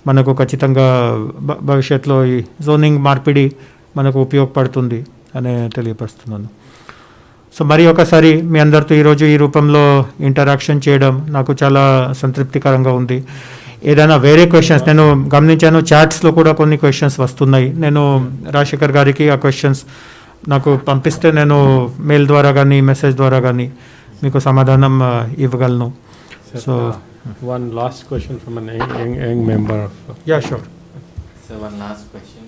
మనకు ఖచ్చితంగా భవిష్యత్తులో ఈ జోనింగ్ మార్పిడి మనకు ఉపయోగపడుతుంది అని తెలియపరుస్తున్నాను. సో మరి ఒకసారి మీ అందరితో ఈరోజు ఈ రూపంలో ఇంటరాక్షన్ చేయడం నాకు చాలా సంతృప్తికరంగా ఉంది. ఏదైనా వేరే క్వశ్చన్స్ నేను గమనించాను, చాట్స్లో కూడా కొన్ని క్వశ్చన్స్ వస్తున్నాయి. నేను రాజశేఖర్ గారికి ఆ క్వశ్చన్స్ నాకు పంపిస్తే నేను మెయిల్ ద్వారా కానీ మెసేజ్ ద్వారా కానీ మీకు సమాధానం ఇవ్వగలను. So one last question from a young member. Yeah, sure. So one last question.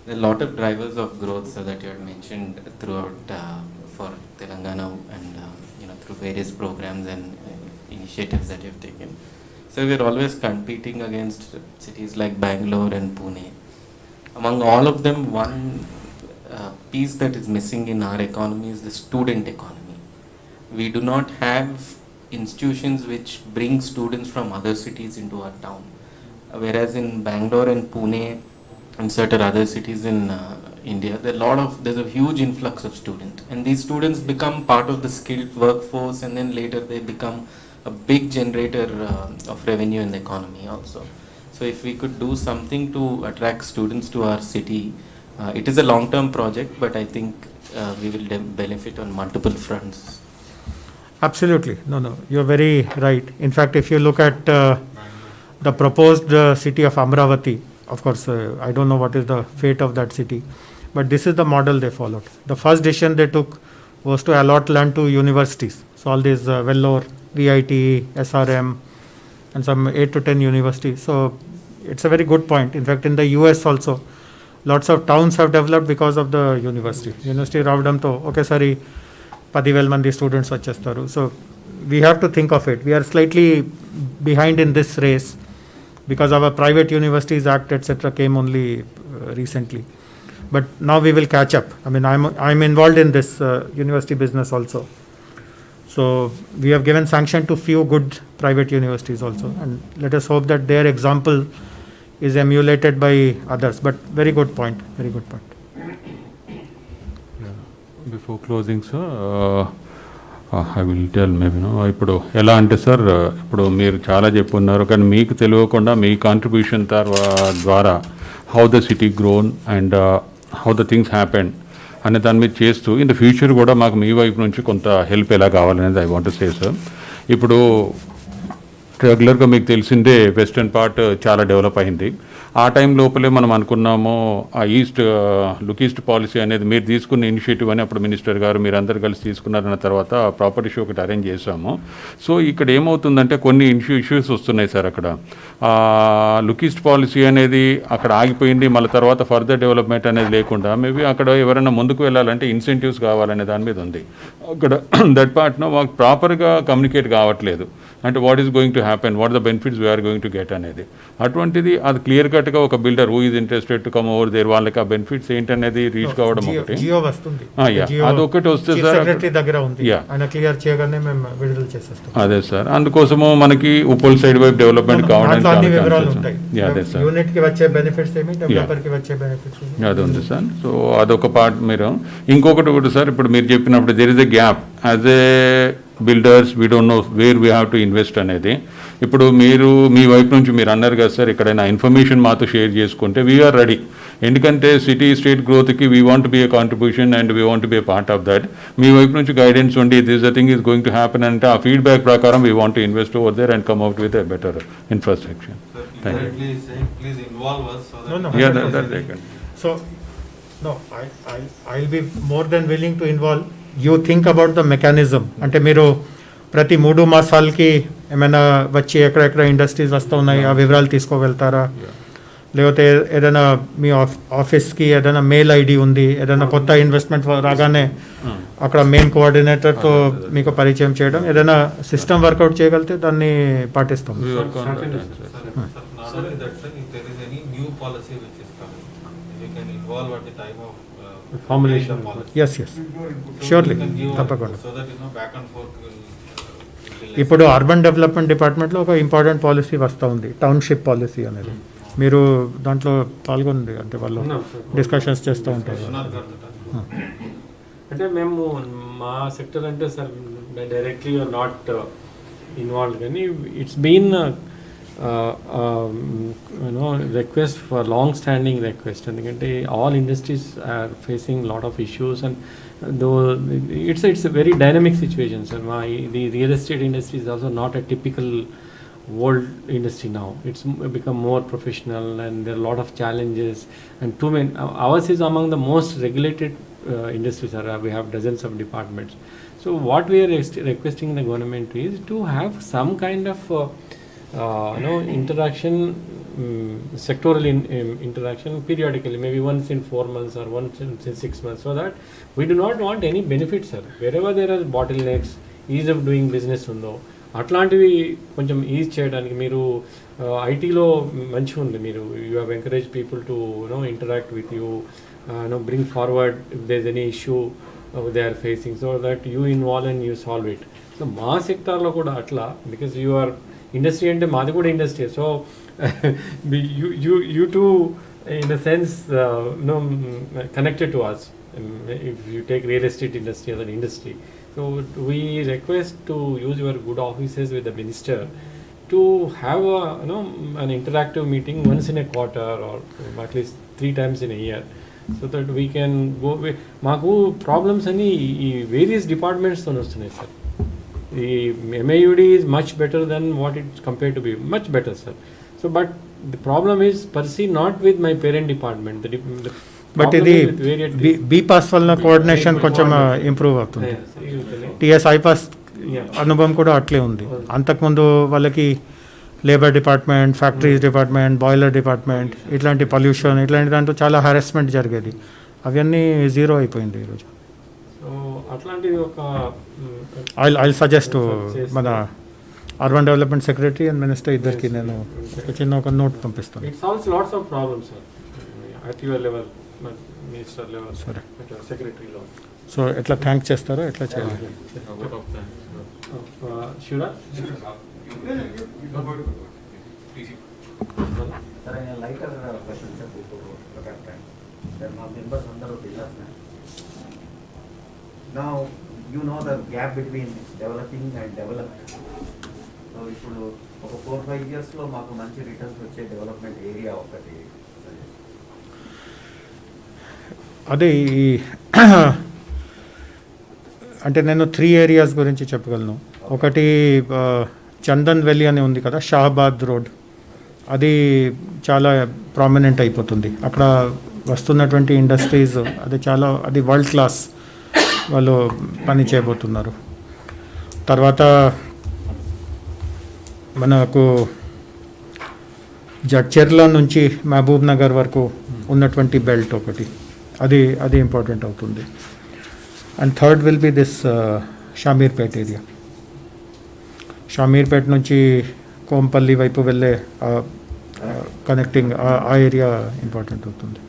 There are a lot of drivers of growth that you had mentioned throughout for Telangana and through various programs and initiatives that you have taken. So we are always competing against cities like Bangalore and Pune. Among all of them, one piece that is missing in our economy is the student economy. We do not have institutions which bring students from other cities into our town. Whereas in Bangalore and Pune and certain other cities in India, there's a huge influx of students, and these students become part of the skilled workforce, and then later they become a big generator of revenue in the economy also. So if we could do something to attract students to our city, it is a long-term project, but I think we will benefit on multiple fronts. Absolutely. No, you're very right. In fact, if you look at the proposed city of Amravati, of course, I don't know what is the fate of that city, but this is the model they followed. The first decision they took was to allot land to universities. So all these Vellore, VIT, SRM, and some 8 to 10 universities. So it's a very good point. In fact, in the US also, lots of towns have developed because of the university. University రావడంతో ఒకేసారి 10,000 మంది students వచ్చేస్తారు. So we have to think of it. We are slightly behind in this race because our Private Universities Act, etc., came only recently. But now we will catch up. I mean, I'm involved in this university business also. So we have given sanction to few good private universities also, and let us hope that their example is emulated by others. But very good point. Very good point. Before closing, sir, I will tell maybe, ఇప్పుడు ఎలా అంటే sir, ఇప్పుడు మీరు చాలా చెప్పున్నారు, కానీ మీకు తెలియకుండా మీ contribution ద్వారా how the city grown and how the things happen అనే దాని మీద చేస్తూ ఇన్ ద ఫ్యూచర్ కూడా మాకు మీ వైపు నుంచి కొంత హెల్ప్ ఎలా కావాలనేది I want to say sir. ఇప్పుడు రెగ్యులర్గా మీకు తెలిసిందే వెస్టర్న్ పార్ట్ చాలా డెవలప్ అయింది. ఆ టైం లోపలే మనం అనుకున్నాము ఆ లుక్ ఈస్ట్ పాలసీ అనేది మీరు తీసుకున్న ఇనిషియేటివ్ అని అప్పుడు మినిస్టర్ గారు మీరు అందరు కలిసి తీసుకున్నారన్న తర్వాత ప్రాపర్టీ షో ఒకటి అరేంజ్ చేశాము. సో ఇక్కడ ఏమవుతుందంటే కొన్ని ఇష్యూస్ వస్తున్నాయి సార్. అక్కడ లుక్ ఈస్ట్ పాలసీ అనేది అక్కడ ఆగిపోయింది. మళ్ళీ తర్వాత ఫర్దర్ డెవలప్మెంట్ అనేది లేకుండా మేబీ అక్కడ ఎవరైనా ముందుకు వెళ్ళాలంటే ఇన్సెంటివ్స్ కావాలనే దాని మీద ఉంది. అక్కడ దట్ పార్ట్ను మాకు ప్రాపర్గా కమ్యూనికేట్ కావట్లేదు. అంటే what is going to happen, what the benefits we are going to get అనేది. అటువంటిది అది క్లియర్ కట్గా ఒక builder who is interested to come over there వాళ్ళకి ఆ బెనిఫిట్స్ ఏంటనేది రీచ్ కావడం ఒకటి. అదొకటి వస్తే సార్ అదే సార్. అందుకోసము మనకి ఉప్పల్ సైడ్ వైపు డెవలప్మెంట్ కావడానికి అది ఉంది సార్. సో అదొక పార్ట్. మీరు ఇంకొకటి కూడా సార్, ఇప్పుడు మీరు చెప్పినప్పుడు there is a gap as a builders we don't know where we have to invest అనేది. ఇప్పుడు మీరు మీ వైపు నుంచి మీరు అన్నారు కదా సార్, ఎక్కడైనా ఇన్ఫర్మేషన్ మాతో షేర్ చేసుకుంటే వీఆర్ రెడీ. ఎందుకంటే సిటీ స్టేట్ గ్రోత్కి we want be a contribution and we want be a part of that. మీ వైపు నుంచి గైడెన్స్ ఉండి this the thing is going to happen అంటే ఆ ఫీడ్బ్యాక్ ప్రకారం we want to invest over there and come out with a better infrastructure. So no, I'll be more than willing to involve. You think about the mechanism. అంటే మీరు ప్రతి 3 మాసాలకి ఏమైనా వచ్చి ఎక్కడెక్కడ industries వస్తూ ఉన్నాయి ఆ వివరాలు తీసుకోగలుగుతారా? లేకపోతే ఏదైనా మీ ఆఫీస్కి ఏదైనా మెయిల్ ఐడి ఉంది, ఏదైనా కొత్త ఇన్వెస్ట్మెంట్ రాగానే అక్కడ మెయిన్ కోఆర్డినేటర్తో మీకు పరిచయం చేయడం, ఏదైనా సిస్టమ్ వర్కౌట్ చేయగలిగితే దాన్ని పాటిస్తాం. Formulation. Yes, surely. తప్పకుండా. ఇప్పుడు అర్బన్ డెవలప్మెంట్ డిపార్ట్మెంట్లో ఒక ఇంపార్టెంట్ పాలసీ వస్తూ ఉంది, టౌన్షిప్ పాలసీ అనేది. మీరు దాంట్లో పాల్గొంది అంటే వాళ్ళు డిస్కషన్స్ చేస్తూ ఉంటారు. అంటే మేము మా సెక్టర్ అంటే సార్ డైరెక్ట్లీ నాట్ ఇన్వాల్వ్, కానీ it's been request for long standing request, ఎందుకంటే all industries are facing lot of issues, and though it's a very dynamic situation, sir. The real estate industry is also not a typical world industry now. It's become more professional and there are a lot of challenges, and too many. Ours is among the most regulated industries, sir. We have dozens of departments. So what we are requesting the government is to have some kind of interaction, sectoral interaction periodically, maybe once in 4 months or once in 6 months, so that we do not want any benefits, sir. Wherever there are bottlenecks, ease of doing business ఉందో అట్లాంటివి కొంచెం is చేయడానికి మీరు ఐటీలో మంచిగా ఉంది. మీరు you have encourage people to interact with you, bring forward if there's any issue they are facing, so that you involve and you solve it. So మా సెక్టార్లో కూడా అట్లా, because you are ఇండస్ట్రీ అంటే మాది కూడా industry. So you too in a sense connected to us, if you take real estate industry as an industry. So we request to use your good offices with the minister to have an interactive meeting once in a quarter or at least 3 times in a year, so that we can go. మాకు problems అని ఈ various డిపార్ట్మెంట్స్తో వస్తున్నాయి sir. The MAUD is much better than what it's compared to be, much better, sir. So but the problem is per se not with my parent department, the but ఇది బీపాస్ వల్ల coordination కొంచెం improve అవుతుంది. TS iPASS అనుభవం కూడా అట్లే ఉంది. అంతకుముందు వాళ్ళకి labour department, factories department, boiler department, ఇట్లాంటి పొల్యూషన్ ఇట్లాంటి దాంట్లో చాలా హెరాస్మెంట్ జరిగేది. అవన్నీ జీరో అయిపోయింది ఈరోజు. సో అట్లాంటిది ఒక ఐ సజెస్ట్ మన urban development secretary and minister ఇద్దరికి నేను ఒక నోట్ పంపిస్తాను. It solves lots of problems sir at your level, minister level, సరే సెక్రటరీ లెవెల్. సో ఎట్లా థ్యాంక్ చేస్తారో ఎట్లా చేయాలి. లైటర్ క్వశ్చన్ సార్ సార్ మా మెంబర్స్ అందరూ business man. Now you know the gap between developing and developed. So ఇప్పుడు ఒక 4-5 ఇయర్స్లో మాకు మంచి రిటర్న్స్ వచ్చే డెవలప్మెంట్ ఏరియా ఒకటి. అదే ఈ అంటే నేను 3 ఏరియాస్ గురించి చెప్పగలను. ఒకటి చందన్ వెల్లి అని ఉంది కదా, షాబాద్ రోడ్, అది చాలా ప్రామినెంట్ అయిపోతుంది. అక్కడ వస్తున్నటువంటి ఇండస్ట్రీస్ అది వరల్డ్ క్లాస్ వాళ్ళు పని చేయబోతున్నారు. తర్వాత మనకు జడ్చెర్ల నుంచి మహబూబ్ నగర్ వరకు ఉన్నటువంటి బెల్ట్ ఒకటి, అది ఇంపార్టెంట్ అవుతుంది. And third will be this Shamirpet area. Shamirpet నుంచి కోంపల్లి వైపు వెళ్ళే కనెక్టింగ్ ఆ ఏరియా ఇంపార్టెంట్ అవుతుంది.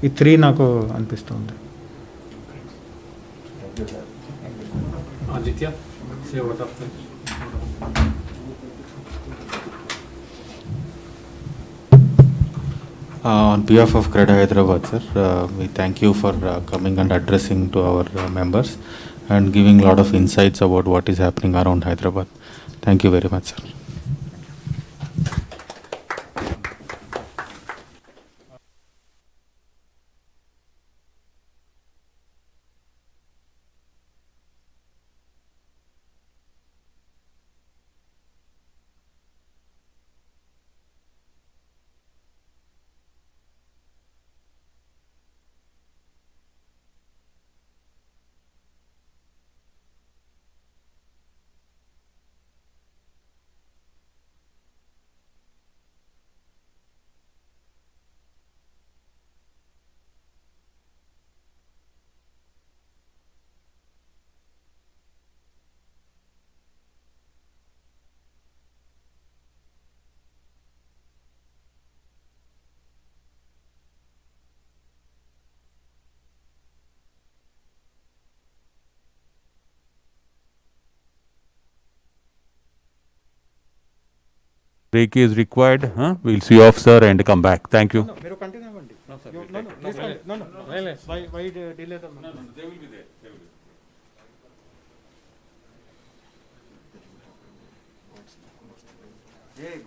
ఈ 3 నాకు అనిపిస్తుంది. Aditya, say what of them. On behalf of CREDA Hyderabad, sir, we thank you for coming and addressing to our members and giving a lot of insights about what is happening around Hyderabad. Thank you very much, sir. Break is required. We'll see off, sir, and come back. Thank you. మీరు continue అవ్వండి. Why delay them? No, they will be there. Hey.